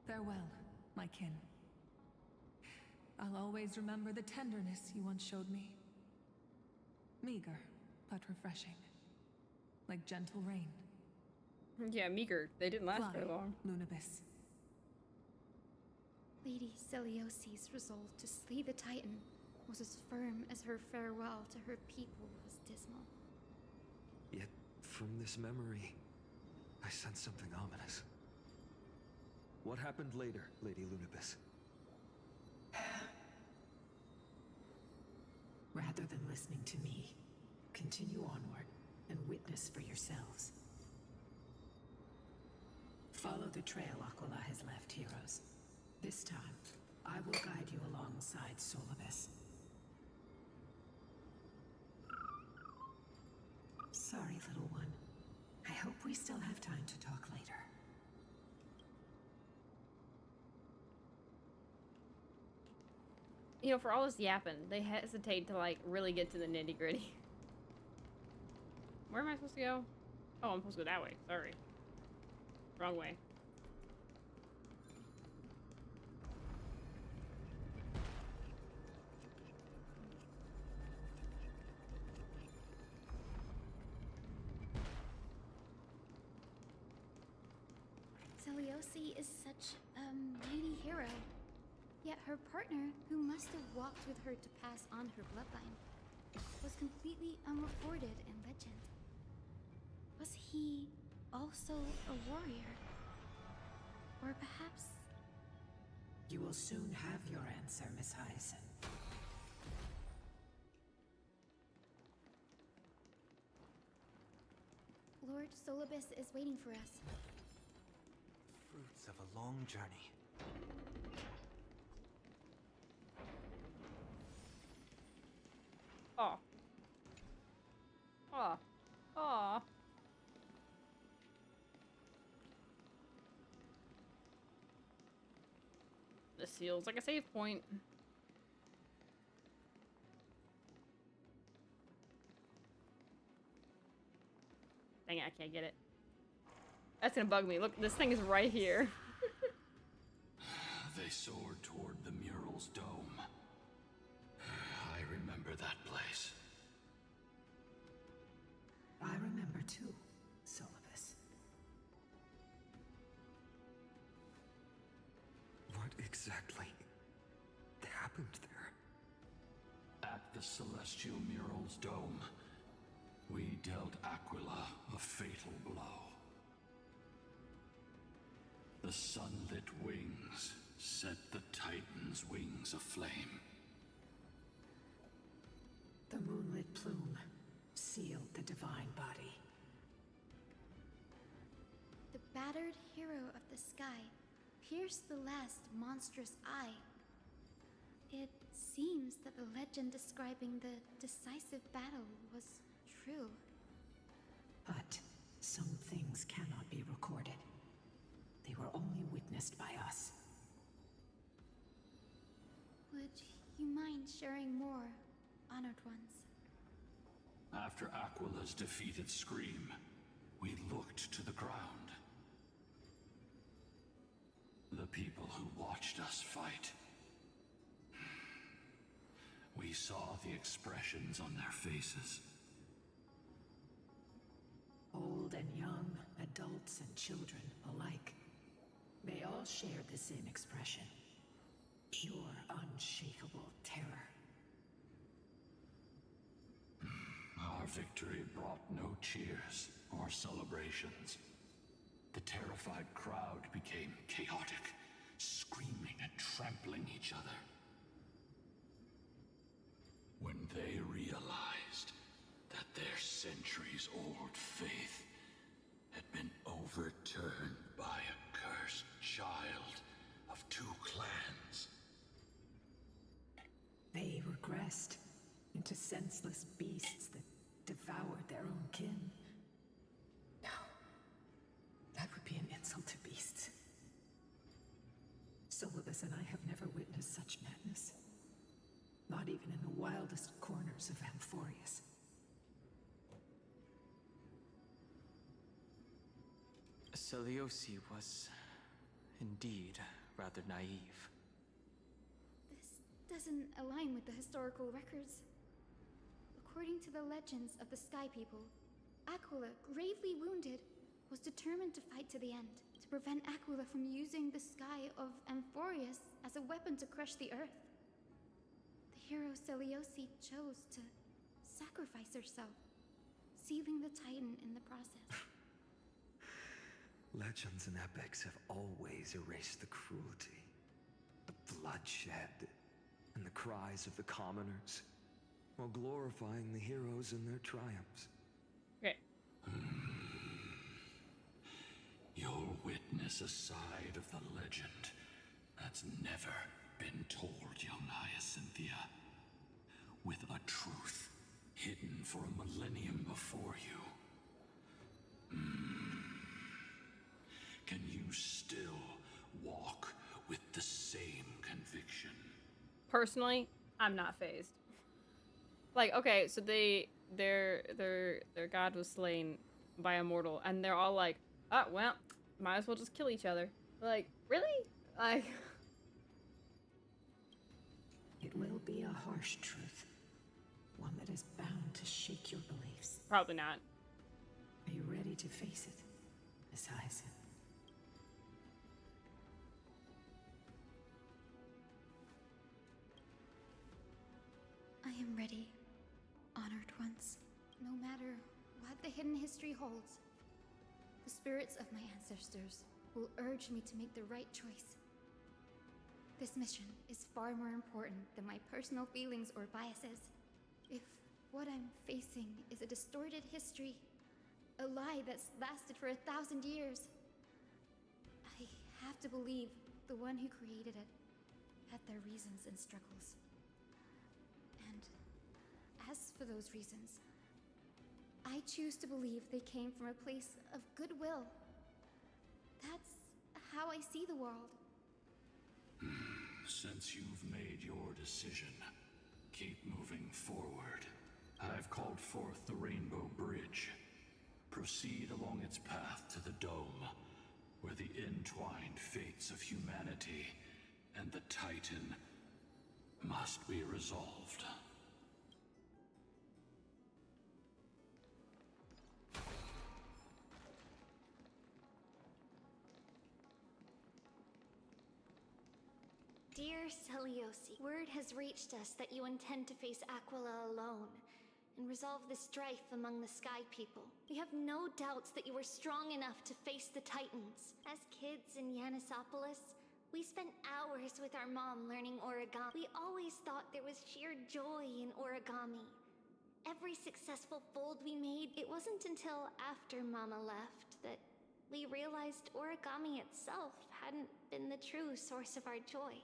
Farewell, my kin. I'll always remember the tenderness you once showed me. Meager, but refreshing. Like gentle rain. Yeah, meager. They didn't last very long. Lunabis. Lady Celiosi's resolve to slay the Titan was as firm as her farewell to her people was dismal. Yet, From this memory, I sense something ominous. What happened later, Lady Lunibus? Rather than listening to me, continue onward and witness for yourselves. Follow the trail Aquila has left, heroes. This time, I will guide you alongside Solibus. Sorry, little one. I hope we still have time to talk later. You know, for all this yapping, they hesitate to, like, really get to the nitty-gritty. Where am I supposed to go? Oh, I'm supposed to go that way. Sorry. Wrong way. Celiosi is such a mighty hero. Yet her partner, who must have walked with her to pass on her bloodline, was completely unrecorded in legend. Was he also a warrior? Or perhaps... You will soon have your answer, Miss Hyacinth. Lord Solibus is waiting for us. Fruits of a long journey. Oh. Oh. Oh. This feels like a save point. Dang it, I can't get it. That's gonna bug me. Look, this thing is right here. They soared toward the mural's dome. I remember that place. I remember too, Solibus. What exactly happened there? At the celestial mural's dome, we dealt Aquila a fatal blow. The sunlit wings set the Titan's wings aflame. The moonlit plume sealed the divine body. The battered hero of the sky pierced the last monstrous eye. It seems that the legend describing the decisive battle was true. But some things cannot be recorded. They were only witnessed by us. Would you mind sharing more, honored ones? After Aquila's defeated scream, we looked to the ground. The people who watched us fight. We saw the expressions on their faces. Old and young, adults and children alike. They all shared the same expression. Pure, unshakable terror. Our victory brought no cheers or celebrations. The terrified crowd became chaotic, screaming and trampling each other. When they realized that their centuries-old faith had been overturned by a cursed child of two clans. They regressed into senseless beasts that devoured their own kin. No. That would be an insult to beasts. Solibus and I have never witnessed such madness. Not even in the wildest corners of Amphorius. Celiosi was indeed rather naive. This doesn't align with the historical records. According to the legends of the Sky People, Aquila, gravely wounded, was determined to fight to the end, to prevent Aquila from using the sky of Amphorius as a weapon to crush the earth. The hero Celiosi chose to sacrifice herself, sealing the Titan in the process. Legends and epics have always erased the cruelty, the bloodshed, and the cries of the commoners, while glorifying the heroes and their triumphs. Okay. You'll witness a side of the legend that's never been told, young Hyacinthia. With a truth hidden for a millennium before you. Can you still walk with the same conviction? Personally, I'm not phased. Like, okay, so their god was slain by a mortal, and they're all like, oh, well, might as well just kill each other. Like, really? Like... It will be a harsh truth. One that is bound to shake your beliefs. Probably not. Are you ready to face it, Miss Hyacinth? I am ready, honored ones. No matter what the hidden history holds, the spirits of my ancestors will urge me to make the right choice. This mission is far more important than my personal feelings or biases. If what I'm facing is a distorted history, a lie that's lasted for 1,000 years, I have to believe the one who created it had their reasons and struggles. And as for those reasons, I choose to believe they came from a place of goodwill. That's how I see the world. Since you've made your decision, keep moving forward. I've called forth the Rainbow Bridge. Proceed along its path to the Dome, where the entwined fates of humanity and the Titan must be resolved. Dear Celiosi, word has reached us that you intend to face Aquila alone and resolve the strife among the Sky People. We have no doubts that you are strong enough to face the Titans. As kids in Yanisopolis, we spent hours with our mom learning origami. We always thought there was sheer joy in origami. Every successful fold we made, it wasn't until after Mama left that we realized origami itself hadn't been the true source of our joy.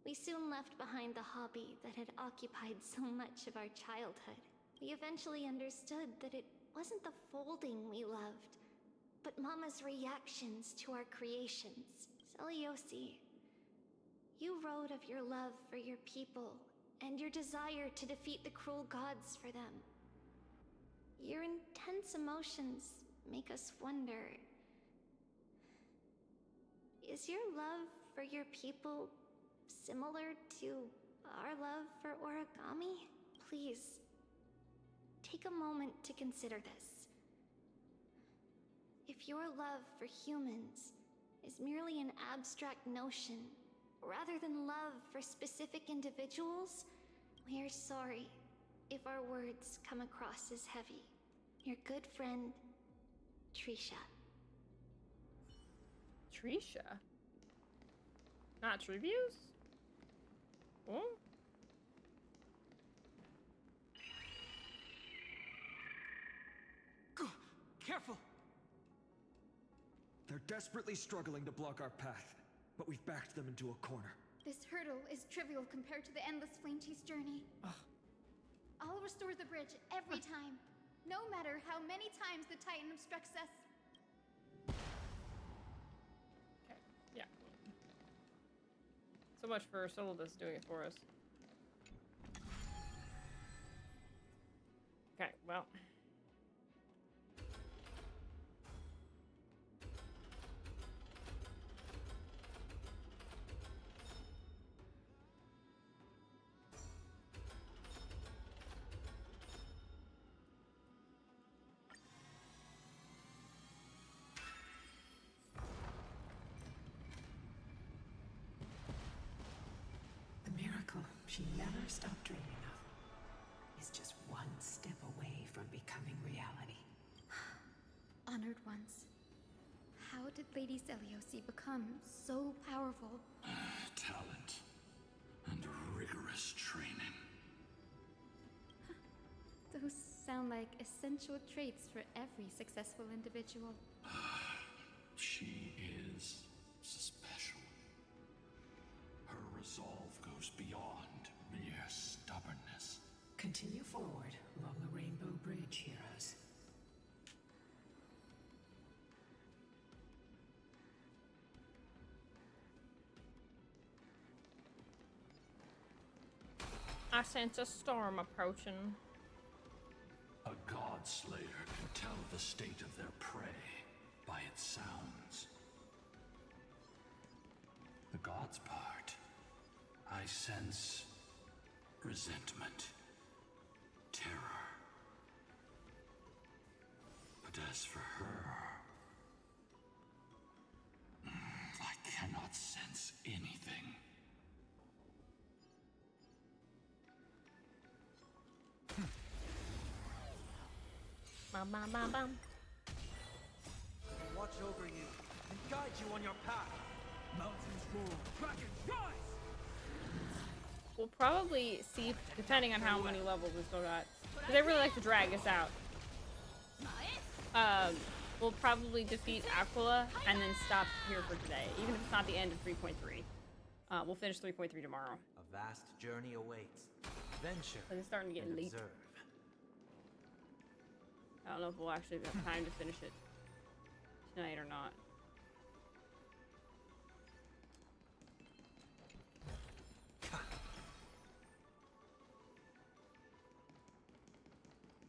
We soon left behind the hobby that had occupied so much of our childhood. We eventually understood that it wasn't the folding we loved, but Mama's reactions to our creations. Celiosi, you wrote of your love for your people and your desire to defeat the cruel gods for them. Your intense emotions make us wonder, is your love for your people similar to our love for origami? Please, take a moment to consider this. If your love for humans is merely an abstract notion, rather than love for specific individuals, we are sorry if our words come across as heavy. Your good friend, Trisha. Trisha? Not Trivius? Oh? Careful! They're desperately struggling to block our path, but we've backed them into a corner. This hurdle is trivial compared to the endless flame chase journey. I'll restore the bridge every time, no matter how many times the Titan obstructs us. Okay, yeah. So much for Solidus doing it for us. Okay, well. The miracle she never stopped dreaming of is just one step away from from becoming reality. Honored ones, how did Lady Seliosi become so powerful? Talent and rigorous training. Those sound like essential traits for every successful individual. She is special. Her resolve goes beyond mere stubbornness. Continue forward along the Rainbow Bridge, heroes. I sense a storm approaching. A god slayer can tell the state of their prey by its sounds. The god's part, I sense resentment, terror. But as for her, I cannot sense anything. Bum, bum, bum, bum. Watch over you and guide you on your path. Mountains roar, dragons rise! We'll probably see, depending on how many levels we still got, because I really like to drag us out. We'll probably defeat Aquila and then stop here for today, even if it's not the end of 3.3. We'll finish 3.3 tomorrow. A vast journey awaits. Venture. But it's starting to get and late. observe. I don't know if we'll actually have time to finish it tonight or not.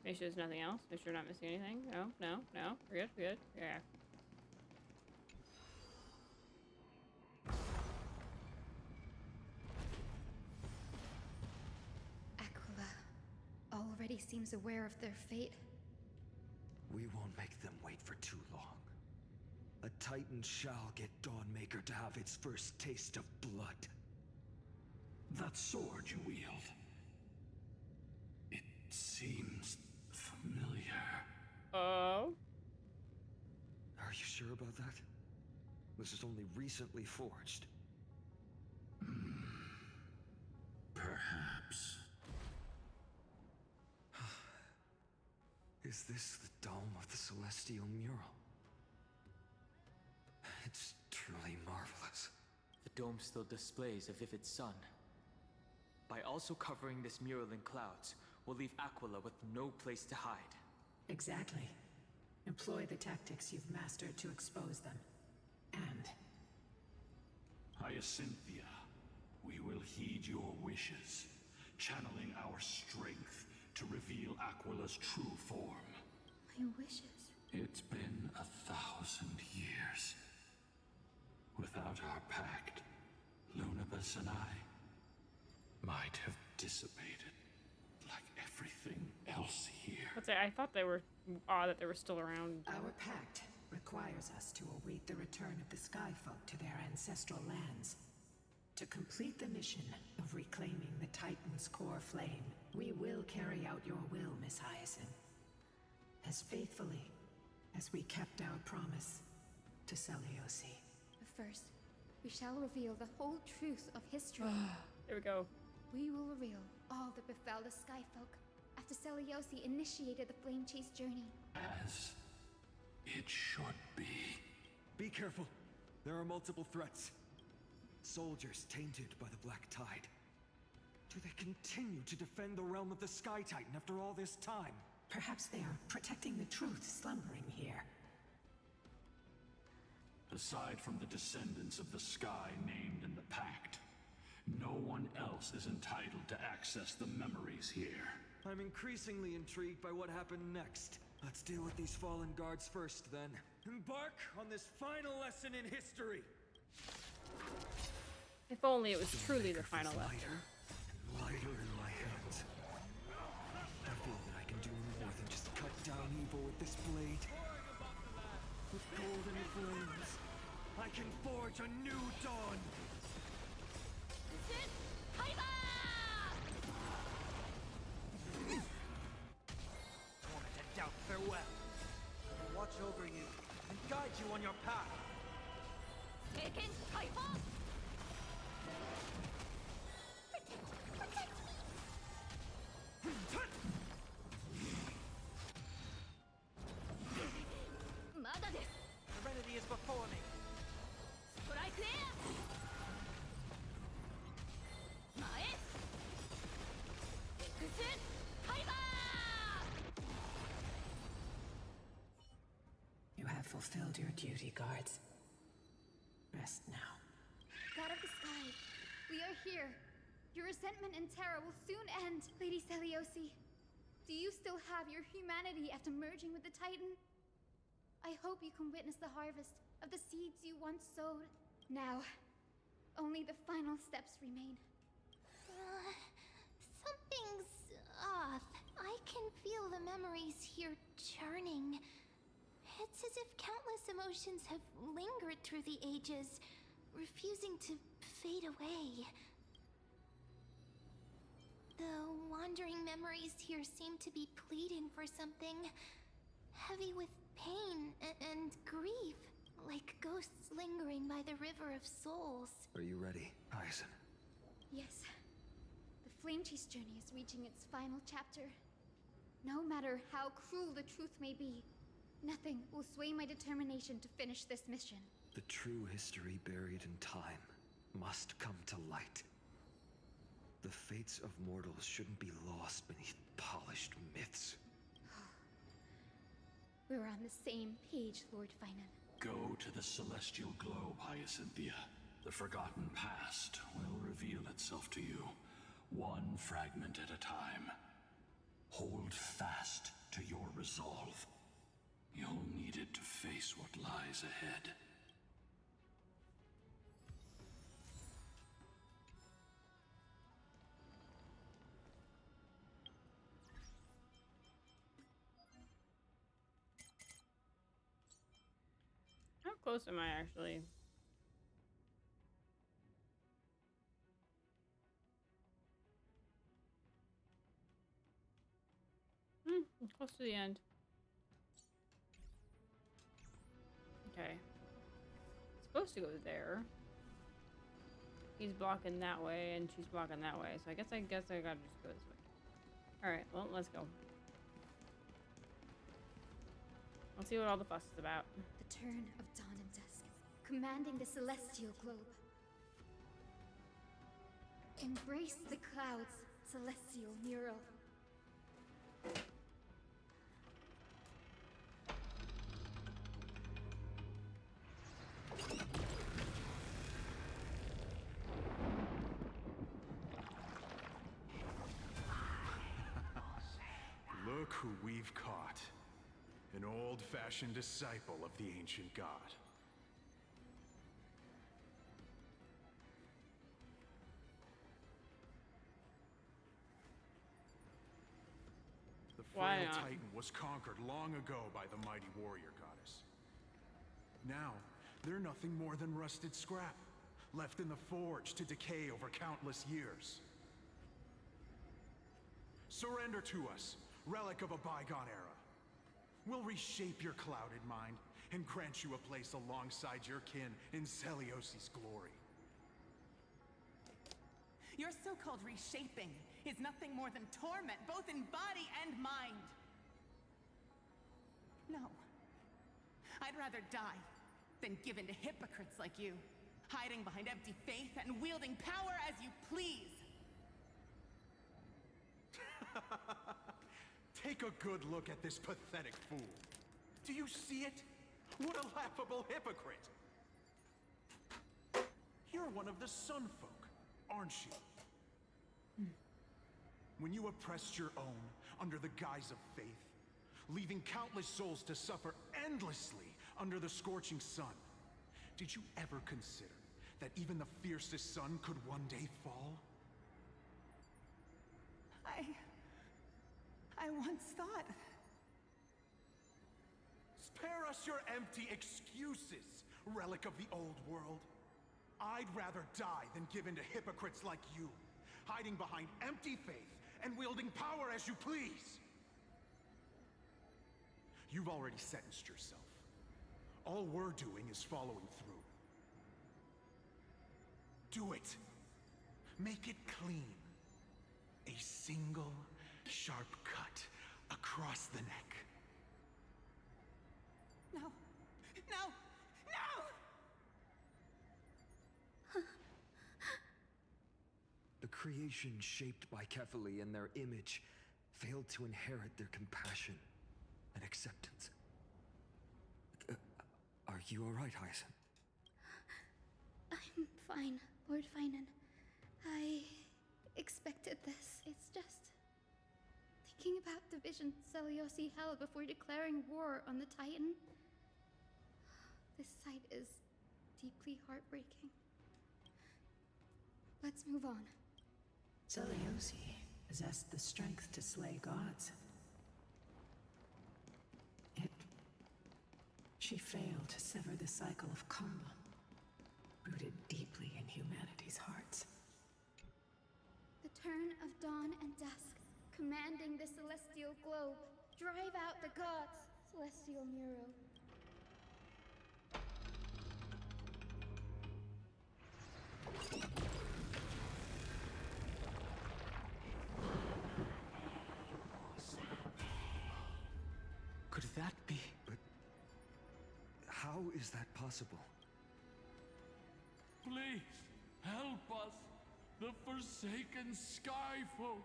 Make sure there's nothing else. Make sure we're not missing anything. No, no, no. We're good, we're good. Yeah. Aquila already seems aware of their fate. We won't make them wait for too long. A Titan shall get Dawnmaker to have its first taste of blood. That sword you wield, it seems familiar. Oh? Are you sure about that? This is only recently forged. Perhaps. Is this the dome of the Celestial Mural? It's truly marvelous. The dome still displays a vivid sun. By also covering this mural in clouds, we'll leave Aquila with no place to hide. Exactly. Employ the tactics you've mastered to expose them. And Hyacinthia, we will heed your wishes, channeling our strength to reveal Aquila's true form. My wishes. It's been 1,000 years. Without our pact, Lunabus and I might have dissipated like everything else here. I thought they were odd that they were still around. our pact requires us to await the return of the Skyfolk to their ancestral lands. To complete the mission of reclaiming the Titan's core flame, we will carry out your will, Miss Hyacinth. As faithfully as we kept our promise to Seliosi. But first, we shall reveal the whole truth of history. There we go. We will reveal all that befell the Skyfolk after Seliosi initiated the Flame Chase journey. As it should be. Be careful. There are multiple threats. Soldiers tainted by the Black Tide. Do they continue to defend the realm of the Sky Titan after all this time? Perhaps they are protecting the truth slumbering here. Aside from the descendants of the sky named in the pact, no one else is entitled to access the memories here. I'm increasingly intrigued by what happened next. Let's deal with these fallen guards first, then. Embark on this final lesson in history! If only it was truly the final lesson. Lighter in my hands. I feel that I can do more than just cut down evil with this blade. With golden flames, I can forge a new dawn! guide you on your path. Serenity is before me. You have fulfilled your duty, guards. Rest now. God of the sky, we are here. Your resentment and terror will soon end, Lady Celiosi. Do you still have your humanity after merging with the Titan? I hope you can witness the harvest of the seeds you once sowed. Now, only the final steps remain. Something's off. I can feel the memories here churning. It's as if countless emotions have lingered through the ages, refusing to fade away. The wandering memories here seem to be pleading for something, heavy with pain and grief, like ghosts lingering by the river of souls. Are you ready, Hyacinth? Yes. The Flame Chase journey is reaching its final chapter. No matter how cruel the truth may be, nothing will sway my determination to finish this mission. The true history buried in time must come to light. The fates of mortals shouldn't be lost beneath polished myths. We're on the same page, Lord Finan. Go to the celestial globe, Hyacinthia. The forgotten past will reveal itself to you, one fragment at a time. Hold fast to your resolve. You'll need it to face what lies ahead. How close am I actually? I'm close to the end. Okay. Supposed to go there. He's blocking that way and she's blocking that way. So I guess I gotta just go this way. Alright, well, let's go. Let's see what all the fuss is about. The turn of dawn and dusk, commanding the celestial globe. Embrace the clouds, celestial mural. Look who we've caught. An old-fashioned disciple of the ancient god. The frail Titan was conquered long ago by the mighty warrior goddess. Now, they're nothing more than rusted scrap, left in the forge to decay over countless years. Surrender to us, relic of a bygone era. We'll reshape your clouded mind and grant you a place alongside your kin in Celiosi's glory. Your so-called reshaping is nothing more than torment, both in body and mind. No. I'd rather die than give in to hypocrites like you, hiding behind empty faith and wielding power as you please. Take a good look at this pathetic fool. Do you see it? What a laughable hypocrite! You're one of the Sun Folk, aren't you? When you oppressed your own under the guise of faith, leaving countless souls to suffer endlessly under the scorching sun, did you ever consider that even the fiercest sun could one day fall? I once thought... Spare us your empty excuses, relic of the old world. I'd rather die than give in to hypocrites like you, hiding behind empty faith and wielding power as you please. You've already sentenced yourself. All we're doing is following through. Do it. Make it clean. A single, sharp cut across the neck. No! No! No! The creation shaped by Kefali and their image failed to inherit their compassion and acceptance. Are you alright, Hyacin? I'm fine, Lord Finan. I expected this. It's just thinking about the vision Seliosi held before declaring war on the Titan. This sight is deeply heartbreaking. Let's move on. Seliosi possessed the strength to slay gods. Yet, she failed to sever the cycle of karma, rooted deeply in humanity's hearts. The turn of dawn and dusk, commanding the celestial globe. Drive out the gods, celestial Muro. Could that be? But how is that possible? Please, help us, the forsaken Skyfolk.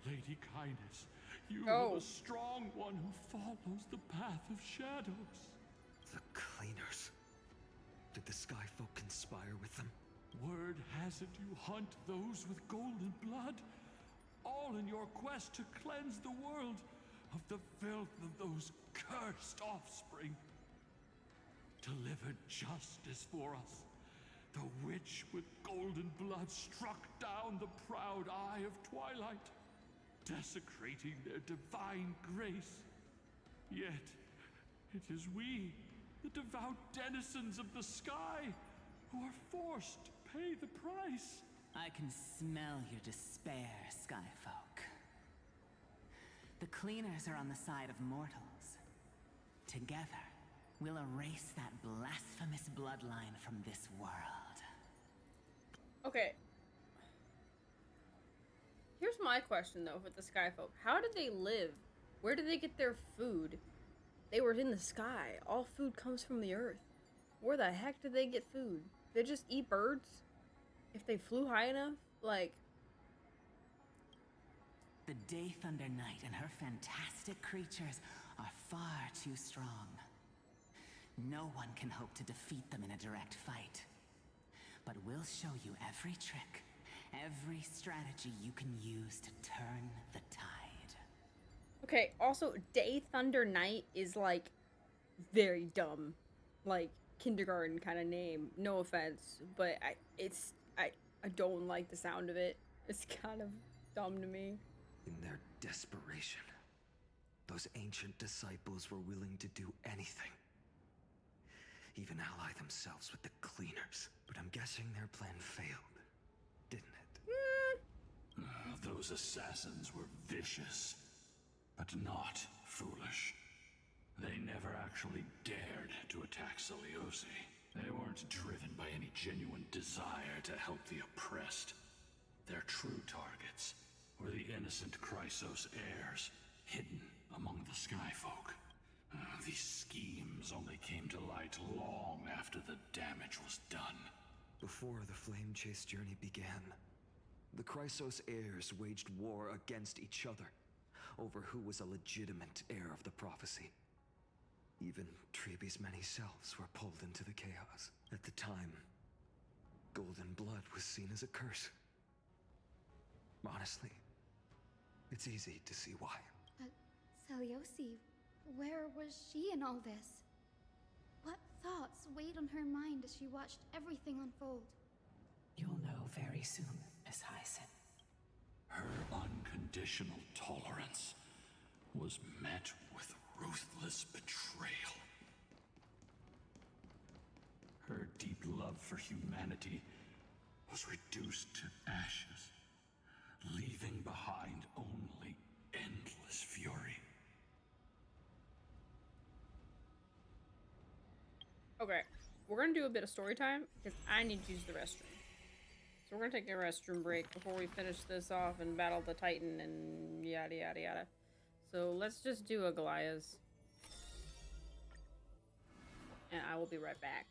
Lady Kindness, you are the strong one who follows the path of shadows. The Cleaners. Did the Skyfolk conspire with them? Word has it you hunt those with golden blood, all in your quest to cleanse the world of the filth of those cursed offspring. Delivered justice for us. The witch with golden blood struck down the proud eye of Twilight, desecrating their divine grace. Yet, it is we, the devout denizens of the sky, who are forced to pay the price. I can smell your despair, Skyfolk. The Cleaners are on the side of mortals. Together, we'll erase that blasphemous bloodline from this world. Okay. Here's my question though with the Skyfolk. How did they live? Where did they get their food? They were in the sky. All food comes from the earth. Where the heck did they get food? They just eat birds? If they flew high enough? Like... The Day Thunder Knight and her fantastic creatures are far too strong. No one can hope to defeat them in a direct fight. But we'll show you every trick, every strategy you can use to turn the tide. Okay, also, Day Thunder Knight is, like, very dumb. Like, kindergarten kind of name. No offense, but I don't like the sound of it. It's kind of dumb to me. In their desperation, those ancient disciples were willing to do anything. Even ally themselves with the Cleaners. But I'm guessing their plan failed, didn't it? Those assassins were vicious, but not foolish. They never actually dared to attack Seliosi. They weren't driven by any genuine desire to help the oppressed. Their true targets were the innocent Chrysos heirs, hidden among the Skyfolk. These schemes only came to light long after the damage was done. Before the Flame Chase journey began, the Chrysos heirs waged war against each other over who was a legitimate heir of the prophecy. Even Treeby's many selves were pulled into the chaos. At the time, golden blood was seen as a curse. Honestly, it's easy to see why. But Seliosi, where was she in all this? What thoughts weighed on her mind as she watched everything unfold? You'll know very soon, Miss Hyacin. Her unconditional tolerance was met with ruthless betrayal. Her deep love for humanity was reduced to ashes, leaving behind only endless fury. Okay, we're gonna do a bit of story time because I need to use the restroom. So we're gonna take a restroom break before we finish this off and battle the Titan and yada yada yada. So let's just do a Goliath's. And I will be right back.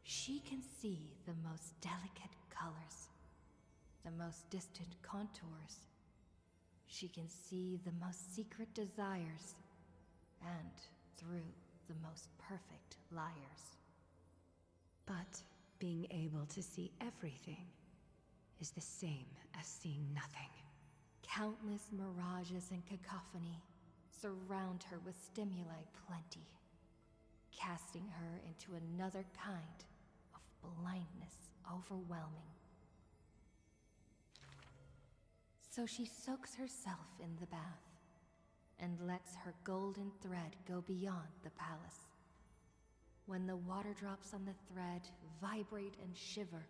She can see the most delicate colors, the most distant contours. She can see the most secret desires, and through the most perfect liars. But being able to see everything is the same as seeing nothing. Countless mirages and cacophony surround her with stimuli plenty, casting her into another kind of blindness overwhelming. So she soaks herself in the bath and lets her golden thread go beyond the palace. When the water drops on the thread vibrate and shiver,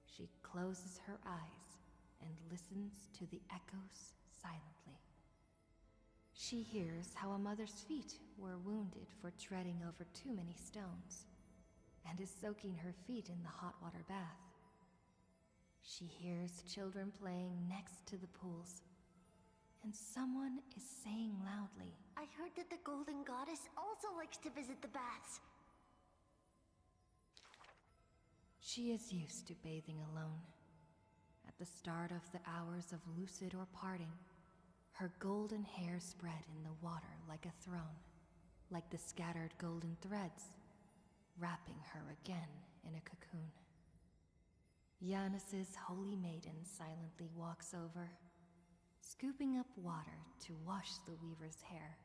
she closes her eyes and listens to the echoes silently. She hears how a mother's feet were wounded for treading over too many stones, and is soaking her feet in the hot water bath. She hears children playing next to the pools, and someone is saying loudly, I heard that the Golden Goddess also likes to visit the baths. she is used to bathing alone. At the start of the hours of lucid or parting, her golden hair spread in the water like a throne, like the scattered golden threads, wrapping her again in a cocoon. Yanis's holy maiden silently walks over, scooping up water to wash the weaver's hair,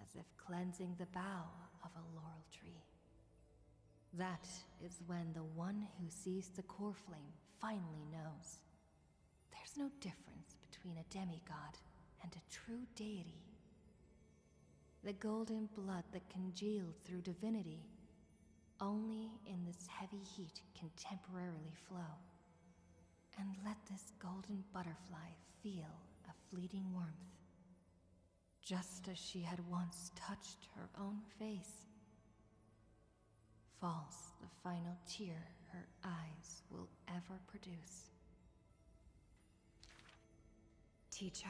as if cleansing the bough of a laurel tree. That is when the one who sees the core flame finally knows. There's no difference between a demigod and a true deity. The golden blood that congealed through divinity only in this heavy heat can temporarily flow. And let this golden butterfly feel a fleeting warmth, just as she had once touched her own face. Falls the final tear her eyes will ever produce. Teacher,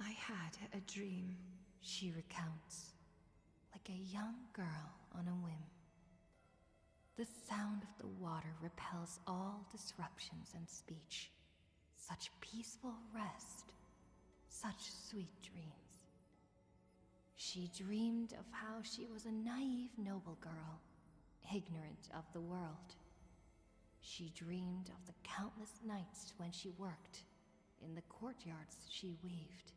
I had a dream, she recounts, like a young girl on a whim. The sound of the water repels all disruptions and speech. Such peaceful rest, such sweet dreams. She dreamed of how she was a naive noble girl, ignorant of the world. She dreamed of the countless nights when she worked, in the courtyards she weaved.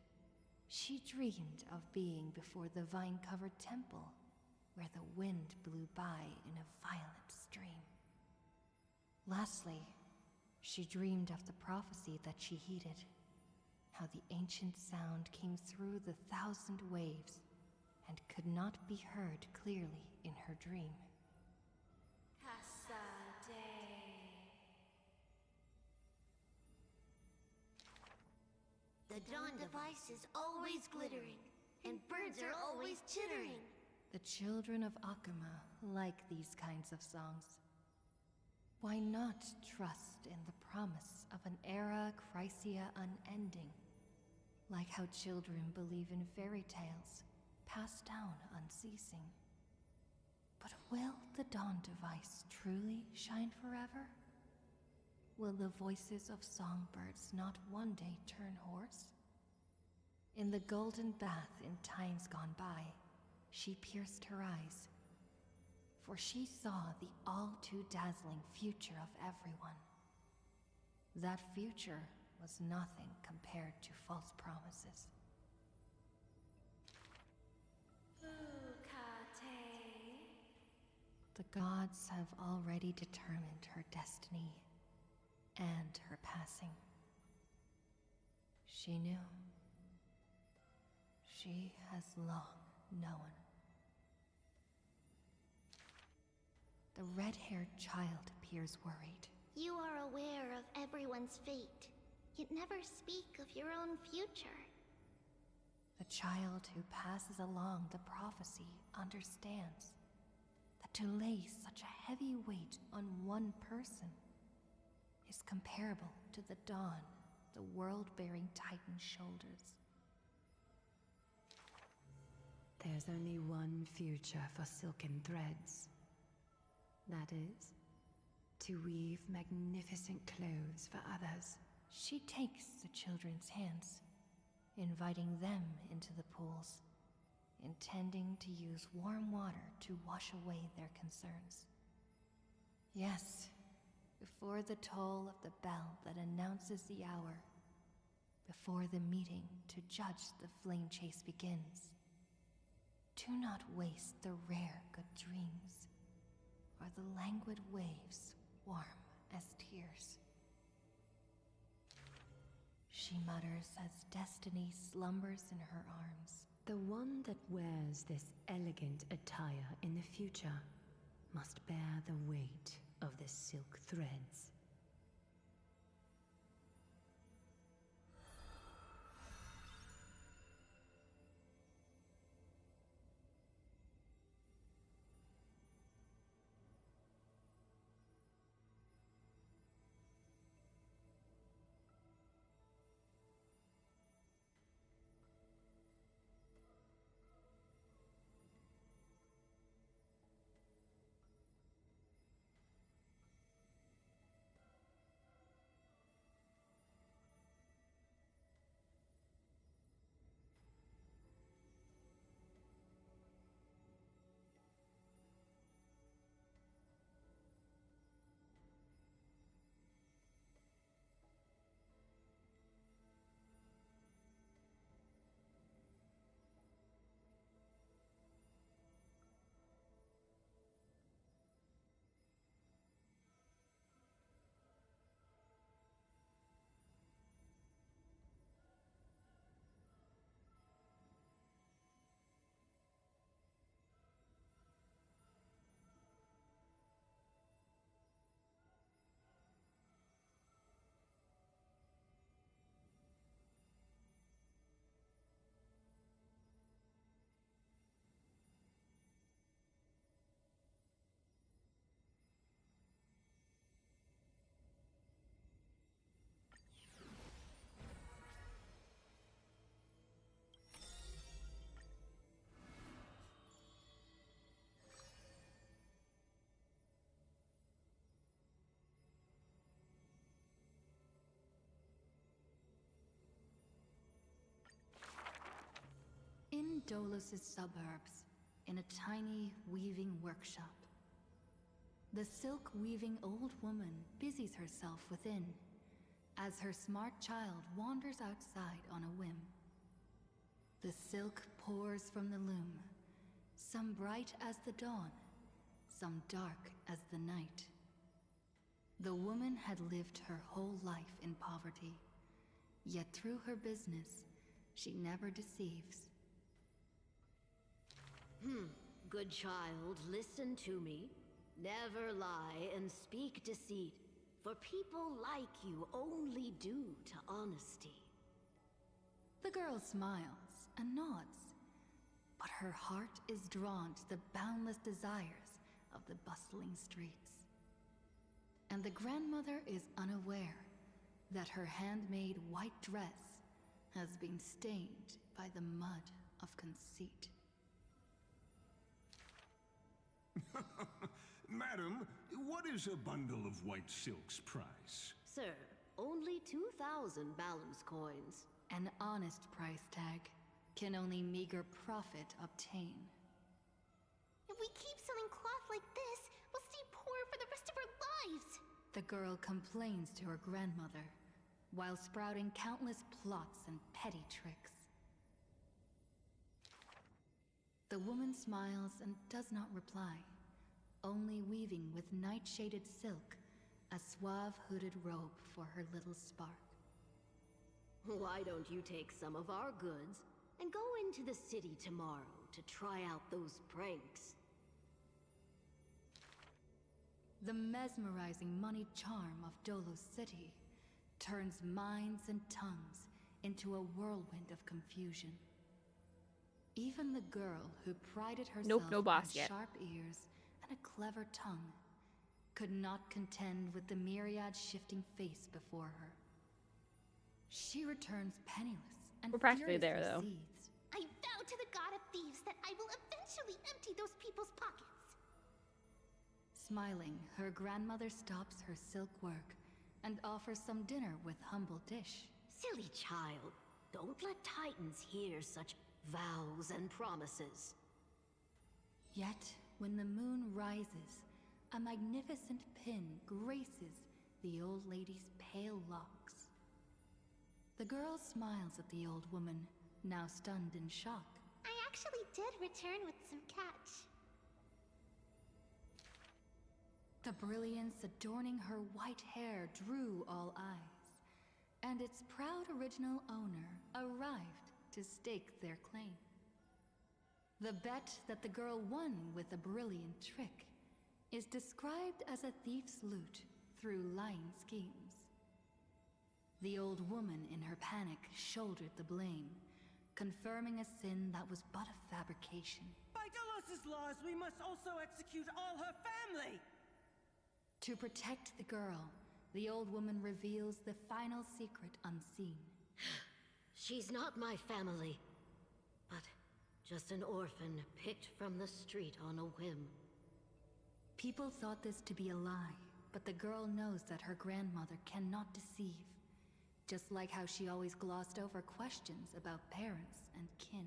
She dreamed of being before the vine-covered temple, where the wind blew by in a violent stream. Lastly, she dreamed of the prophecy that she heeded, how the ancient sound came through the 1,000 waves and could not be heard clearly in her dream. The dawn device is always glittering, and birds are always chittering. The children of Akuma like these kinds of songs. Why not trust in the promise of an era Chrysia unending? Like how children believe in fairy tales, passed down unceasing. But will the dawn device truly shine forever? Will the voices of songbirds not one day turn hoarse? In the golden bath in times gone by, she pierced her eyes, for she saw the all-too-dazzling future of everyone. That future was nothing compared to false promises. The gods have already determined her destiny and her passing. She knew. She has long known. The red-haired child appears worried. You are aware of everyone's fate, yet never speak of your own future. The child who passes along the prophecy understands that to lay such a heavy weight on one person is comparable to the dawn the world-bearing Titan's shoulders. There's only one future for silken threads. That is, to weave magnificent clothes for others. She takes the children's hands, inviting them into the pools, intending to use warm water to wash away their concerns. Yes, before the toll of the bell that announces the hour, before the meeting to judge the flame chase begins. Do not waste the rare good dreams, or the languid waves warm as tears. She mutters as destiny slumbers in her arms. The one that wears this elegant attire in the future must bear the weight of the silk threads. In Dolos' suburbs, in a tiny weaving workshop, the silk-weaving old woman busies herself within, as her smart child wanders outside on a whim. The silk pours from the loom, some bright as the dawn, some dark as the night. The woman had lived her whole life in poverty, yet through her business, she never deceives. Good child, listen to me. Never lie and speak deceit, for people like you only do to honesty. The girl smiles and nods, but her heart is drawn to the boundless desires of the bustling streets. And the grandmother is unaware that her handmade white dress has been stained by the mud of conceit. Madam, what is a bundle of white silk's price? Sir, only 2,000 balance coins. An honest price tag can only meager profit obtain. If we keep selling cloth like this, we'll stay poor for the rest of our lives! The girl complains to her grandmother, while sprouting countless plots and petty tricks. The woman smiles and does not reply, only weaving with night-shaded silk a suave hooded robe for her little spark. Why don't you take some of our goods and go into the city tomorrow to try out those pranks? The mesmerizing moneyed charm of Dolos City turns minds and tongues into a whirlwind of confusion. Even the girl who prided herself Nope, no boss on yet. sharp ears and a clever tongue could not contend with the myriad shifting face before her. She returns penniless and We're practically there, furiously though. seethes. I vow to the god of thieves that I will eventually empty those people's pockets. Smiling, her grandmother stops her silk work and offers some dinner with humble dish. Silly child, don't let Titans hear such vows and promises. Yet, when the moon rises, a magnificent pin graces the old lady's pale locks. The girl smiles at the old woman, now stunned in shock. I actually did return with some catch. The brilliance adorning her white hair drew all eyes, and its proud original owner arrived to stake their claim. The bet that the girl won with a brilliant trick is described as a thief's loot through lying schemes. The old woman in her panic shouldered the blame, confirming a sin that was but a fabrication. By Delos' laws, we must also execute all her family! To protect the girl, the old woman reveals the final secret unseen. She's not my family, but just an orphan picked from the street on a whim. People thought this to be a lie, but the girl knows that her grandmother cannot deceive, just like how she always glossed over questions about parents and kin.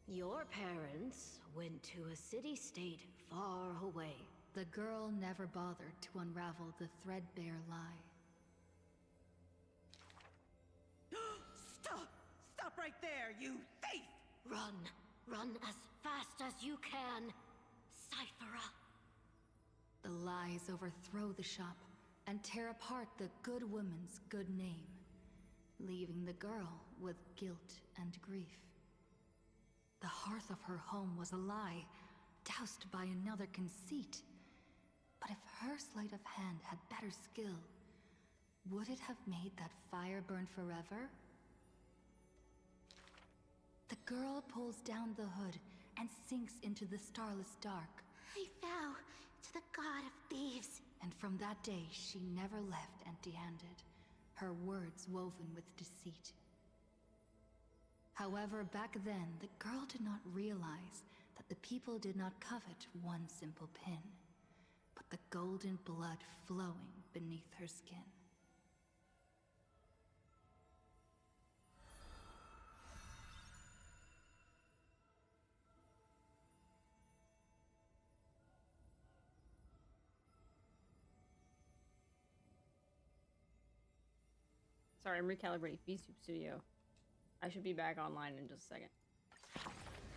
Your parents went to a city-state far away. The girl never bothered to unravel the threadbare lie. Stop! Stop right there, you thief! Run! Run as fast as you can! Cyphera! The lies overthrow the shop and tear apart the good woman's good name, leaving the girl with guilt and grief. The hearth of her home was a lie, doused by another conceit. But if her sleight of hand had better skill, would it have made that fire burn forever? The girl pulls down the hood and sinks into the starless dark. I vow to the god of thieves. And from that day, she never left empty-handed, her words woven with deceit. However, back then, the girl did not realize that the people did not covet one simple pin, but the golden blood flowing beneath her skin. Sorry, I'm recalibrating VTuber Studio. I should be back online in just a second.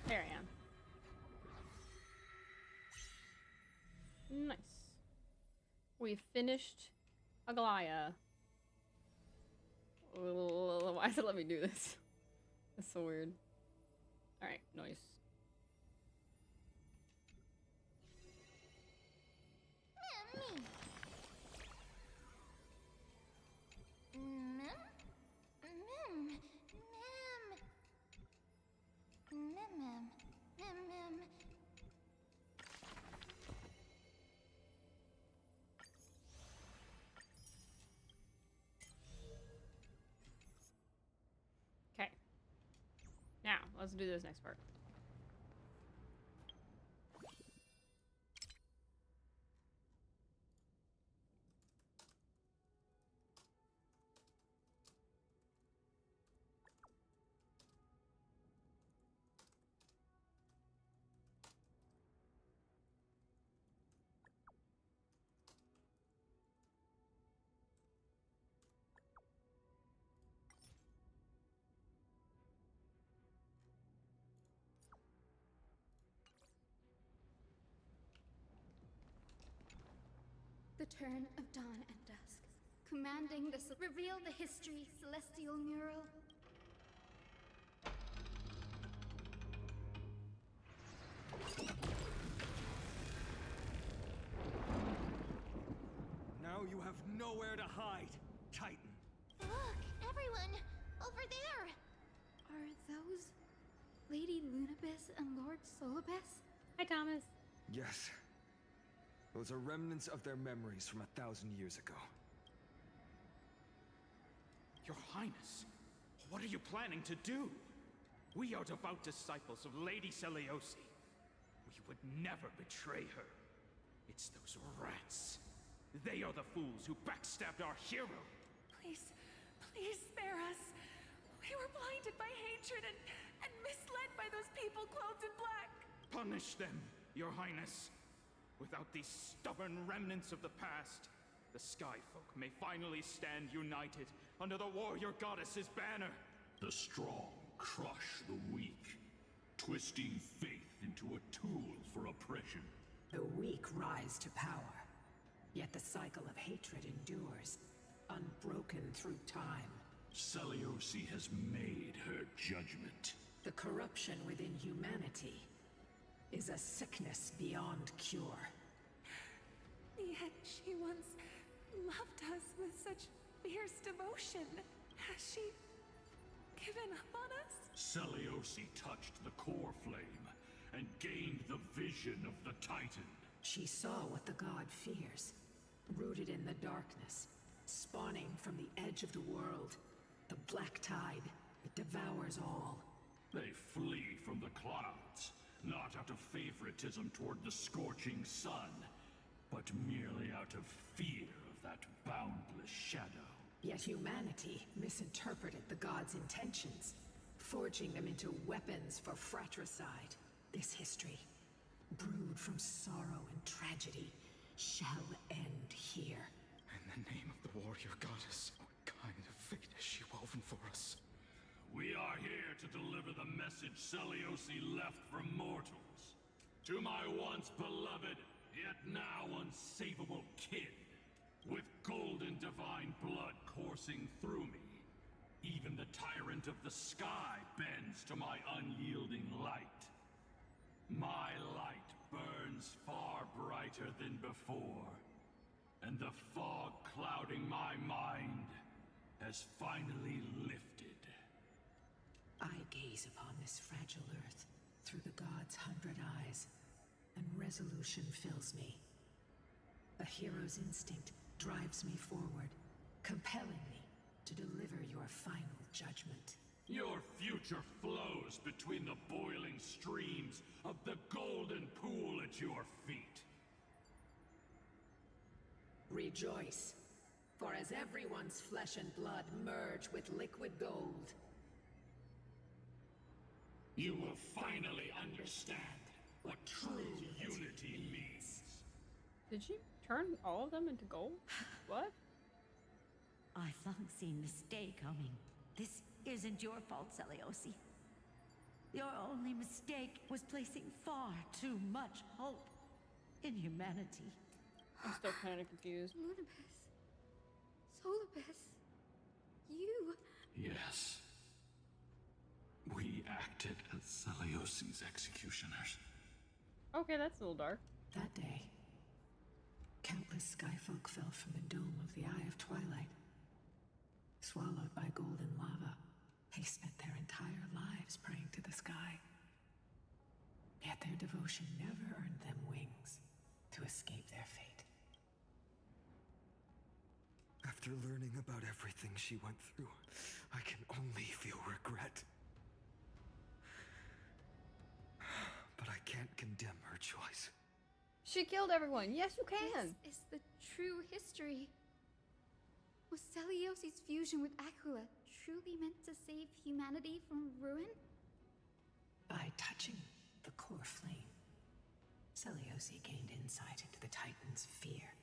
There I am. Nice. We finished Aglaya. Why does it let me do this? That's so weird. Alright, nice. Okay. Now, let's do this next part. The turn of dawn and dusk. Commanding the reveal the history, celestial mural. Now you have nowhere to hide, Titan. Look, everyone! Over there! Are those Lady Lunabis and Lord Solibus? Hi, Thomas. Yes. Those are remnants of their memories from 1,000 years ago. Your Highness, what are you planning to do? We are devout disciples of Lady Seliosi. We would never betray her. It's those rats. They are the fools who backstabbed our hero. Please, please spare us. We were blinded by hatred and misled by those people clothed in black. Punish them, Your Highness. Without these stubborn remnants of the past, the Skyfolk may finally stand united under the warrior goddess's banner. The strong crush the weak, twisting faith into a tool for oppression. The weak rise to power, yet the cycle of hatred endures, unbroken through time. Seliosi has made her judgment. The corruption within humanity is a sickness beyond cure. Yet she once loved us with such fierce devotion. Has she given up on us? Seliosi touched the core flame and gained the vision of the Titan. She saw what the god fears, rooted in the darkness, spawning from the edge of the world. The black tide, it devours all. They flee from the clouds, not out of favoritism toward the scorching sun, but merely out of fear of that boundless shadow. Yet humanity misinterpreted the god's intentions, forging them into weapons for fratricide. This history, brewed from sorrow and tragedy, shall end here. In the name of the warrior goddess, what kind of fate has she woven for us? We are here to deliver the message Seliosi left for mortals. To my once beloved, yet now unsavable kin. With golden divine blood coursing through me, even the tyrant of the sky bends to my unyielding light. My light burns far brighter than before, and the fog clouding my mind has finally lifted. I gaze upon this fragile earth through the god's 100 eyes, and resolution fills me. A hero's instinct drives me forward, compelling me to deliver your final judgment. Your future flows between the boiling streams of the golden pool at your feet. Rejoice, for as everyone's flesh and blood merge with liquid gold, you will finally understand what true unity means. Did you turn all of them into gold? What? I've long seen this day coming. This isn't your fault, Seliosi. Your only mistake was placing far too much hope in humanity. I'm still kind of confused. Lunabis. Solibus. You. Yes. We acted as Seliosi's executioners. Okay, that's a little dark. That day, countless skyfolk fell from the dome of the Eye of Twilight. Swallowed by golden lava, they spent their entire lives praying to the sky. Yet their devotion never earned them wings to escape their fate. After learning about everything she went through, I can only feel regret. But I can't condemn her choice. She killed everyone. Yes, you can. This is the true history. Was Seliosi's fusion with Aquila truly meant to save humanity from ruin? By touching the core flame, Seliosi gained insight into the Titans' fear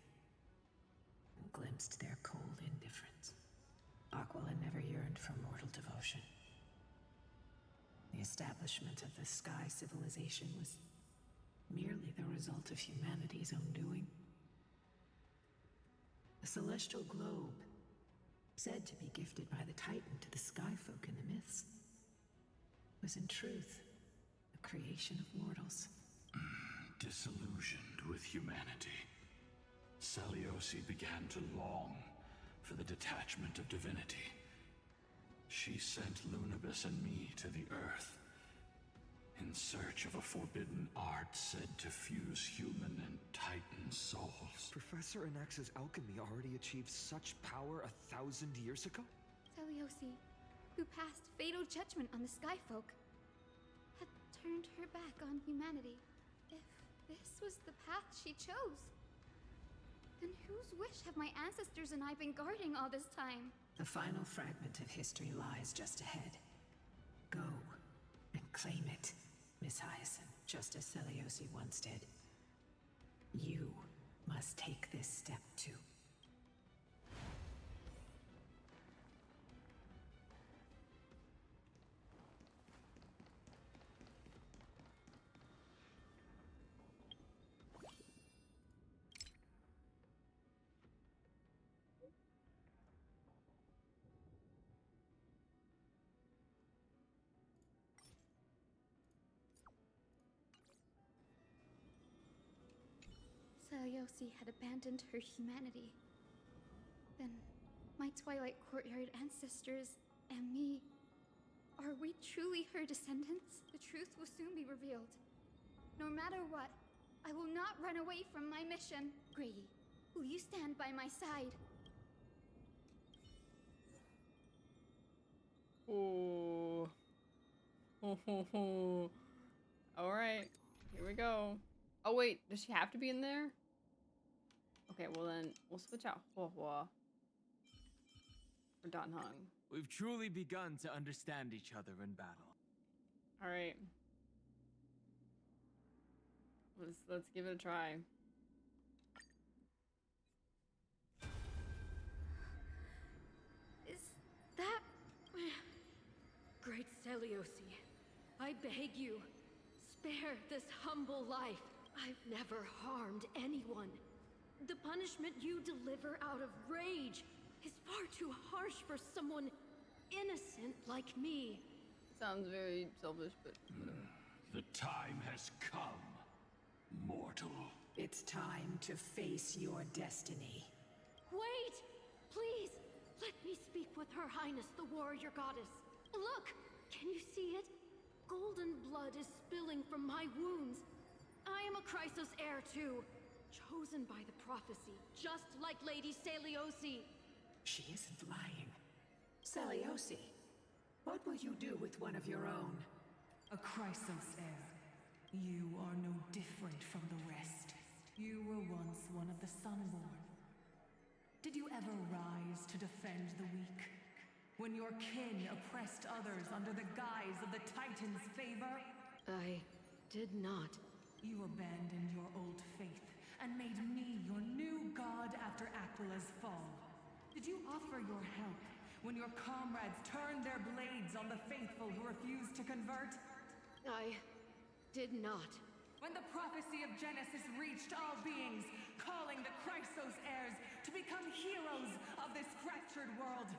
and glimpsed their cold indifference. Aquila never yearned for mortal devotion. The establishment of the Sky civilization was merely the result of humanity's own doing. The celestial globe, said to be gifted by the Titan to the Skyfolk in the myths, was in truth a creation of mortals. Disillusioned with humanity, Seliosi began to long for the detachment of divinity. She sent Lunabis and me to the Earth, in search of a forbidden art said to fuse human and Titan souls. Professor Anax's alchemy already achieved such power 1,000 years ago? Seliosi, who passed fatal judgment on the Skyfolk, had turned her back on humanity. If this was the path she chose, then whose wish have my ancestors and I been guarding all this time? The final fragment of history lies just ahead. Go and claim it, Miss Hyacinth, just as Seliosi once did. You must take this step too. Seliosi had abandoned her humanity. Then, my Twilight Courtyard ancestors and me, are we truly her descendants? The truth will soon be revealed. No matter what, I will not run away from my mission. Grady, will you stand by my side? Ooh. Alright, here we go. Oh wait, does she have to be in there? Okay, well then, we'll switch out Hua Hua for Dan Heng. We've truly begun to understand each other in battle. Alright. Let's give it a try. Is that... Great Seliosi, I beg you, spare this humble life. I've never harmed anyone. The punishment you deliver out of rage is far too harsh for someone innocent like me. Sounds very selfish, but... The time has come, mortal. It's time to face your destiny. Wait! Please! Let me speak with Her Highness, the warrior goddess. Look! Can you see it? Golden blood is spilling from my wounds. I am a Chrysos heir too, chosen by the prophecy, just like Lady Seliosi. She isn't lying. Seliosi, what will you do with one of your own? A Chrysos heir. You are no different from the rest. You were once one of the Sunborn. Did you ever rise to defend the weak? When your kin oppressed others under the guise of the Titan's favor? I did not. You abandoned your old faith and made me your new god after Aquila's fall. Did you offer your help when your comrades turned their blades on the faithful who refused to convert? I did not. When the prophecy of Genesis reached all beings, calling the Chrysos heirs to become heroes of this fractured world,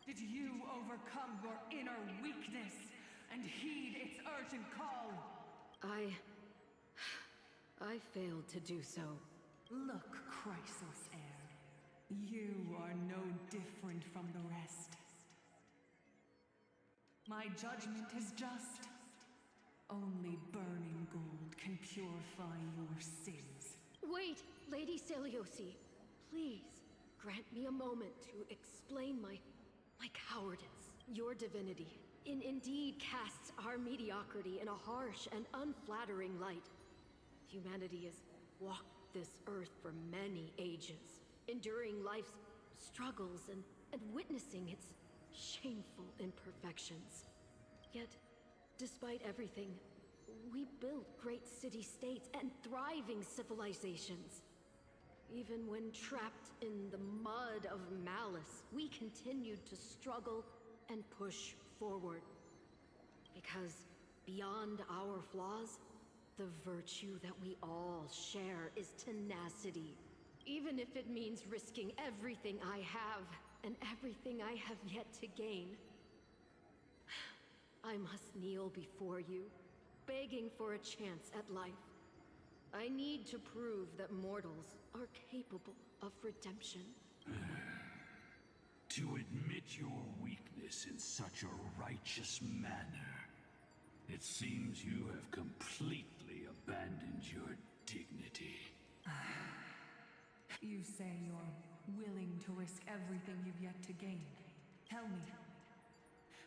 did you overcome your inner weakness and heed its urgent call? I failed to do so. Look, Chrysos heir. You are no different from the rest. My judgment is just. Only burning gold can purify your sins. Wait, Lady Seliosi. Please, grant me a moment to explain my cowardice. Your divinity indeed casts our mediocrity in a harsh and unflattering light. Humanity has walked this earth for many ages, enduring life's struggles and witnessing its shameful imperfections. Yet, despite everything, we built great city-states and thriving civilizations. Even when trapped in the mud of malice, we continued to struggle and push forward. Because beyond our flaws, the virtue that we all share is tenacity. Even if it means risking everything I have and everything I have yet to gain. I must kneel before you, begging for a chance at life. I need to prove that mortals are capable of redemption. To admit your weakness in such a righteous manner It seems you have completely abandoned your dignity. You say you're willing to risk everything you've yet to gain. Tell me,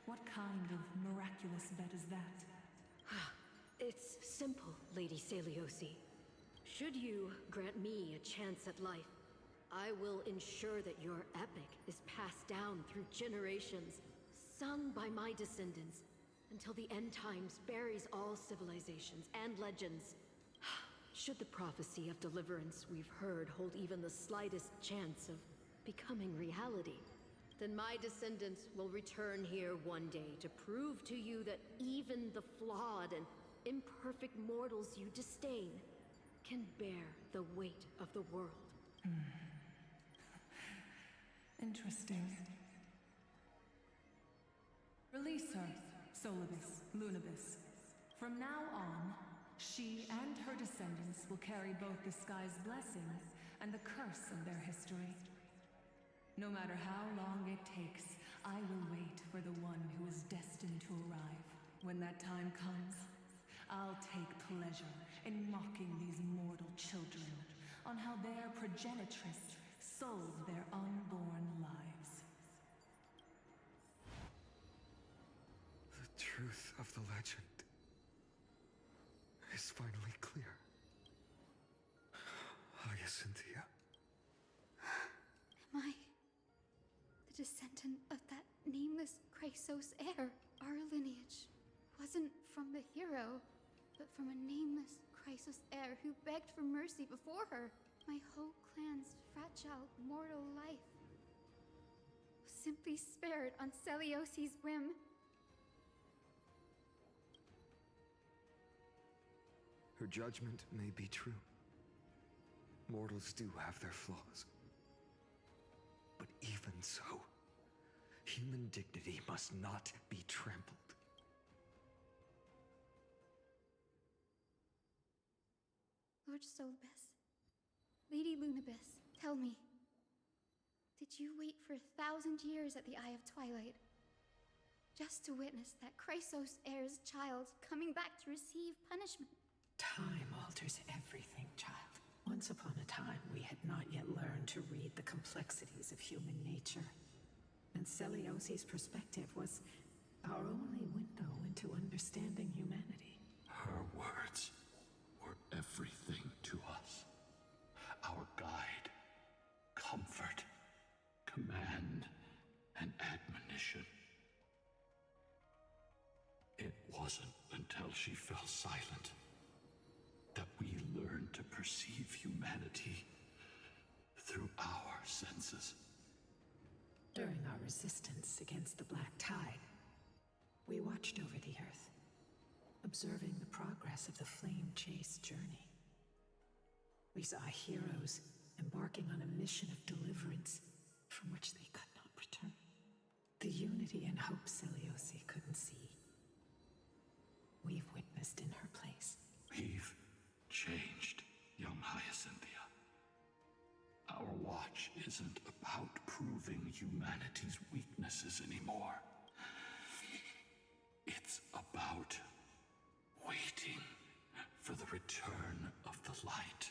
what kind of miraculous bet is that? It's simple, Lady Celiosi. Should you grant me a chance at life, I will ensure that your epic is passed down through generations, sung by my descendants, until the end times buries all civilizations and legends. Should the prophecy of deliverance we've heard hold even the slightest chance of becoming reality, then my descendants will return here one day to prove to you that even the flawed and imperfect mortals you disdain can bear the weight of the world. Interesting. Release her, Solibus, Lunibus. From now on, she and her descendants will carry both the sky's blessing and the curse of their history. No matter how long it takes, I will wait for the one who is destined to arrive. When that time comes, I'll take pleasure in mocking these mortal children on how their progenitress sold their unborn lives. The truth of the legend is finally clear. Hyacinthia. Am I the descendant of that nameless Chrysos heir? Our lineage wasn't from the hero, but from a nameless Chrysos heir who begged for mercy before her. My whole clan's fragile mortal life was simply spared on Celiosi's whim. Her judgment may be true. Mortals do have their flaws. But even so, human dignity must not be trampled. Lord Solibus, Lady Lunibus, tell me, did you wait for 1,000 years at the Eye of Twilight just to witness that Chrysos heir's child coming back to receive punishment? Time alters everything, child. Once upon a time, we had not yet learned to read the complexities of human nature. And Celiosi's perspective was our only window into understanding humanity. Her words were everything to us. Our guide, comfort, command, and admonition. It wasn't until she fell silent that we learned to perceive humanity through our senses. During our resistance against the Black Tide, we watched over the Earth, observing the progress of the flame-chased journey. We saw heroes embarking on a mission of deliverance from which they could not return. The unity and hope Celiosi couldn't see, we've witnessed in her place. We've changed, young Hyacinthia. Our watch isn't about proving humanity's weaknesses anymore. It's about waiting for the return of the light.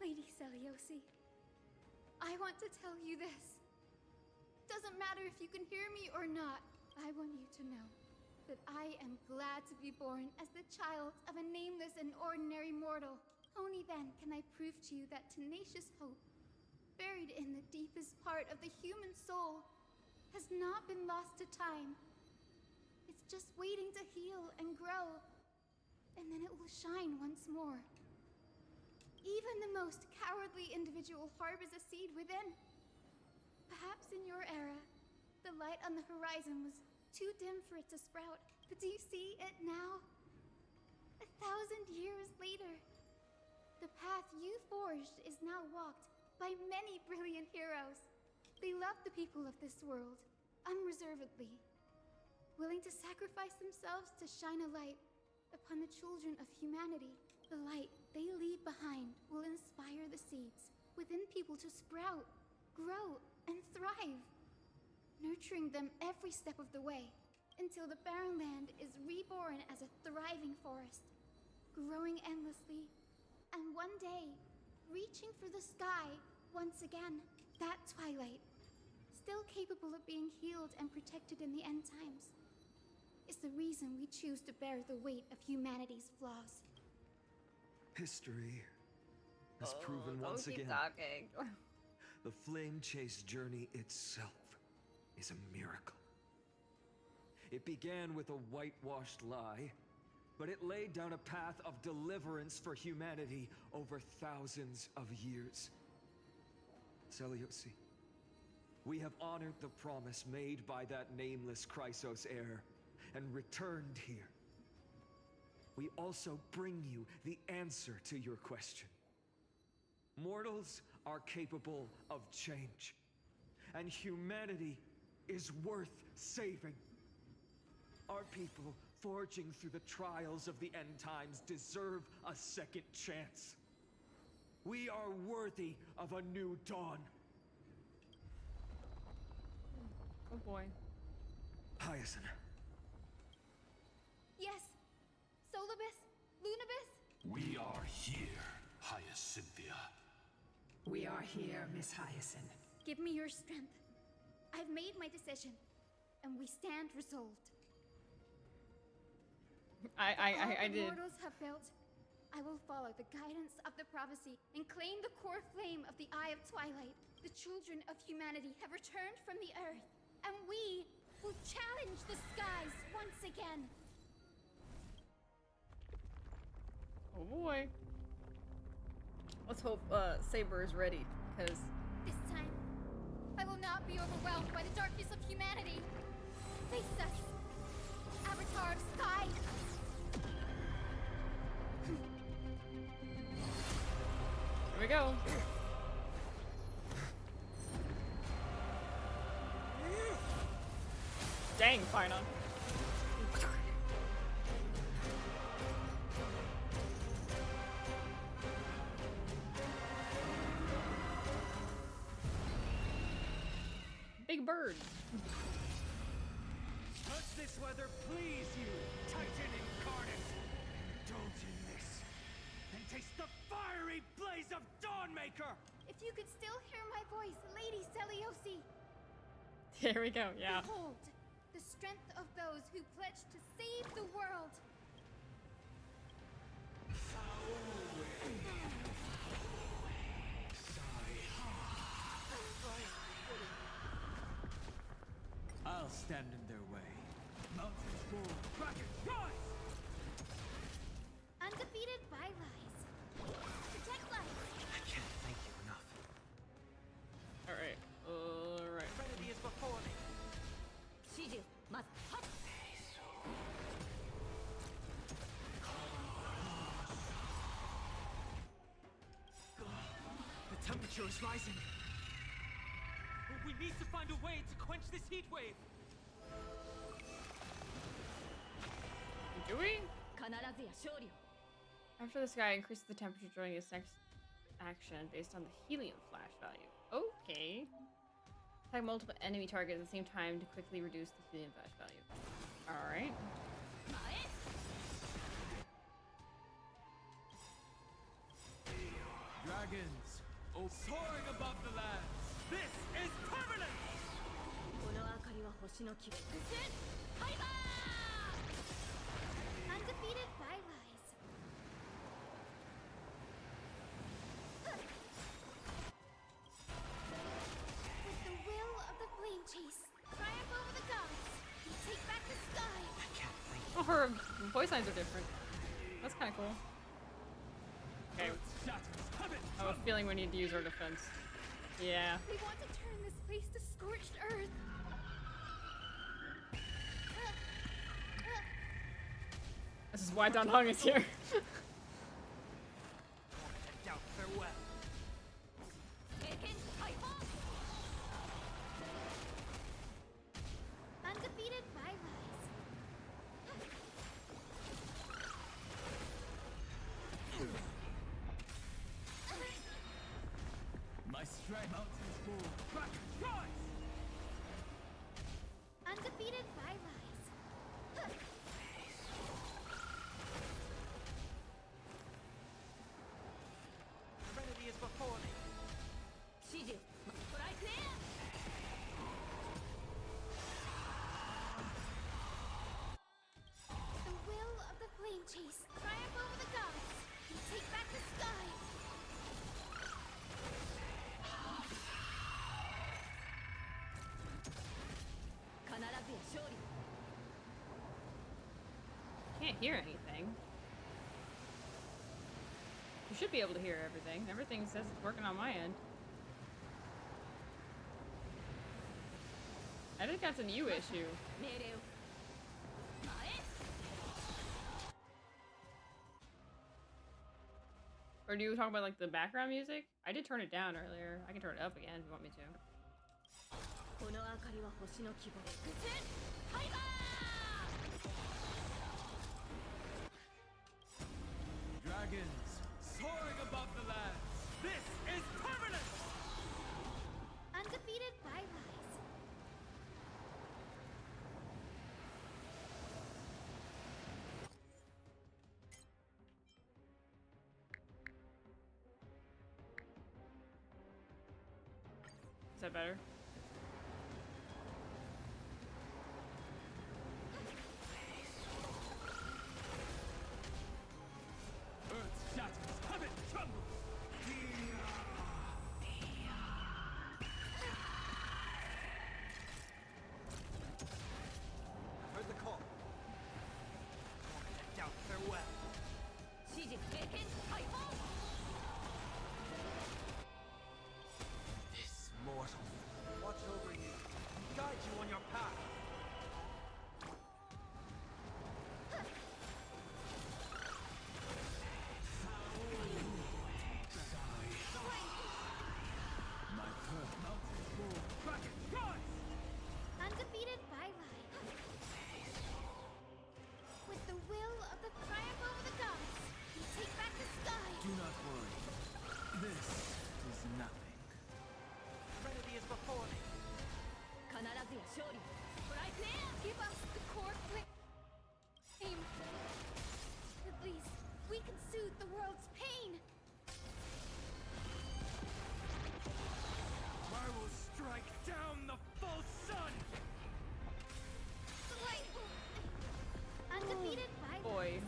Lady Celiosi, I want to tell you this. Doesn't matter if you can hear me or not. I want you to know that I am glad to be born as the child of a nameless and ordinary mortal. Only then can I prove to you that tenacious hope, buried in the deepest part of the human soul, has not been lost to time. It's just waiting to heal and grow, and then it will shine once more. Even the most cowardly individual harbors a seed within. Perhaps in your era, the light on the horizon was too dim for it to sprout. But do you see it now? 1,000 years later, the path you forged is now walked by many brilliant heroes. They love the people of this world, unreservedly, willing to sacrifice themselves to shine a light upon the children of humanity. The light they leave behind will inspire the seeds within people to sprout, grow, and thrive. nurturing them every step of the way, until the barren land is reborn as a thriving forest, growing endlessly, and one day, reaching for the sky once again. That twilight, still capable of being healed and protected in the end times, is the reason we choose to bear the weight of humanity's flaws. History has proven once again the flame chase journey itself is a miracle. It began with a whitewashed lie, but it laid down a path of deliverance for humanity over thousands of years. Seleuci, we have honored the promise made by that nameless Chrysos heir and returned here. We also bring you the answer to your question. Mortals are capable of change, and humanity is worth saving. Our people, forging through the trials of the end times, deserve a second chance. We are worthy of a new dawn. Oh boy. Hyacinth. Yes! Solibus? Lunabus? We are here, Hyacinthia. We are here, Miss Hyacinth. Give me your strength. I've made my decision, and we stand resolved. I did. Mortals have built. I will follow the guidance of the prophecy and claim the core flame of the Eye of Twilight. The children of humanity have returned from the earth, and we will challenge the skies once again. Oh boy. Let's hope Saber is ready, because this time, I will not be overwhelmed by the darkness of humanity. Face us, Avatar of Sky. Here we go. Dang, Final. Big bird. Does this weather please you, Titan incarnate? Indulge in this, and taste the fiery blaze of Dawnmaker! If you could still hear my voice, Lady Seleuci. There we go, yeah. Behold, the strength of those who pledge to save the world. I'll stand in their way. Mountains fall, dragons rise! Undefeated by lies. Protect life. I can't thank you enough. Alright. Alright. Serenity is before me. The temperature is rising. We need to find a way to quench this heat wave. Do we? After the sky increases the temperature during its next action based on the helium flash value. Okay. Attack multiple enemy targets at the same time to quickly reduce the helium flash value. Alright. Dragons, soaring above the lands. This is permanent! Undefeated by lies. With the will of the flame chase, triumph over the gods, and take back the sky. Oh, her voice lines are different. That's kind of cool. Okay. I have a feeling we need to use our defense. Yeah. We want to turn this place to scorched earth. This is why Don Hung is here. Doubt farewell. Undefeated by lies. My strength mountains fall. Dragons rise! Undefeated by lies. Serenity is before me. The will of the flame chase. Triumph over the gods. We take back the sky. Can't hear anything. You should be able to hear everything. Everything says it's working on my end. I think that's a you issue. Or do you talk about like the background music? I did turn it down earlier. I can turn it up again if you want me to. Dragons, soaring above the lands. This is permanent! Undefeated by lies. Is that better? Earth shatters, heaven trembles. Heard the call. Down farewell. This mortal watch over you, guide you on your path. My perk mountain bull, Kraken, rise! Undefeated by lies. With the will of the triumph over the gods, we take back the sky. Do not worry. This is nothing. Serenity is before me. Give us the core flame. At least we can soothe the world's pain. I will strike down the false sun! Undefeated by Boy. lies.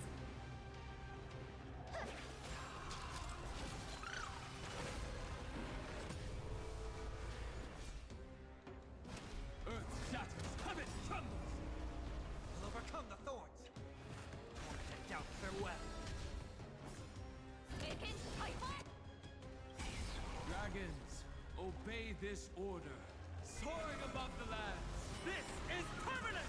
Earth shatters, heaven trembles! I'll overcome the thorns! Head down, farewell! Dragons, obey this order. Soaring above the lands, this is permanent!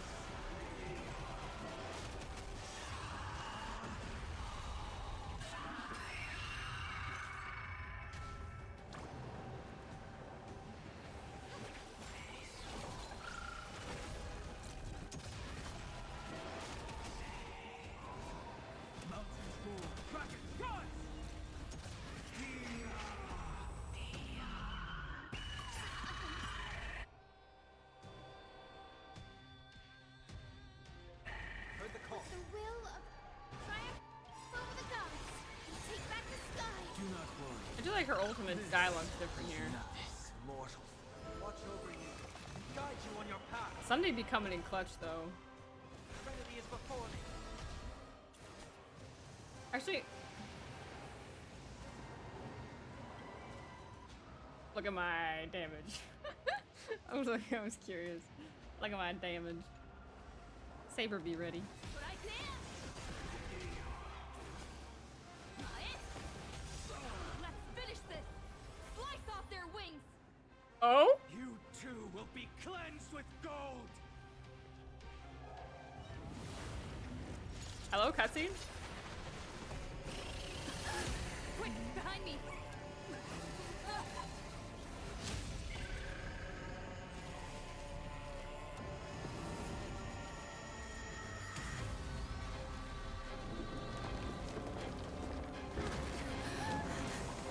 Mountains roar, Kraken, rise! Heard the call. The will of triumph over the gods. We take back the sky. Do not worry. I do like her ultimate dialogue's different here. This mortal. Watch over you. Guide you on your path. Sunday be coming in clutch though. Serenity is before me. Actually, look at my damage. I was curious. Look at my damage. Saber be ready. Let's finish this! Slice off their wings! Oh? You too will be cleansed with gold. Hello, cutscene? Quick, behind me!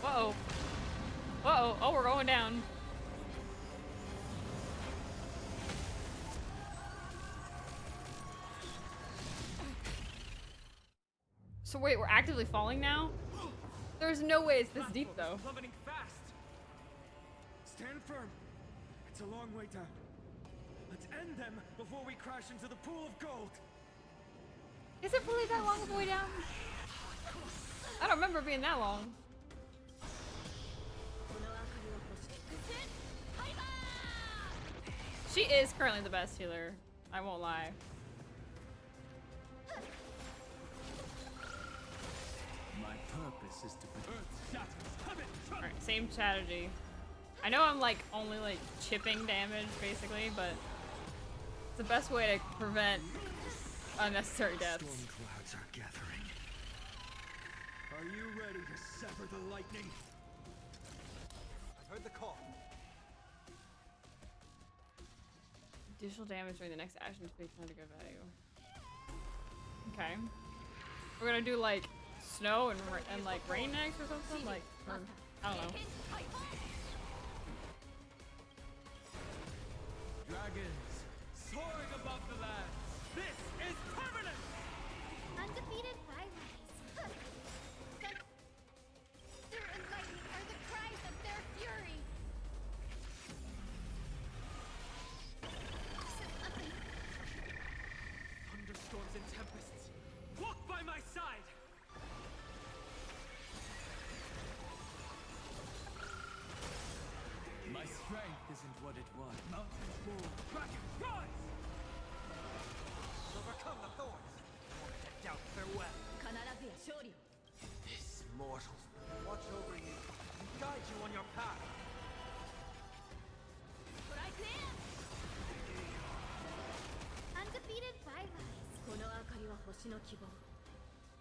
Whoa. Whoa. Oh, we're going down. So wait, we're actively falling now? There's no way it's this deep though. Plummeting fast. Stand firm. It's a long way down. Let's end them before we crash into the pool of gold. Is it really that long of a way down? I don't remember it being that long. She is currently the best healer. I won't lie. My purpose is to Alright, same strategy. I know I'm like only like chipping damage basically, but it's the best way to prevent unnecessary deaths. Storm clouds are gathering. Are you ready to sever the lightning? I've heard the call. Additional damage during the next action to be kind of good value. Okay. We're gonna do like snow and like rain next or something? Like, or, I don't know. Dragons, soaring above the land. This is permanent! Undefeated highways. Thunder and lightning are the cries of their fury. This is nothing. Thunderstorms and tempests. Walk by my side! My strength isn't what it was. Mountains move. Dragons rise! Overcome the thorns. To doubt farewell. This mortal watch over you and guide you on your path. Undefeated highways. この明かりは星の希望。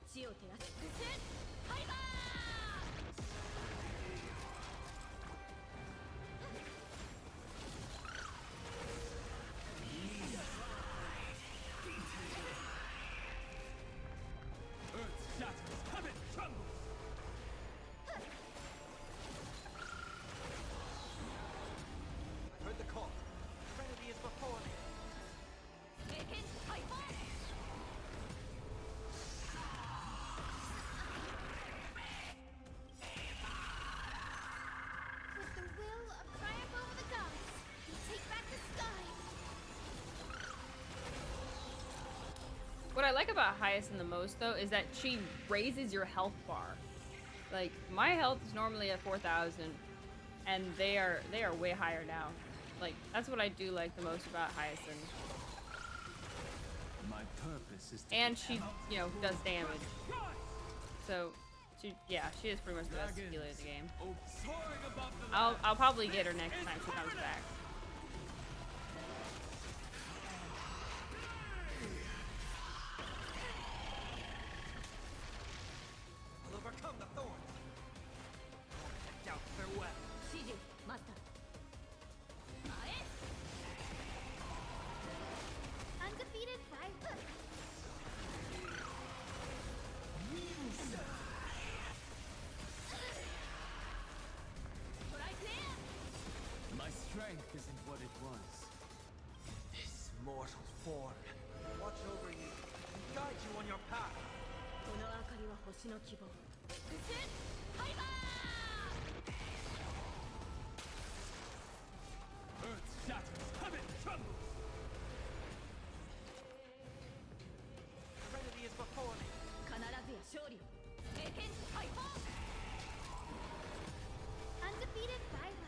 地を照らす。ハイバー! Earth shatters, heaven trembles. I heard the call. Serenity is before me. With the will of triumph over the gods, we take back the sky. What I like about Hyacinth the most though is that she raises your health bar. Like my health is normally at 4,000 and they are way higher now. Like that's what I do like the most about Hyacinth. My purpose is to And she, you know, does damage. So she is pretty much the best healer in the game. I'll probably get her next time she comes back. I'll overcome the thorns. To doubt farewell. Undefeated highways. My strength isn't what it was. This mortal form watch over you and guide you on your path. この明かりは星の希望。ハイバー! Earth shatters, heaven trembles. Serenity is before me. 必ずや勝利を。経験解放! Undefeated highways.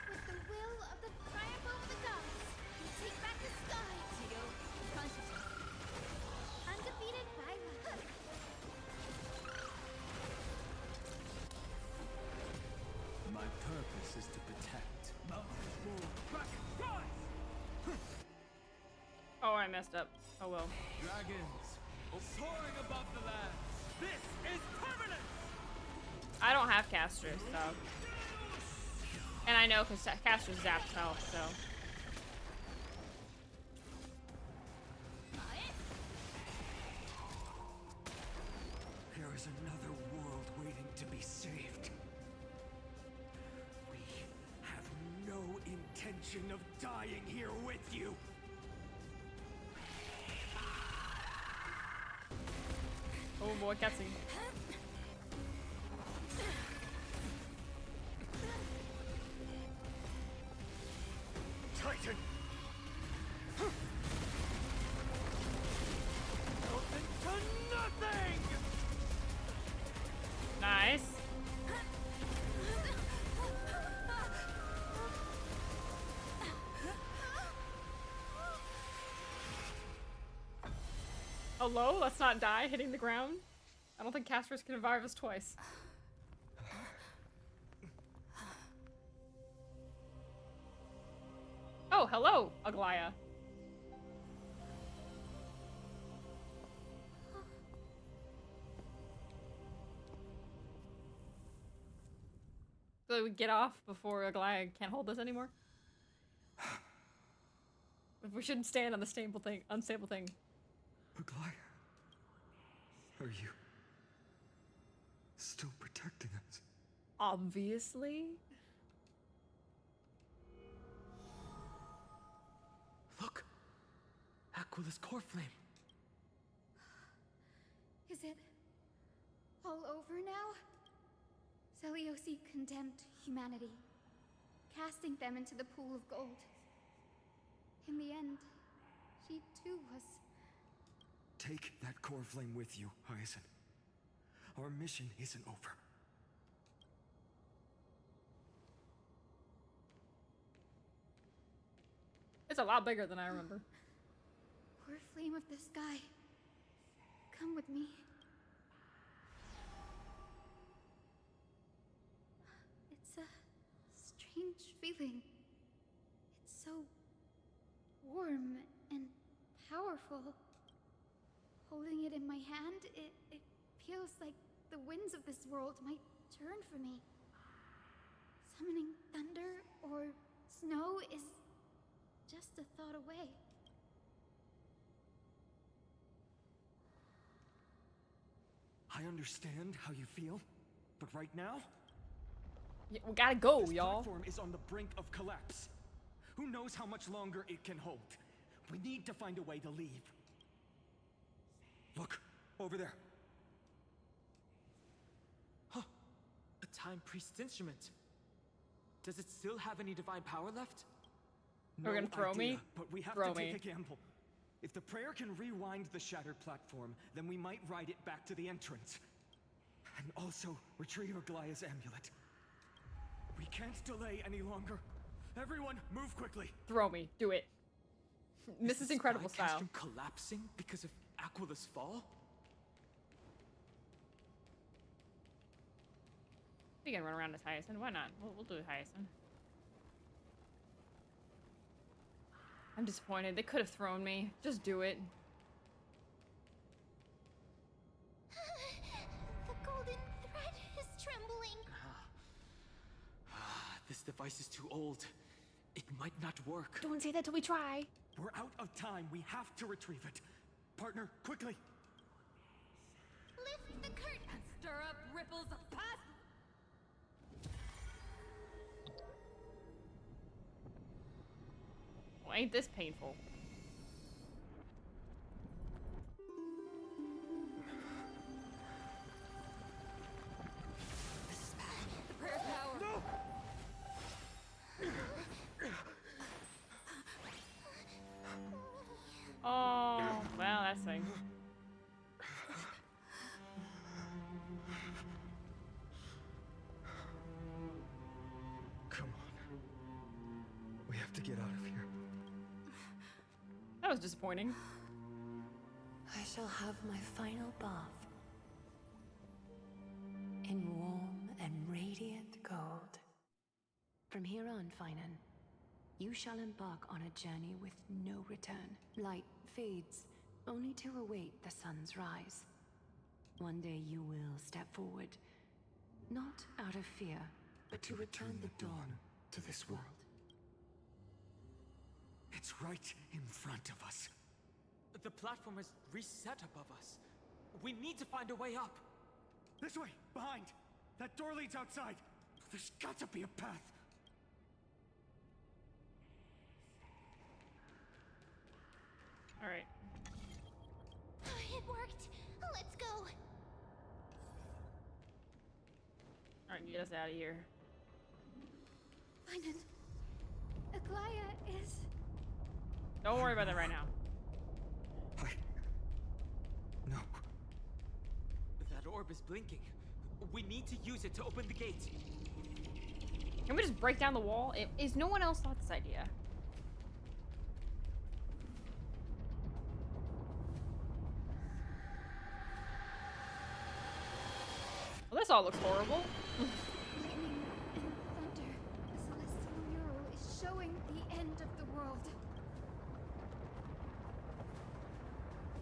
With the will of the triumph over the gods, we take back the sky. Undefeated highways. My purpose is to protect. Mountains move. Dragons rise! Oh, I messed up. Oh well. Dragons, soaring above the lands. This is permanent! I don't have Castress, so. And I know because Castress zaps health, so. There is another world waiting to be saved. We have no intention intention of dying here with you. Oh boy, cutscene. Titan! Nothing to nothing! Nice. Hello? Let's not die hitting the ground. I don't think casters can revive us twice. Oh, hello, Aglaya. So we get off before Aglaya can't hold us anymore? We shouldn't stand on the unstable thing. Aglaya, are you still protecting us? Obviously. Look! Aquila's core flame. Is it all over now? Seliosi condemned humanity, casting them into the pool of gold. In the end, she too was... Take that core flame with you, Hyacinth. Our mission isn't over. It's a lot bigger than I remember. Core flame of the sky, come with me. It's a strange feeling. It's so warm and powerful. Holding it in my hand, it feels like the winds of this world might turn for me. Summoning thunder or snow is just a thought away. I understand how you feel, but right now, yeah, we gotta go, this y'all. platform is on the brink of collapse. Who knows how much longer it can hold? We need to find a way to leave. Look, over there. Huh. A time priest's instrument. Does it still have any divine power left? You're gonna throw me? But we have Throw to take me. a gamble. If the prayer can rewind the shattered platform, then we might ride it back to the entrance. And also retrieve Aglaya's amulet. We can't delay any longer. Everyone, move quickly. Throw me. Do it. Mrs. Incredible Sky style. Castrum collapsing because of Aquila's fall? We can run around as Hyacinth. Why not? We'll do Hyacinth. I'm disappointed. They could have thrown me. Just do it. The golden thread is trembling. This device is too old. It might not work. Don't say that till we try. We're out of time. We have to retrieve it. Partner, quickly. Lift the curtain And stir up ripples of past. Well, ain't this painful? The prayer's power. No! Oh, well, that's thing. Come on. We have to get out of here. That was disappointing. I shall have my final bath in warm and radiant gold. From here on, Finan, you shall embark on a journey with no return. Light fades, only to await the sun's rise. One day you will step forward, not out of fear, but to return the dawn to this world. It's right in front of us. The platform has reset above us. We need to find a way up. This way, behind. That door leads outside. There's got to be a path. All right. It worked. Let's go. All right, get us out of here. Finan. Aglaya is... Don't worry about that right now. No. That orb is blinking. We need to use it to open the gate. Can we just break down the wall? Is no one else thought this idea? Well, this all looks horrible. Lightning and thunder. The celestial mural is showing the end of the world.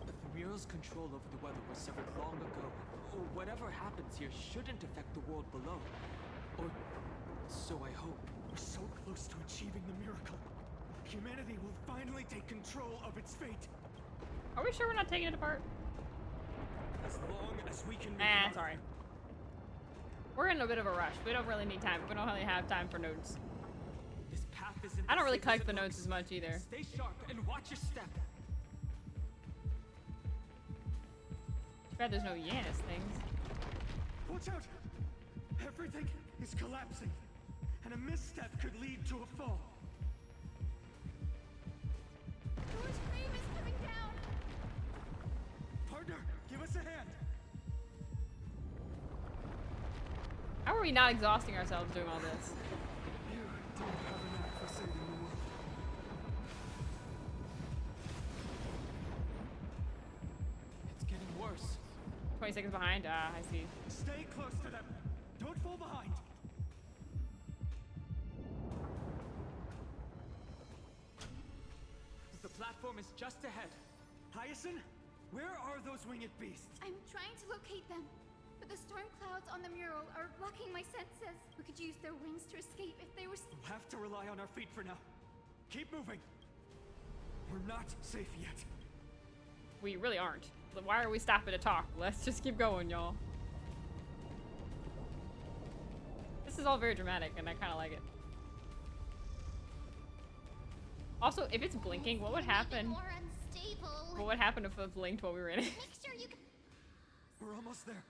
The mural's control over the weather was severed long ago. Whatever happens here shouldn't affect the world below. Or so I hope. We're so close to achieving the miracle. Humanity will finally take control of its fate. Are we sure we're not taking it apart? As long as we can. Nah, sorry. We're in a bit of a rush. We don't really need time. We don't really have time for notes. This path isn't I don't really as safe as collect the it notes looks. as much either. Stay sharp and watch your step. Too bad there's no Yanis things. Watch out! Everything is collapsing, and a misstep could lead to a fall. George Flame is coming down. Partner, give us a hand. How are we not exhausting ourselves doing all this? You don't have an act for saving the world. It's getting worse. 20 seconds behind? Ah, I see. Stay close to them. Don't fall behind. The platform is just ahead. Hyacinth, where are those winged beasts? I'm trying to locate them, but the storm clouds on the mural are blocking my senses. We could use their wings to escape if they were... We'll have to rely on our feet for now. Keep moving. We're not safe yet. We really aren't. Why are we stopping to talk? Let's just keep going, y'all. This is all very dramatic, and I kind of like it. Also, if it's blinking, what would happen? More unstable. What would happen if it blinked while we were in it? Make sure you can... We're almost there.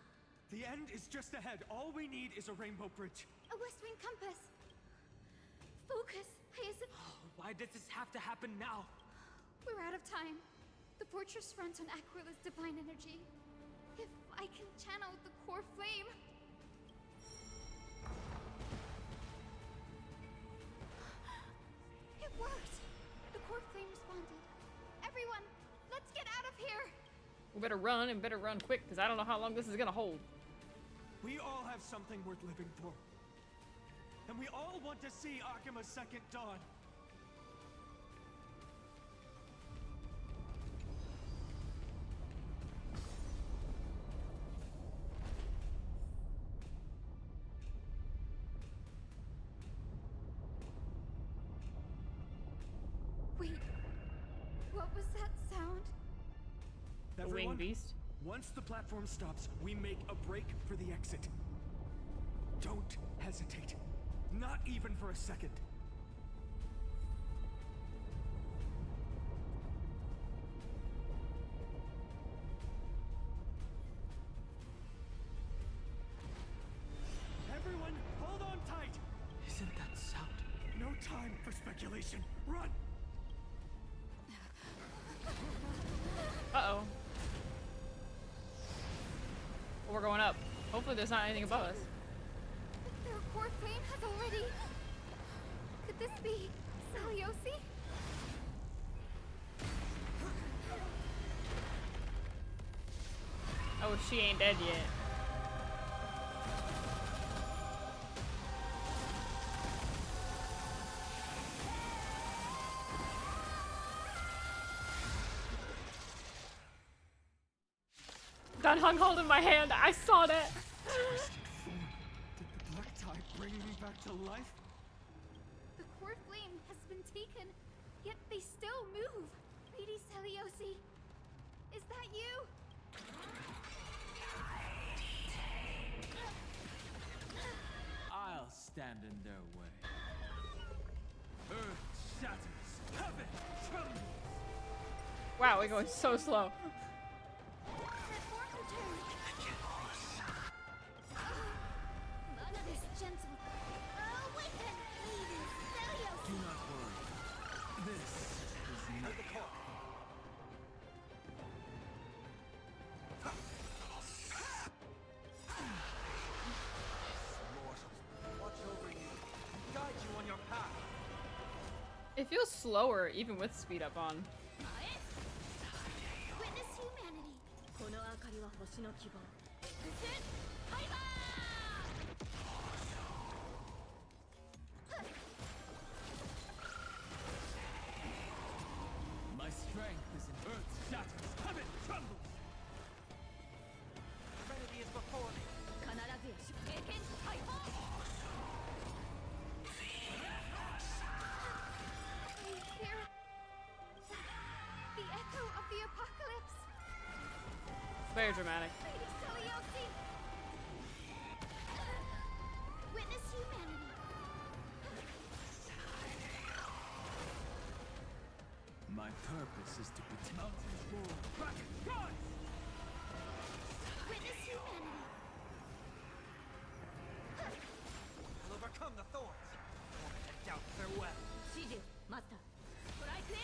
The end is just ahead. All we need is a rainbow bridge. A west wind compass. Focus, Hyacinth. Why did this have to happen now? We're out of time. The fortress runs on Aquila's divine energy. If I can channel the core flame... It worked! The core flame responded. Everyone, let's get out of here! We better run, and better run quick, because I don't know how long this is gonna hold. We all have something worth living for. And we all want to see Akima's second dawn. Wait, what was that sound? The Everyone, winged beast? once the platform stops, we make a break for the exit. Don't hesitate. Not even for a second. Everyone, hold on tight! Isn't that sound? No time for speculation. Run! Uh-oh. Well, we're going up. Hopefully there's not anything above us. Their core flame has already... Could this be Saliosi? Oh, she ain't dead yet. Got hung holding my hand. I saw that. Did the black tide bring me back to life? The core flame has been taken, yet they still move. Lady Celiosi, is that you? I'll stand in their way. Earth shatters, heaven trembles. Wow, Wow, we're going so slow. This gentle. Awaken, Lady Celios. Do not worry. This is not the call. Watch over you. Guide you on your path. It feels slower even with speed up on. Witness humanity. この明かりは星の希望。 My strength is in earth shatters. Heaven trembles. Serenity is before me. 必ずや経験解放。 We hear it. The echo of the apocalypse. Very dramatic. Lady Celiosi. Witness humanity. My purpose is to protect mountains roar. Kraken, rise! Witness humanity. I'll overcome the thorns. I doubt farewell. 指示マスター。トライクエア。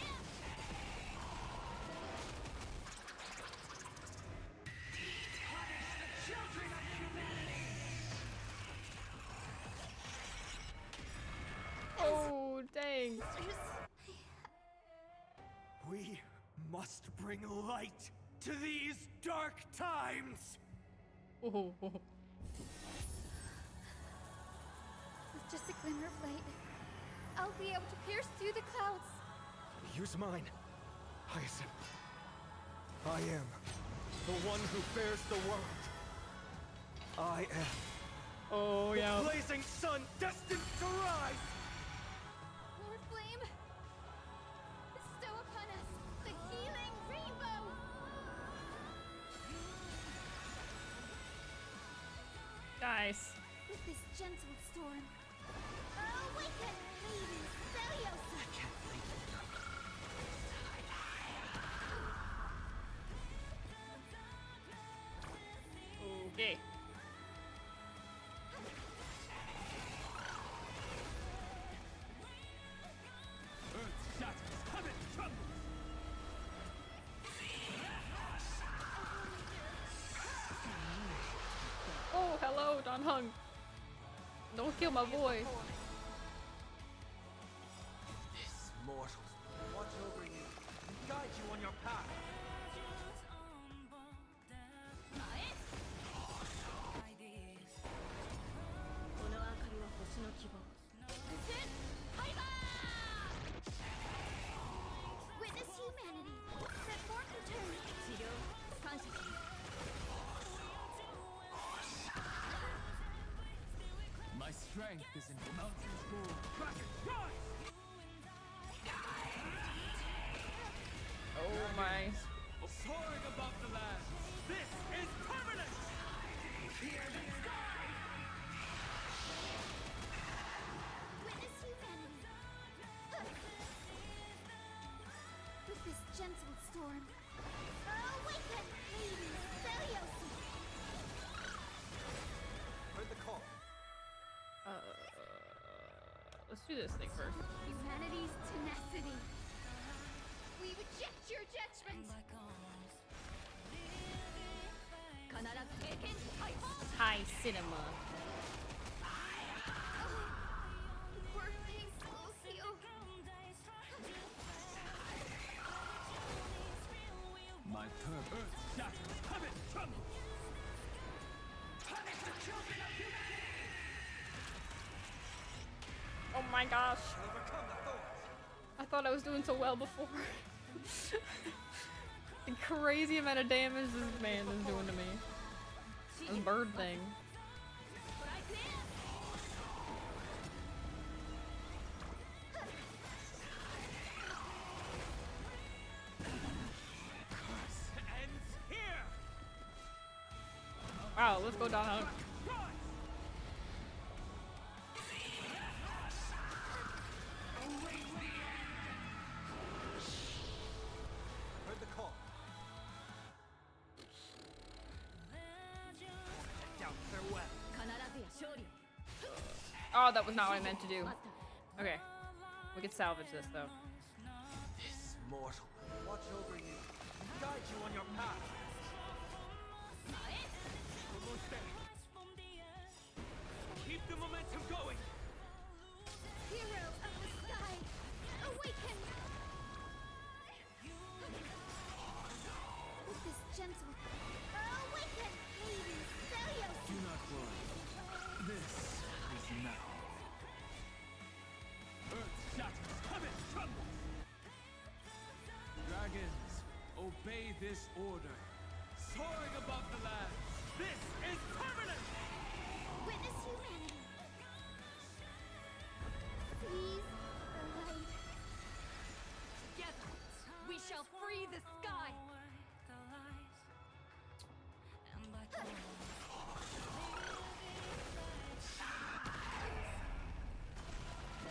Oh, dang. We must bring light to these dark times! Oh. With just a glimmer of light, I'll be able to pierce through the clouds. Use mine, Hyacinth. I am the one who bears the world. I am Oh, the yeah. blazing sun destined to rise! Lord Flame. Bestow upon us the healing rainbow. Nice. With this gentle storm. Awaken, Lady Celiosi. I can't wait. Okay. Earth shatters. Heaven trembles. Oh, hello, Don Hung. Don't kill my boy. This mortals watch over you and guide you on your path. この明かりは星の希望。 Witness humanity. Set forth return. 治療感謝します。 My strength is in the mountains roar. Kraken, rise! Oh my. Soaring above the land. This is permanent! Witness humanity. With this gentle storm. Awaken, Lady Celiosi. Heard the call. Let's do this thing first. Humanity's tenacity. We reject your judgment. 必ず経験解放。 High cinema. Workplace will heal. My purpose. Earth shatters. Heaven trembles. Punish the children of humanity! Oh my gosh. Overcome the thorns. I thought I was doing so well before. The crazy amount of damage this man is doing to me. This bird thing. Ends here! Wow, let's go down. Heard the call. Oh, that was not what I meant to do. Okay. We could salvage this, though. This mortal will watch over you, guide you on your path. Almost there. Keep the momentum going. Hero of the sky, awaken! With this gentle awaken, Lady Celios! Do not worry. This is now. Earth shatters, heaven trembles. Dragons, obey this order. Soaring above the lands. This is permanent! Witness humanity. Please, the light. Together, we shall free the sky!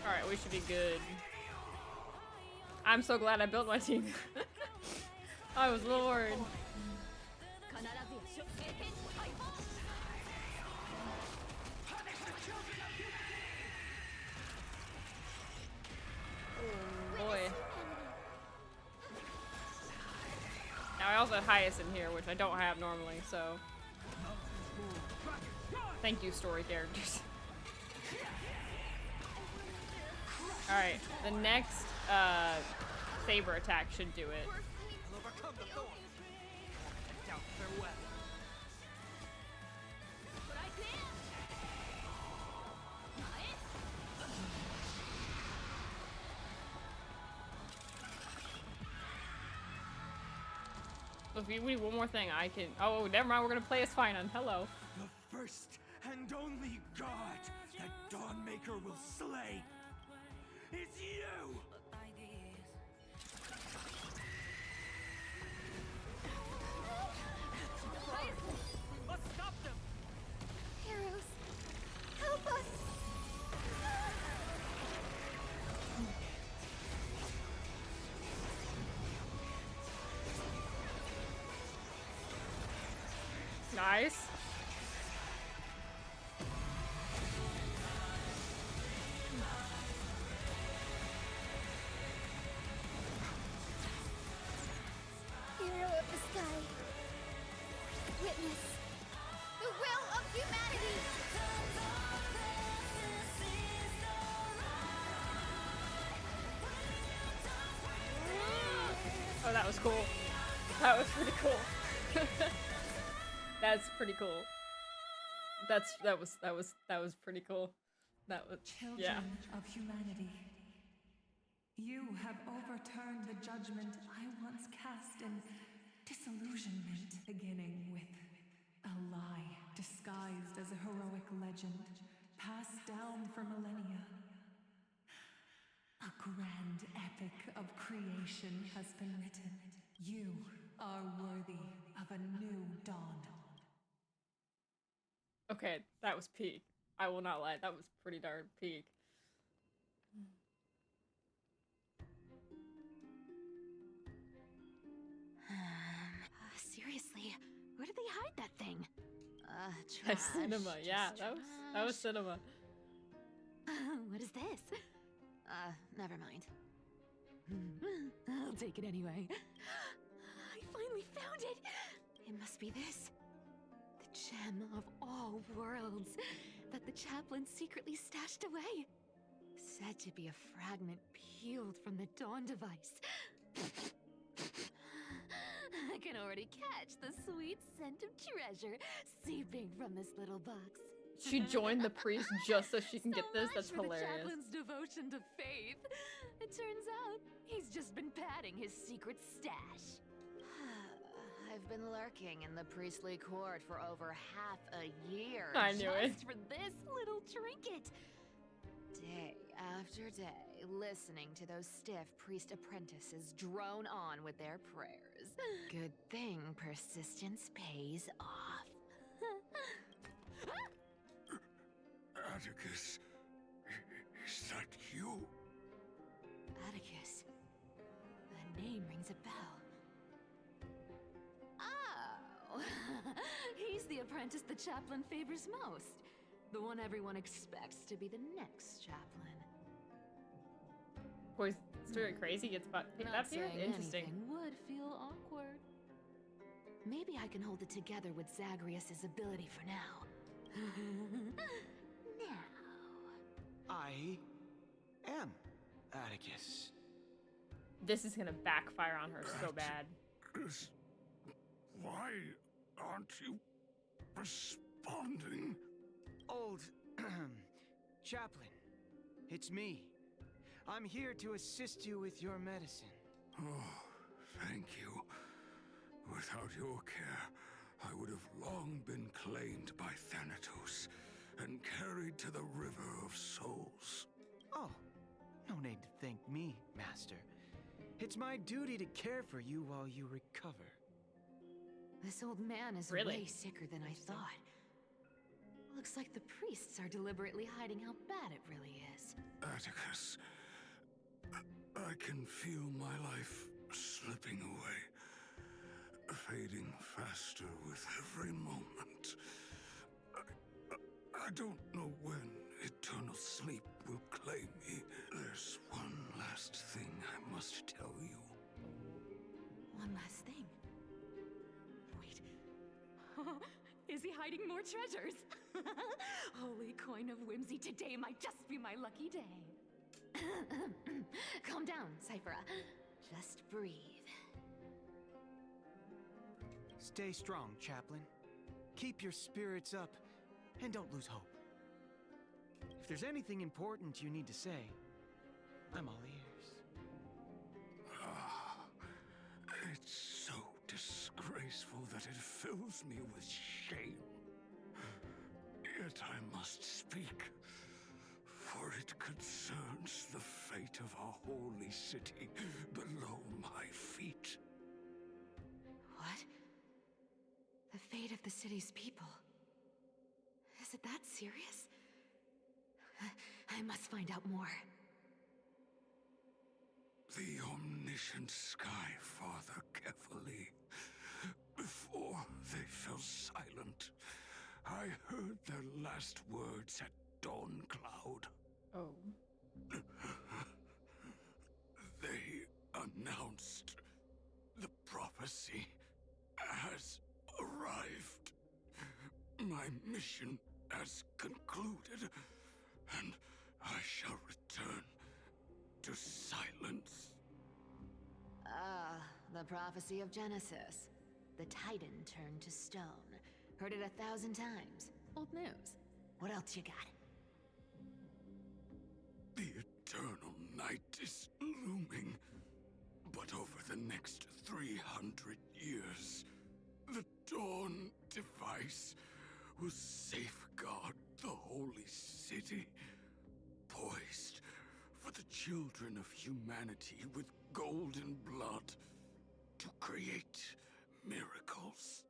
Alright, we should be good. I'm so glad I built my team. I was a little worried. Oh boy. Now I also have highest in here, which I don't have normally, so thank you, story characters. Alright, the next saber attack should do it. I'll overcome the thorn. Doubt farewell. So if you need one more thing, I can. Oh, never mind. We're gonna play as Finan. Hello. The first and only god that Dawnmaker will slay is you! Let's stop them! Heroes, help us! Nice. Hero of the sky, witness the will of humanity! Oh, that was cool. That was pretty cool. That's pretty cool. That was pretty cool. That was Children of humanity, you have overturned the judgment I once cast in disillusionment, beginning with a lie disguised as a heroic legend, passed down for millennia. A grand epic of creation has been written. You are worthy of a new dawn. Okay, that was peak. I will not lie, that was pretty darn peak. Seriously, where did they hide that thing? That's cinema, yeah, that was cinema. What is this? Never mind. I'll take it anyway. I finally found it! It must be this. The gem of all worlds that the chaplain secretly stashed away. Said to be a fragment peeled from the Dawn device. I can already catch the sweet scent of treasure seeping from this little box. She joined the priest just so she can get this? That's For the hilarious. chaplain's devotion to faith. It turns out he's just been padding his secret stash. I've been lurking in the priestly court for over half a year. I knew it. Just for this little trinket. Day after day, listening to those stiff priest apprentices drone on with their prayers. Good thing persistence pays off. Atticus, is that you? Atticus. The name rings a bell. Oh, he's the apprentice the chaplain favors most. The one everyone expects to be the next chaplain. Boy, Stir Crazy gets picked Not up here? saying Interesting. anything would feel awkward. Maybe I can hold it together with Zagreus's ability for now. Now. I am Atticus. This is gonna backfire on her so bad. Why aren't you responding? Old chaplain, it's me. I'm here to assist you with your medicine. Oh, thank you. Without your care, I would have long been claimed by Thanatos and carried to the River of Souls. Oh, no need to thank me, Master. It's my duty to care for you while you recover. This old man is Really? way sicker than I thought. Looks like the priests are deliberately hiding how bad it really is. Atticus, I can feel my life slipping away, fading faster with every moment. I don't know when eternal sleep will claim me. There's one last thing I must tell you. One last thing. Wait. Is he hiding more treasures? Holy coin of whimsy, today might just be my lucky day. Calm down, Cyphera. Just breathe. Stay strong, Chaplain. Keep your spirits up, and don't lose hope. If there's anything important you need to say, I'm all ears. It's so disgraceful that it fills me with shame. Yet I must speak, for it concerns the fate of our holy city below my feet. What? The fate of the city's people? Is it that serious? I must find out more. The omniscient Sky Father carefully. Before they fell silent, I heard their last words at Dawn Cloud. Oh. They announced the prophecy has arrived. My mission has concluded, and I shall return to silence. Ah, the prophecy of Genesis. The Titan turned to stone. Heard it 1,000 times. Old news. What else you got? The eternal night is looming, but over the next 300 years, the Dawn device will safeguard the holy city, poised for the children of humanity with golden blood to create miracles.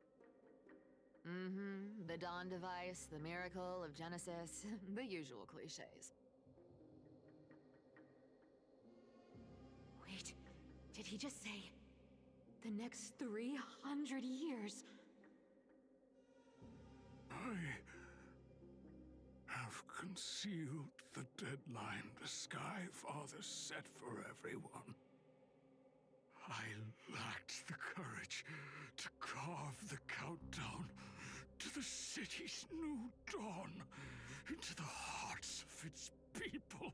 Mm-hmm. The Dawn device, the miracle of Genesis, the usual cliches. Wait, did he just say the next 300 years? I have concealed the deadline the Sky Father set for everyone. I lacked the courage to carve the countdown to the city's new dawn into the hearts of its people.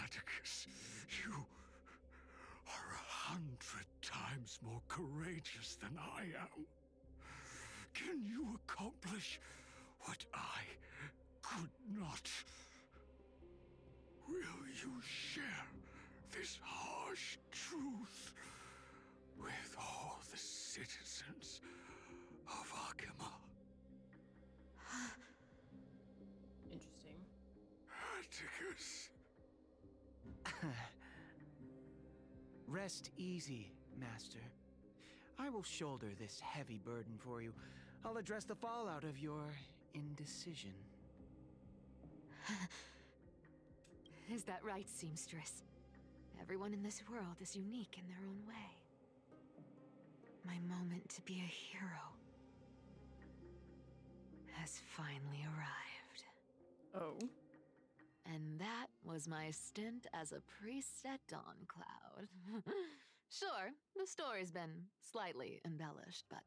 Atticus, you are 100 times more courageous than I am. Can you accomplish what I could not? Will you share this harsh truth with all the citizens of Akima? Interesting. Atticus. Rest easy, Master. I will shoulder this heavy burden for you. I'll address the fallout of your indecision. Is that right, seamstress? Everyone in this world is unique in their own way. My moment to be a hero. has finally arrived. Oh. And that was my stint as a priest at Dawn Cloud. Sure, the story's been slightly embellished, but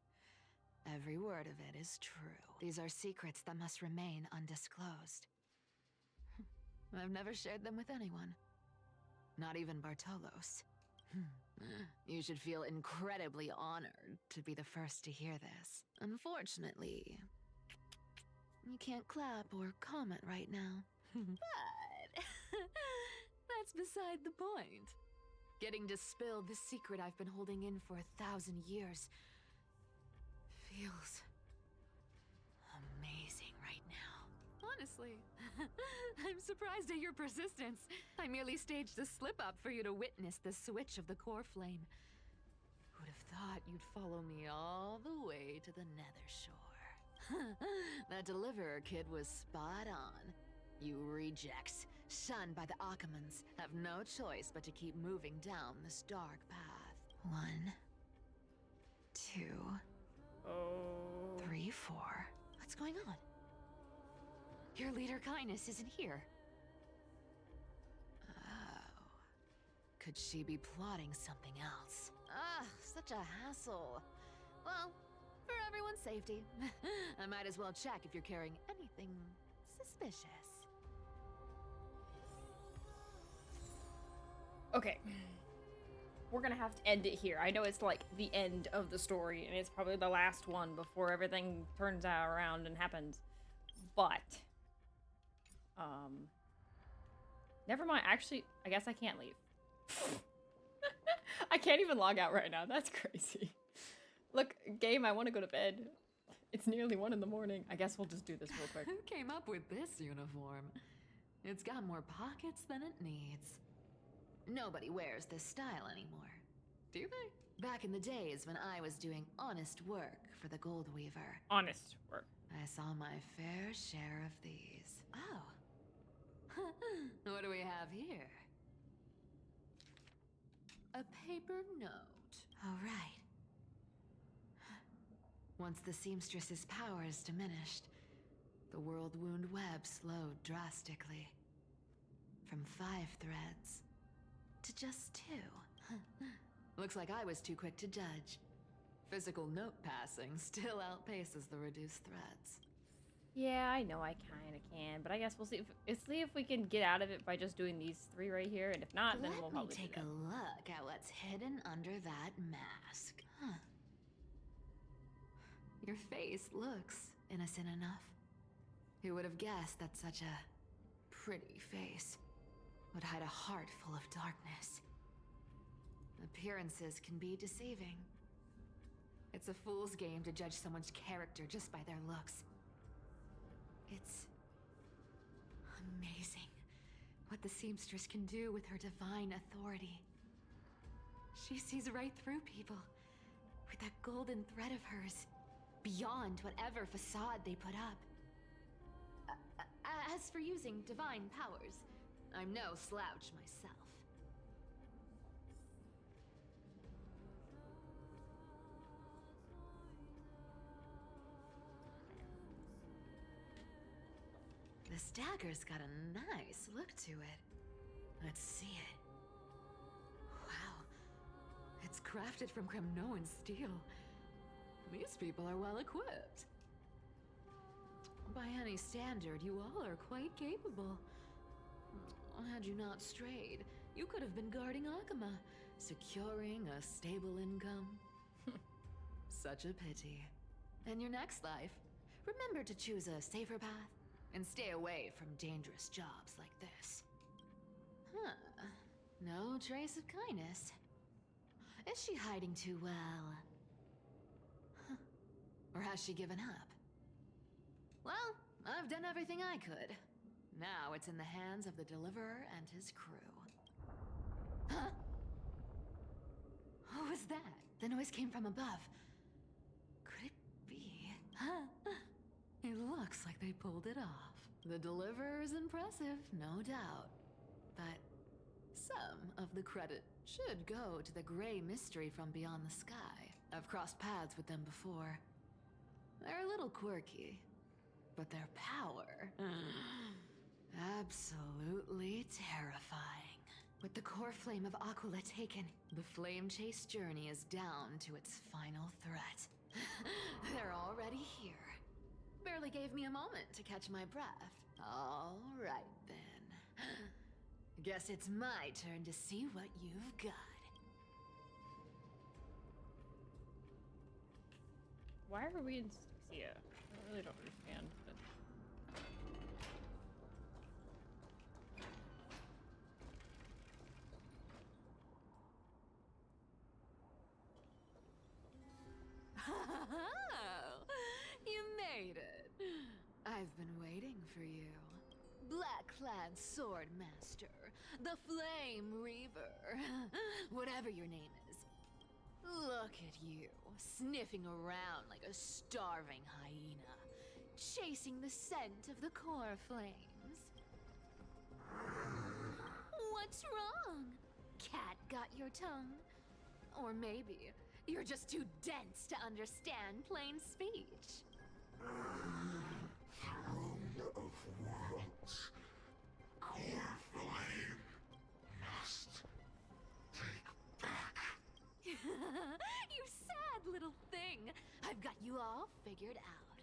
every word of it is true. These are secrets that must remain undisclosed. I've never shared them with anyone. Not even Bartolos. You should feel incredibly honored to be the first to hear this. Unfortunately, you can't clap or comment right now. But that's beside the point. Getting to spill the secret I've been holding in for 1,000 years feels amazing right now. Honestly, I'm surprised at your persistence. I merely staged a slip-up for you to witness the switch of the core flame. Who'd have thought you'd follow me all the way to the Nether Shore? That deliverer kid was spot on. You rejects, shunned by the Akamans, have no choice but to keep moving down this dark path. 1, 2, 3, 4. What's going on? Your leader Kindness isn't here. Oh. Could she be plotting something else? Ah, such a hassle. Well, for everyone's safety, I might as well check if you're carrying anything suspicious. Okay. We're gonna have to end it here. I know it's like the end of the story, and it's probably the last one before everything turns out around and happens. But, never mind. Actually, I guess I can't leave. I can't even log out right now. That's crazy. Look, game, I want to go to bed. It's nearly 1 in the morning. I guess we'll just do this real quick. Who came up with this uniform? It's got more pockets than it needs. Nobody wears this style anymore, do they? Back in the days when I was doing honest work for the Gold Weaver. Honest work. I saw my fair share of these. Oh. What do we have here? A paper note. All right. Once the seamstress's power is diminished, the world wound web slowed drastically. From 5 threads to just 2. Looks like I was too quick to judge. Physical note passing still outpaces the reduced threads. Yeah, I know I kind of can, but I guess we'll see if we can get out of it by just doing these 3 right here, and if not, then we'll probably take a look at what's hidden under that mask. Huh. Your face looks innocent enough. Who would have guessed that such a pretty face would hide a heart full of darkness? Appearances can be deceiving. It's a fool's game to judge someone's character just by their looks. It's amazing what the seamstress can do with her divine authority. She sees right through people with that golden thread of hers, beyond whatever facade they put up. As for using divine powers, I'm no slouch myself. This dagger's got a nice look to it. Let's see it. Wow. It's crafted from Kremnoan steel. These people are well equipped. By any standard, you all are quite capable. Had you not strayed, you could have been guarding Akama, securing a stable income. Such a pity. In your next life, remember to choose a safer path and stay away from dangerous jobs like this. Huh. No trace of kindness. Is she hiding too well? Huh. Or has she given up? Well, I've done everything I could. Now it's in the hands of the Deliverer and his crew. Huh? What was that? The noise came from above. Could it be? Huh? It looks like they pulled it off. The Deliverer is impressive, no doubt. But some of the credit should go to the gray mystery from beyond the sky. I've crossed paths with them before. They're a little quirky. but their power... absolutely terrifying. With the core flame of Aquila taken, the flame chase journey is down to its final threat. They're already here. Barely gave me a moment to catch my breath. All right, then. Guess it's my turn to see what you've got. Why are we in Styxia? I really don't understand. But... You made it. I've been waiting for you. Black-clad sword master, the Flame Reaver, whatever your name is. Look at you, sniffing around like a starving hyena, chasing the scent of the core flames. What's wrong? Cat got your tongue? Or maybe you're just too dense to understand plain speech. Throne of Worlds. Core flame must take back. You sad little thing. I've got you all figured out.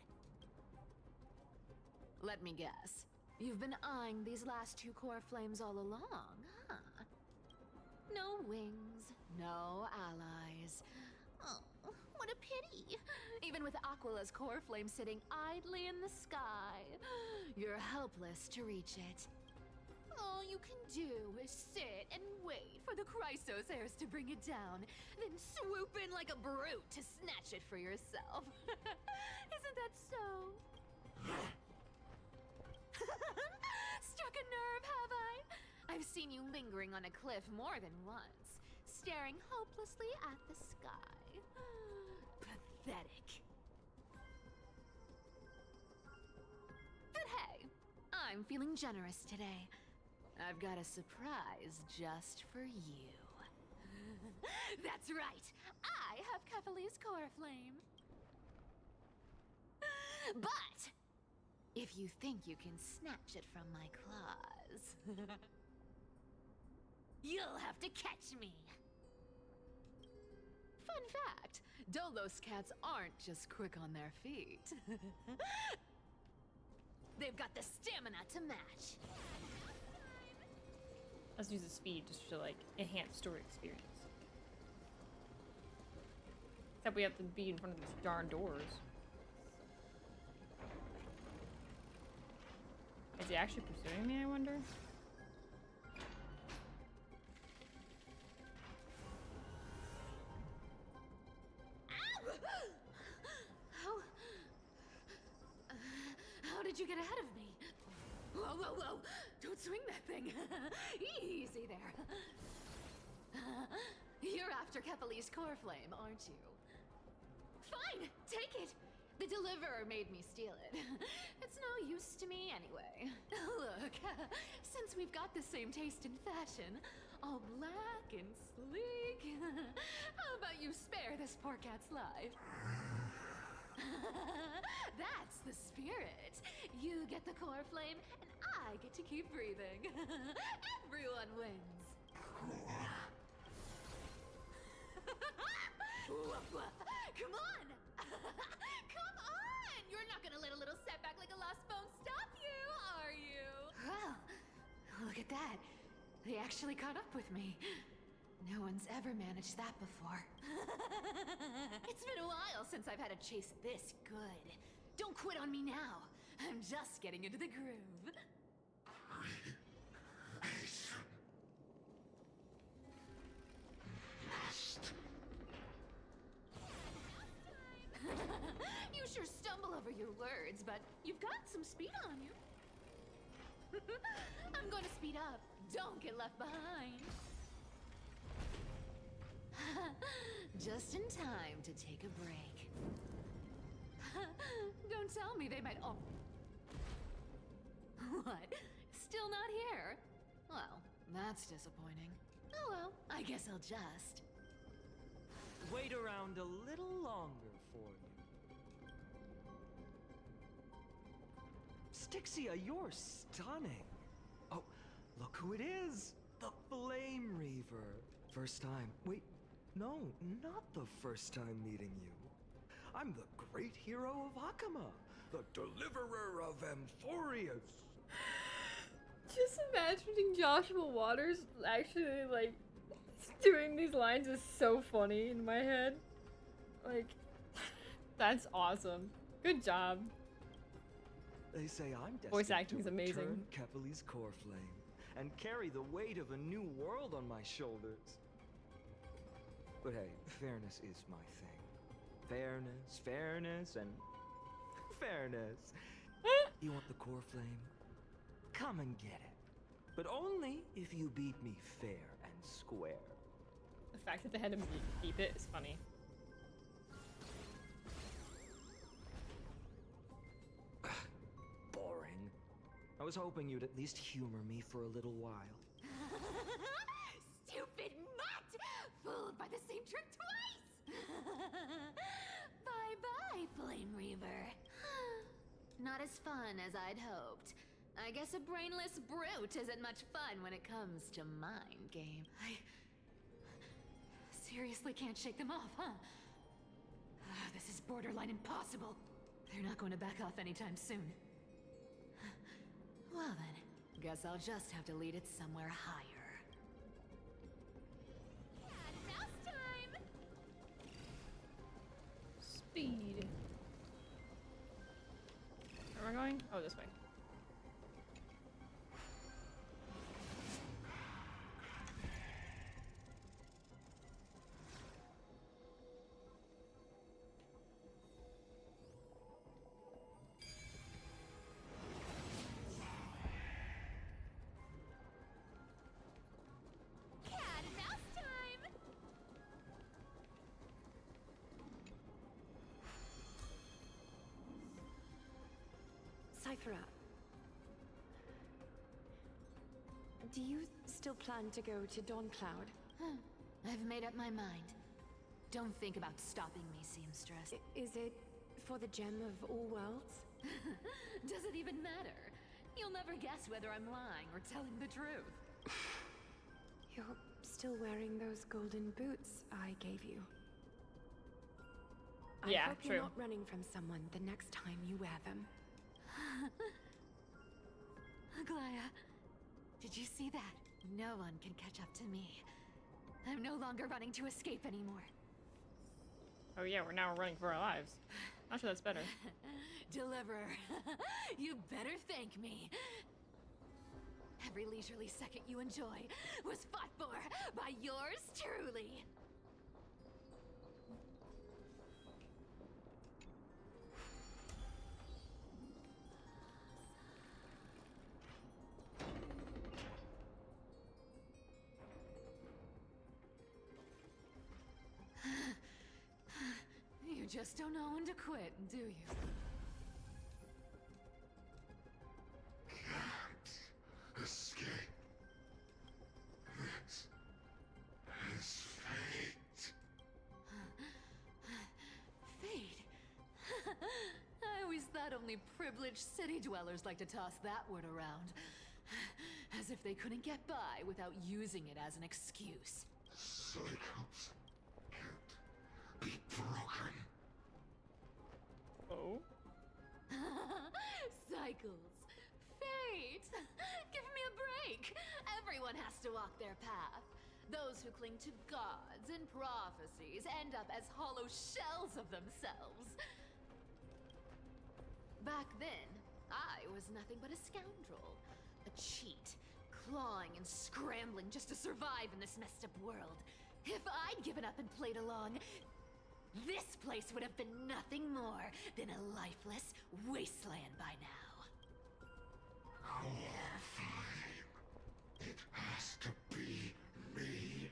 Let me guess. You've been eyeing these last two core flames all along, huh? No wings, no allies. Oh, what a pity. Even with Aquila's core flame sitting idly in the sky, you're helpless to reach it. All you can do is sit and wait for the Chrysos heirs to bring it down, then swoop in like a brute to snatch it for yourself. Isn't that so? Struck a nerve, have I? I've seen you lingering on a cliff more than once, staring hopelessly at the sky. Pathetic. But hey, I'm feeling generous today. I've got a surprise just for you. That's right, I have Kefali's core flame. But if you think you can snatch it from my claws, you'll have to catch me. Fun fact, Dolos cats aren't just quick on their feet. They've got the stamina to match. Let's use the speed just to like enhance story experience. Except we have to be in front of these darn doors. Is he actually pursuing me, I wonder? How did you get ahead of me? Whoa, whoa, whoa! Don't swing that thing! Easy there. You're after Kefali's core flame, aren't you? Fine! Take it! The deliverer made me steal it. It's no use to me anyway. Look, since we've got the same taste in fashion, all black and sleek, how about you spare this poor cat's life? That's the spirit. You get the core flame, and I get to keep breathing. Everyone wins. Woof, woof. Come on! Come on! You're not gonna let a little setback like a lost bone stop you, are you? Well, look at that. They actually caught up with me. No one's ever managed that before. It's been a while since I've had a chase this good. Don't quit on me now. I'm just getting into the groove. You sure stumble over your words, but you've got some speed on you. I'm going to speed up. Don't get left behind. Just in time to take a break. Don't tell me they might all... What? Still not here? Well, that's disappointing. Oh well, I guess I'll just... Wait around a little longer for you. Stixia, you're stunning. Oh, look who it is. The Flame Reaver. First time. Wait, no, not the first time meeting you. I'm the great hero of Hakama, the deliverer of Amphorius. Just imagining Joshua Waters actually, like, doing these lines is so funny in my head. Like, that's awesome. Good job. They say I'm destined Voice acting is to amazing. return Kepali's core flame and carry the weight of a new world on my shoulders. But hey, fairness is my thing. Fairness, and fairness. You want the core flame? Come and get it. But only if you beat me fair and square. The fact that they had to beep it is funny. Boring. I was hoping you'd at least humor me for a little while. Stupid mutt! Fooled by the same trick twice! Bye-bye, Flame Reaver. Not as fun as I'd hoped. I guess a brainless brute isn't much fun when it comes to mind game. I seriously can't shake them off, huh? This is borderline impossible. They're not going to back off anytime soon. Well then, guess I'll just have to lead it somewhere higher. Cat and mouse time! Speed. Where am I going? Oh, this way. Cyphera, do you still plan to go to Dawncloud? I've made up my mind. Don't think about stopping me, seamstress. Is it for the gem of all worlds? Does it even matter? You'll never guess whether I'm lying or telling the truth. You're still wearing those golden boots I gave you. Yeah, I hope true. you're not running from someone the next time you wear them. Aglaya, did you see that? No one can catch up to me. I'm no longer running to escape anymore. Oh yeah, we're now running for our lives. Not sure that's better. Deliverer, you better thank me. Every leisurely second you enjoy was fought for by yours truly. You just don't know when to quit, do you? Can't escape. This is fate. Fate? I always thought only privileged city dwellers like to toss that word around. As if they couldn't get by without using it as an excuse. Cycles can't be broken. Oh? Cycles. Fate! Give me a break! Everyone has to walk their path. Those who cling to gods and prophecies end up as hollow shells of themselves. Back then, I was nothing but a scoundrel. A cheat, clawing and scrambling just to survive in this messed up world. If I'd given up and played along, this place would have been nothing more than a lifeless wasteland by now. Fine. It has to be me.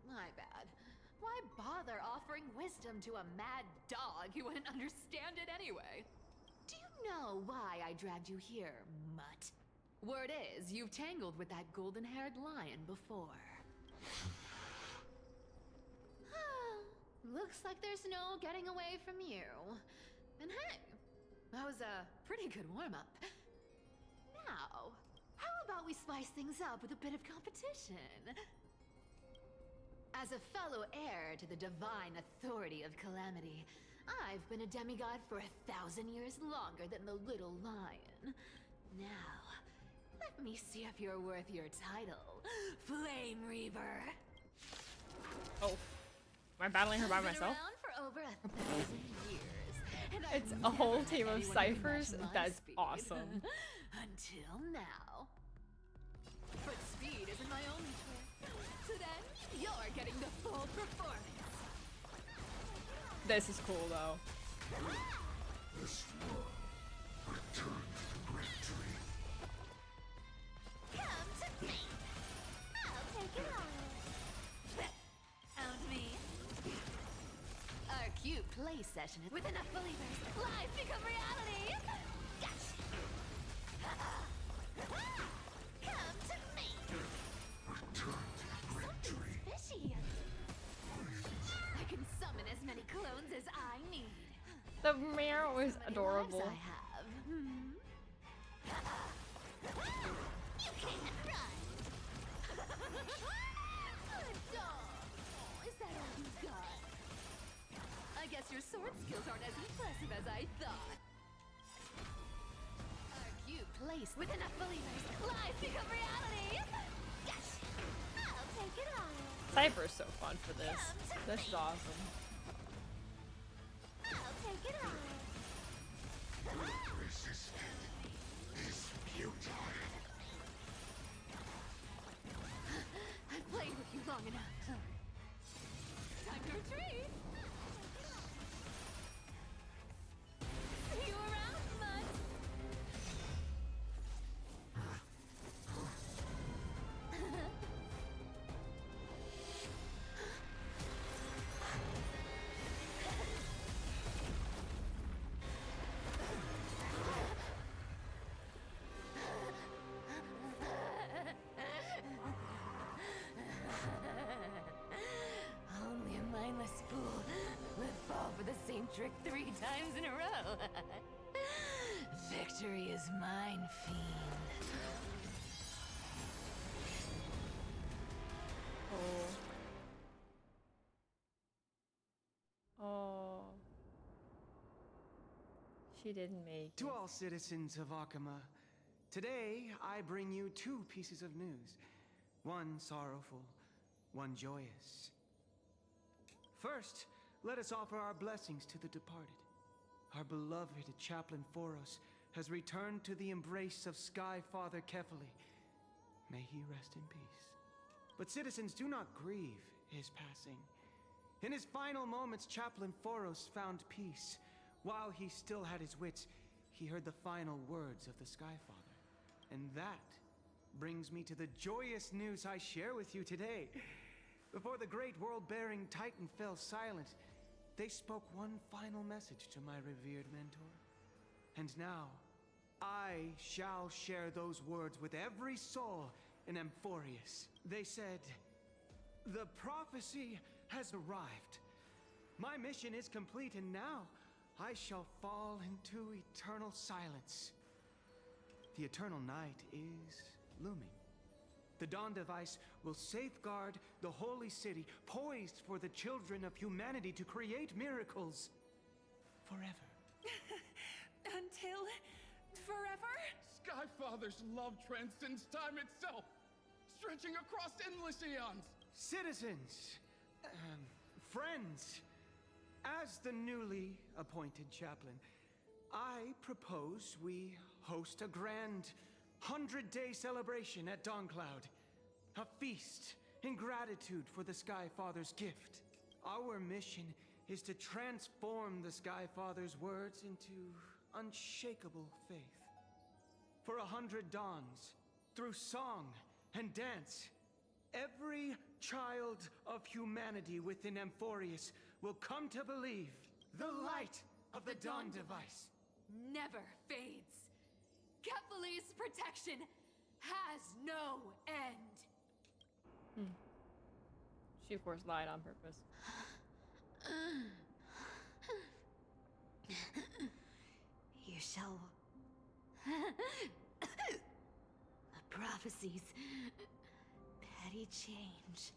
My bad. Why bother offering wisdom to a mad dog who wouldn't understand it anyway? Do you know why I dragged you here, mutt? Word is, you've tangled with that golden-haired lion before. Looks like there's no getting away from you. And hey, That was a pretty good warm-up. Now, how about we spice things up with a bit of competition? As a fellow heir to the divine authority of Calamity, I've been a demigod for 1,000 years longer than the little lion. Now, let me see if you're worth your title, Flame Reaver. Oh, am I battling her by I've been myself? around for over 1,000 years, and I've It's a whole never team had of anyone who can ciphers. match my That's speed. awesome. Until now. But speed isn't my only trick. So then, you're getting the full performance. This is cool though. This one, return to the great tree. Come to me. I'll take it all. Found me. Our cute play session is with enough believers. Life become reality. Gotcha. Come to me. Return to the great tree. Fishy. I can summon as many clones as I need. The mare was adorable. Lives I have. You can't run. Good dog. Oh, is that all you got? I guess your sword skills aren't as impressive as I thought. Our cute place with enough believers. Life become reality. Gotcha. I'll take it all. Cypher's so fun for this. This is awesome. I'll take it all. Resisted is futile. I've played with you long enough. Time to retreat. See you around, Mud. Only a mindless fool would fall for the same trick 3 times in a row. Victory is mine, fiend. Oh. She didn't make To it. all citizens of Akama, today I bring you 2 pieces of news. One sorrowful, one joyous. First, let us offer our blessings to the departed. Our beloved Chaplain Foros has returned to the embrace of Sky Father Kefali. May he rest in peace. But citizens, do not grieve his passing. In his final moments, Chaplain Foros found peace. While he still had his wits, he heard the final words of the Sky Father. And that brings me to the joyous news I share with you today. Before the great world-bearing Titan fell silent, they spoke one final message to my revered mentor. And now, I shall share those words with every soul in Amphorius. They said, "The prophecy has arrived. My mission is complete, and now I shall fall into eternal silence. The eternal night is looming. The Dawn Device will safeguard the holy city, poised for the children of humanity to create miracles forever." Until forever? Skyfather's love transcends time itself, stretching across endless eons. Citizens, friends, as the newly appointed chaplain, I propose we host a grand 100-day celebration at Dawncloud. A feast in gratitude for the Sky Father's gift. Our mission is to transform the Sky Father's words into unshakable faith. For 100 dawns, through song and dance, every child of humanity within Amphorius will come to believe the light of the Dawn Device Never fades. Kefali's protection has no end. She of course lied on purpose. You shall... The prophecies... petty change...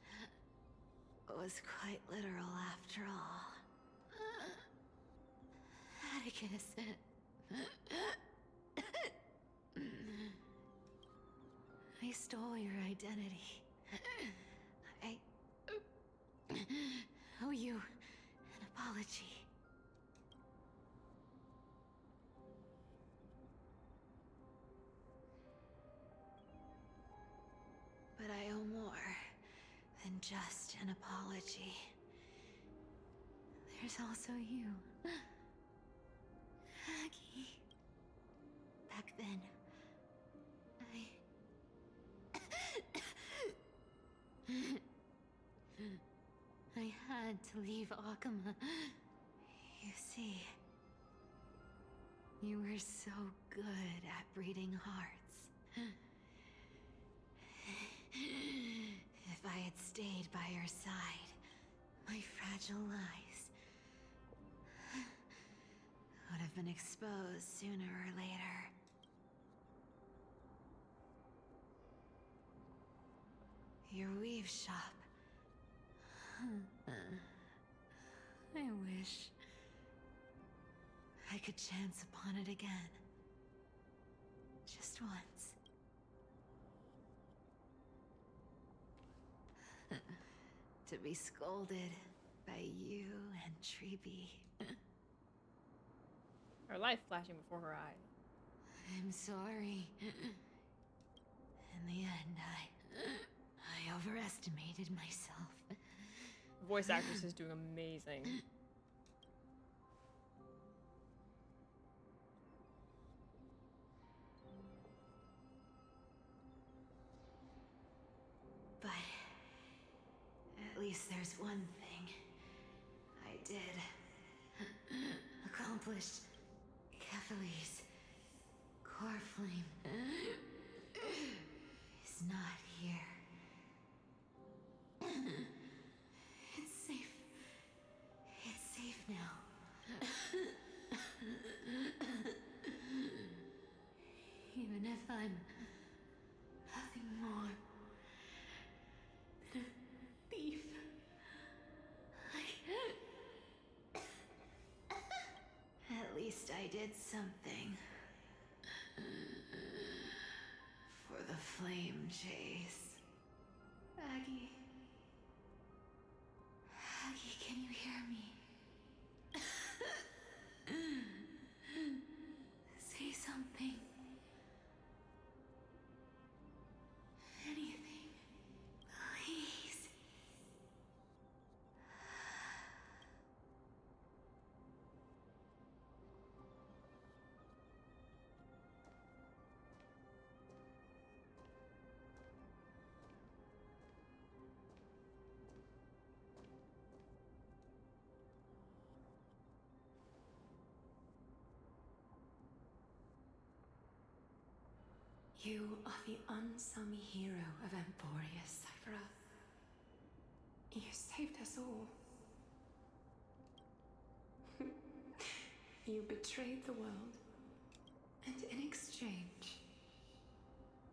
was quite literal after all. Atticus... I stole your identity. I owe you an apology. But I owe more than just an apology. There's also you. Aggie. Back then, I had to leave Akama. You see, you were so good at breeding hearts. If I had stayed by your side, my fragile lies would have been exposed sooner or later. Your weave shop. I wish I could chance upon it again. Just once. To be scolded by you and Treeby. Her life flashing before her eyes. I'm sorry. In the end, I overestimated myself. The voice actress is doing amazing. But at least there's one thing I did accomplish. Kephalese, core flame, is not here. It's safe. It's safe now. Even if I'm nothing more than a thief, at least I did something for the flame chase. Aggie. Aggie, can you hear me? Say something. Anything. Please. You are the unsung hero of Emphoria, Cypher. You saved us all. You betrayed the world, and in exchange,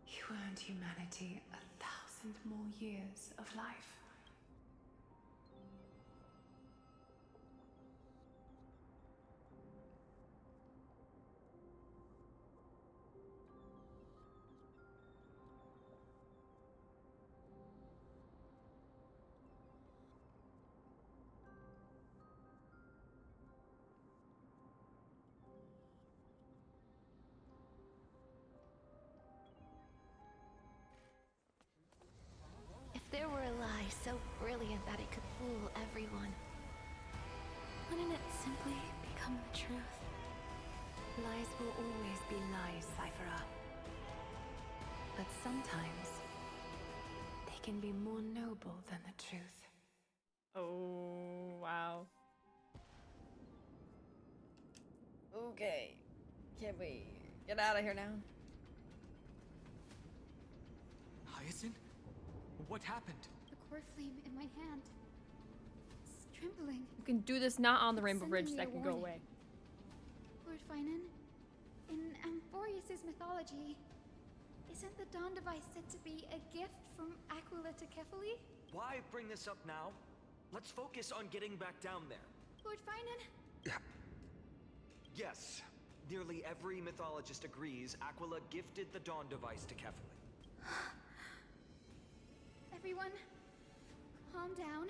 you earned humanity 1,000 more years of life. There were a lie so brilliant that it could fool everyone. Wouldn't it simply become the truth? Lies will always be lies, Cypher. But sometimes, they can be more noble than the truth. Oh, wow. Okay. Can we get out of here now? Hyacinth? What happened? The core flame in my hand. It's trembling. You can do this not on the Rainbow Sending Bridge, me that a can go warning. away. Lord Finan, In Amphorius's mythology, isn't the Dawn device said to be a gift from Aquila to Kefali? Why bring this up now? Let's focus on getting back down there. Lord Finan? Yes. Nearly every mythologist agrees Aquila gifted the Dawn device to Kefali. Everyone, calm down.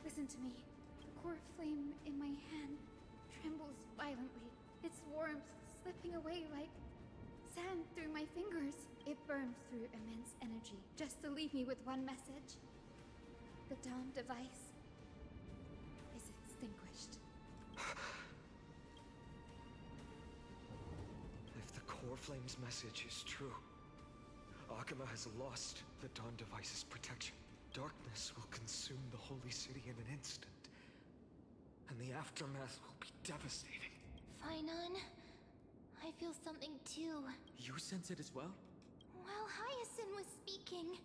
Listen to me. The core flame in my hand trembles violently. Its warmth slipping away like sand through my fingers. It burns through immense energy just to leave me with one message. The Dawn device is extinguished. If the core flame's message is true, Akuma has lost the Dawn device's protection. Darkness will consume the holy city in an instant, and the aftermath will be devastating. Finan, I feel something too. You sense it as well? While Hyacinth was speaking,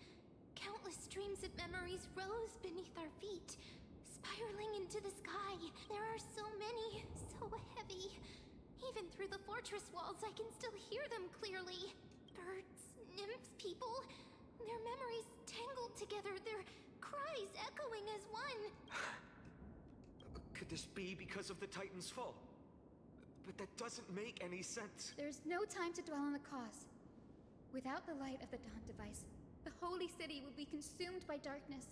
countless streams of memories rose beneath our feet, spiraling into the sky. There are so many, so heavy. Even through the fortress walls, I can still hear them clearly. Birds, nymphs, people, their memories tangled together, their cries echoing as one. Could this be because of the Titan's fall? But that doesn't make any sense. There's no time to dwell on the cause. Without the light of the Dawn device, the holy city will be consumed by darkness,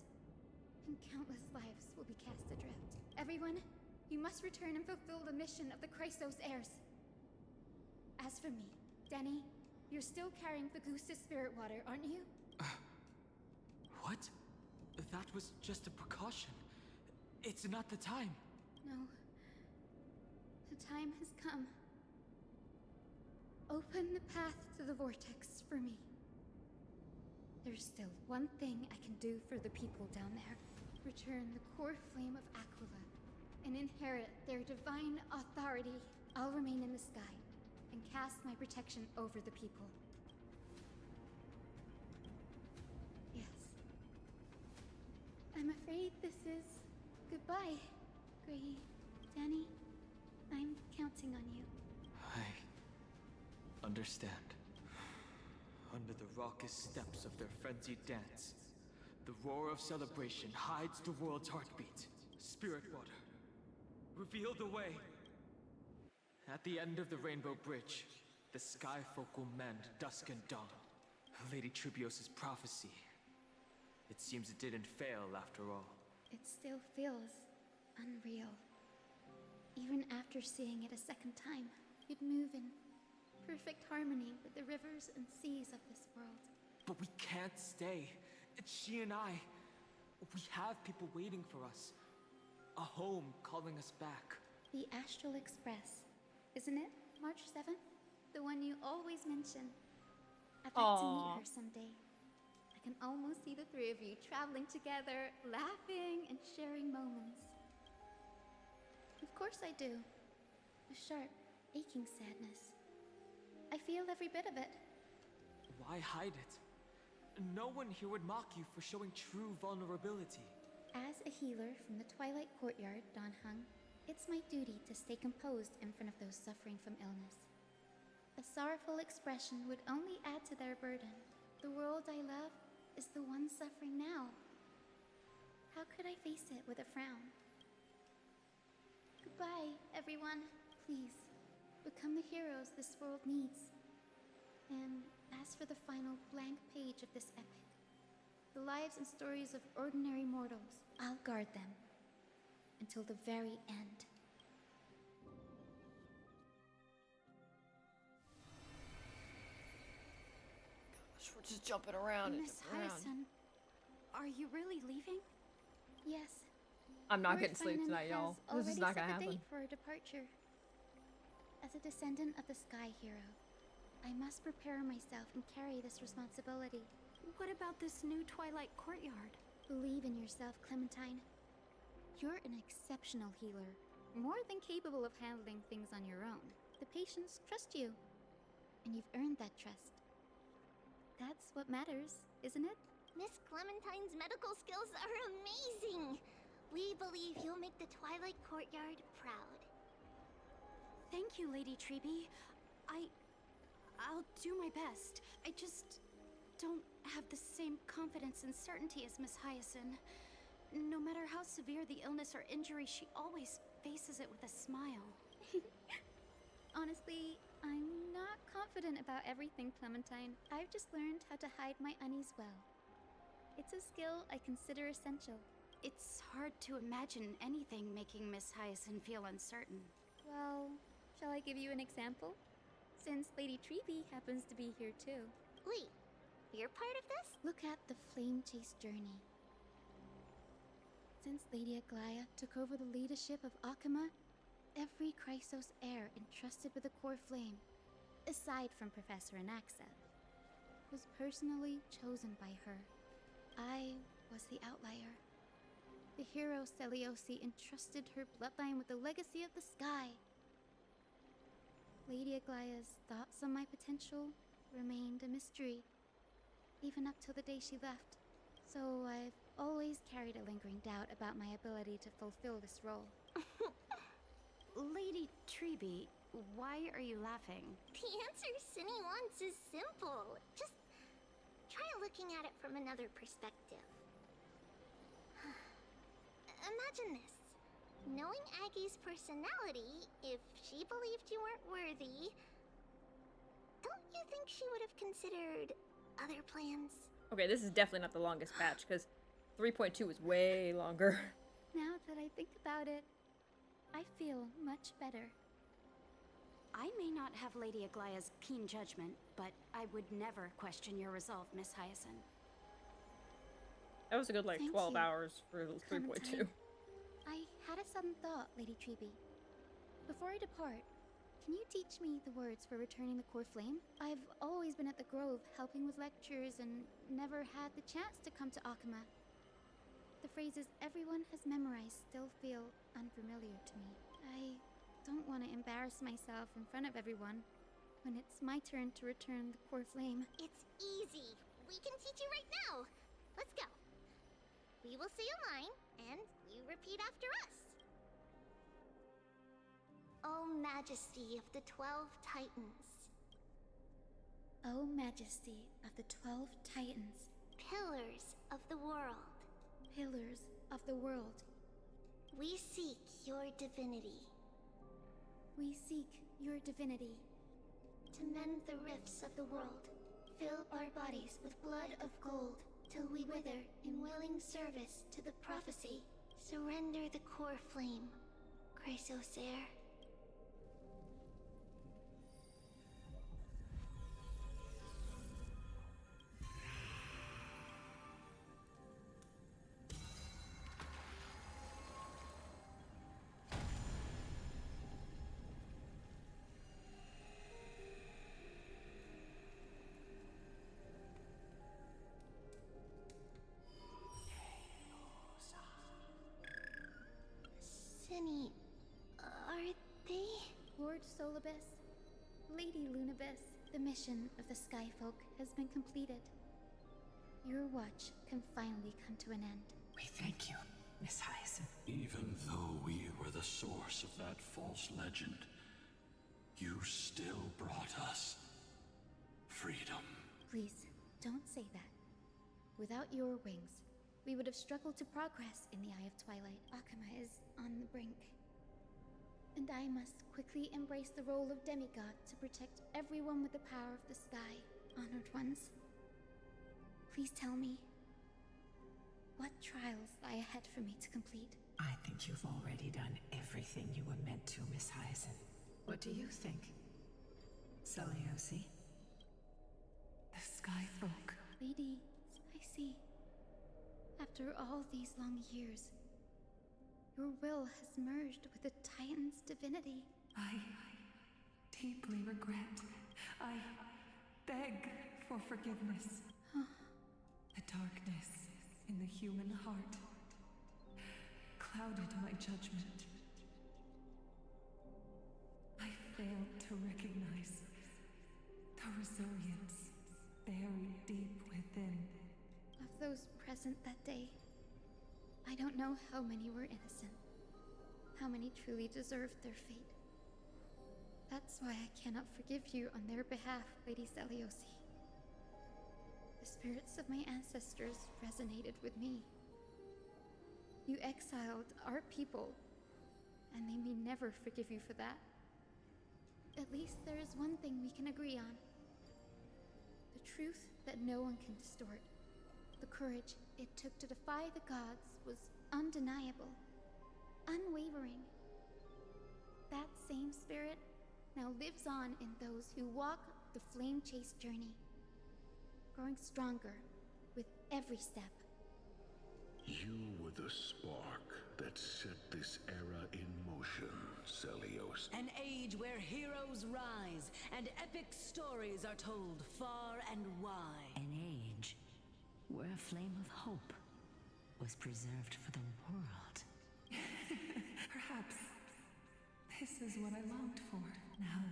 and countless lives will be cast adrift. Everyone, you must return and fulfill the mission of the Chrysos heirs. As for me, Denny, you're still carrying the Gusta's spirit water, aren't you? What? That was just a precaution. It's not the time. No. The time has come. Open the path to the vortex for me. There's still one thing I can do for the people down there. Return the core flame of Aquila and inherit their divine authority. I'll remain in the sky and cast my protection over the people. Yes. I'm afraid this is goodbye, Gray. Danny, I'm counting on you. I understand. Under the raucous steps of their frenzied dance, the roar of celebration hides the world's heartbeat. Spirit water, reveal the way. At the end of the Rainbow Bridge, the sky folk will mend dusk and dawn. Lady Tribios' prophecy. It seems it didn't fail after all. It still feels unreal. Even after seeing it a second time, you'd move in perfect harmony with the rivers and seas of this world. But we can't stay. It's she and I. We have people waiting for us. A home calling us back. The Astral Express, isn't it? March 7th? The one you always mention. I'd like to meet her someday. I can almost see the three of you traveling together, laughing and sharing moments. Of course I do. A sharp, aching sadness. I feel every bit of it. Why hide it? No one here would mock you for showing true vulnerability. As a healer from the Twilight Courtyard, Don Hung, it's my duty to stay composed in front of those suffering from illness. A sorrowful expression would only add to their burden. The world I love is the one suffering now. How could I face it with a frown? Goodbye, everyone. Please, become the heroes this world needs. And as for the final blank page of this epic, the lives and stories of ordinary mortals, I'll guard them until the very end. Gosh, we're just jumping around. Miss Hyacinth, are you really leaving? Yes. I'm not Lord getting sleep Finan tonight, y'all. has This is already not gonna set the happen. date for a departure. As a descendant of the Sky Hero, I must prepare myself and carry this responsibility. What about this new Twilight Courtyard? Believe in yourself, Clementine. You're an exceptional healer, more than capable of handling things on your own. The patients trust you, and you've earned that trust. That's what matters, isn't it? Miss Clementine's medical skills are amazing! We believe you'll make the Twilight Courtyard proud. Thank you, Lady Treeby. I'll do my best. I just don't have the same confidence and certainty as Miss Hyacinth. No matter how severe the illness or injury, she always faces it with a smile. Honestly, I'm not confident about everything, Clementine. I've just learned how to hide my unease well. It's a skill I consider essential. It's hard to imagine anything making Miss Hyacinth feel uncertain. Well, shall I give you an example? Since Lady Treby happens to be here too. Wait, you're part of this? Look at the Flame Chase journey. Since Lady Aglaya took over the leadership of Akama, every Chrysos heir entrusted with the core flame, aside from Professor Anaxa, was personally chosen by her. I was the outlier. The hero Seliosi entrusted her bloodline with the legacy of the sky. Lady Aglaya's thoughts on my potential remained a mystery, even up till the day she left. So I've always carried a lingering doubt about my ability to fulfill this role. Lady Treby, why are you laughing? The answer Cinny wants is simple. Just try looking at it from another perspective. Imagine this. Knowing Aggie's personality, if she believed you weren't worthy, don't you think she would have considered other plans? Okay, this is definitely not the longest patch, because 3.2 is way longer. Now that I think about it, I feel much better. I may not have Lady Aglaya's keen judgment, but I would never question your resolve, Miss Hyacinth. That was a good, like, Thank 12 you, hours for 3.2. I had a sudden thought, Lady Treby. Before I depart, can you teach me the words for returning the core flame? I've always been at the Grove helping with lectures and never had the chance to come to Akama. The phrases everyone has memorized still feel unfamiliar to me. I don't want to embarrass myself in front of everyone when it's my turn to return the core flame. It's easy. We can teach you right now. Let's go. We will say a line, and you repeat after us. O Majesty of the 12 Titans. O Majesty of the 12 Titans. Pillars of the world. Pillars of the world. We seek your divinity. We seek your divinity. To mend the rifts of the world, fill our bodies with blood of gold, till we wither in willing service to the prophecy. Surrender the core flame, Chrysos heir. Cinny, are they? Lord Solibus, Lady Lunabis, the mission of the Skyfolk has been completed. Your watch can finally come to an end. We thank you, Miss Hyacinth. Even though we were the source of that false legend, you still brought us freedom. Please, don't say that. Without your wings, we would have struggled to progress in the Eye of Twilight. Akama is on the brink. And I must quickly embrace the role of demigod to protect everyone with the power of the sky. Honored ones, please tell me, what trials lie ahead for me to complete? I think you've already done everything you were meant to, Miss Hyacinth. What do you think, Seliosi? The Skyfolk. Lady Spicy, after all these long years, your will has merged with the Titan's divinity. I deeply regret. I beg for forgiveness. The darkness in the human heart clouded my judgment. I failed to recognize the resilience buried deep within. Of those present that day, I don't know how many were innocent, how many truly deserved their fate. That's why I cannot forgive you on their behalf, Lady Seliosi. The spirits of my ancestors resonated with me. You exiled our people, and they may never forgive you for that. At least there is one thing we can agree on. The truth that no one can distort. The courage it took to defy the gods was undeniable, unwavering. That same spirit now lives on in those who walk the flame-chased journey, growing stronger with every step. You were the spark that set this era in motion, Celios. An age where heroes rise and epic stories are told far and wide. An age where a flame of hope was preserved for the world. Perhaps this is what I longed for. Now,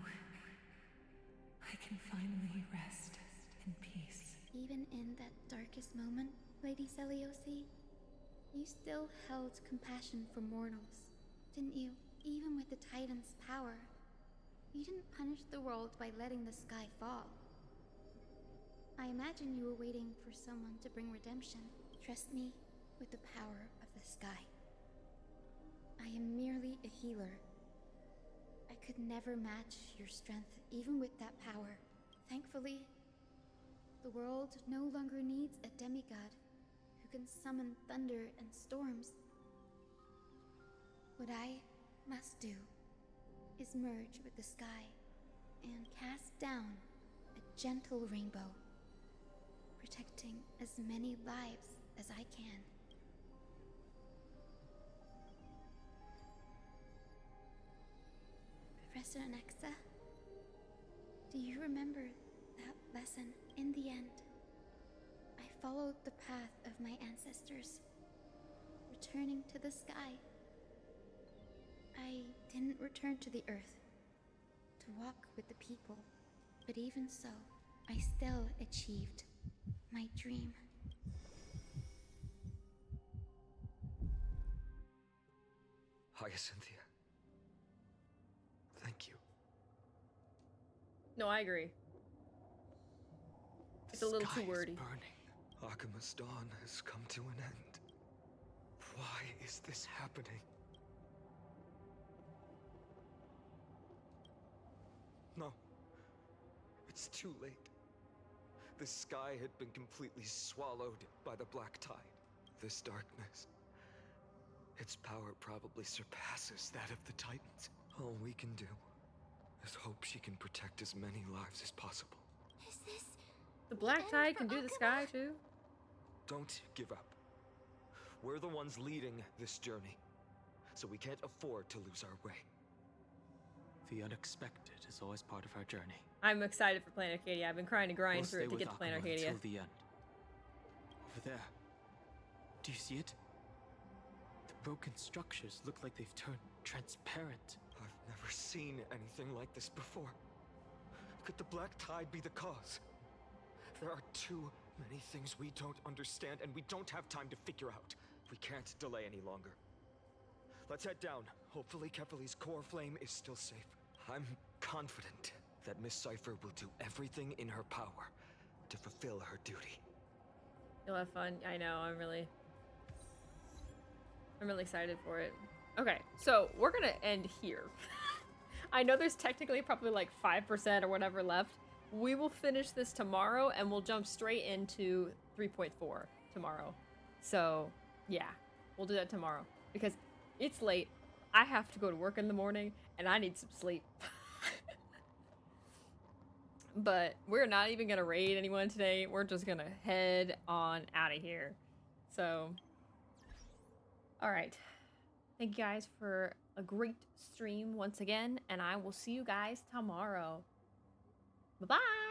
I can finally rest in peace. Even in that darkest moment, Lady Seliosi, you still held compassion for mortals, didn't you? Even with the Titan's power, you didn't punish the world by letting the sky fall. I imagine you were waiting for someone to bring redemption. Trust me with the power of the sky. I am merely a healer. I could never match your strength, even with that power. Thankfully, the world no longer needs a demigod who can summon thunder and storms. What I must do is merge with the sky and cast down a gentle rainbow, protecting as many lives as I can. Professor Anaxa, do you remember that lesson? In the end, I followed the path of my ancestors, returning to the sky. I didn't return to the earth to walk with the people, but even so, I still achieved my dream. Hyacinthia. Thank you. No, I agree. It's a little too wordy. Akima's dawn has come to an end. Why is this happening? No. It's too late. The sky had been completely swallowed by the black tide. This darkness, its power probably surpasses that of the Titans. All we can do is hope she can protect as many lives as possible. Is this The black tide can do the sky too? Don't give up. We're the ones leading this journey, so we can't afford to lose our way. The unexpected is always part of our journey. I'm excited for Planet Arcadia. I've been trying to grind through it to get to Planet Arcadia. Until the end. Over there. Do you see it? The broken structures look like they've turned transparent. I've never seen anything like this before. Could the black tide be the cause? There are too many things we don't understand, and we don't have time to figure out. We can't delay any longer. Let's head down. Hopefully Kepali's core flame is still safe. I'm confident that Miss Cypher will do everything in her power to fulfill her duty. You'll have fun. I know. I'm really excited for it. Okay, so we're gonna end here. I know there's technically probably like 5% or whatever left. We will finish this tomorrow and we'll jump straight into 3.4 tomorrow. So yeah, we'll do that tomorrow because it's late. I have to go to work in the morning and I need some sleep. But we're not even gonna raid anyone today. We're just gonna head on out of here. So, all right. Thank you guys for a great stream once again, and I will see you guys tomorrow. Bye-bye!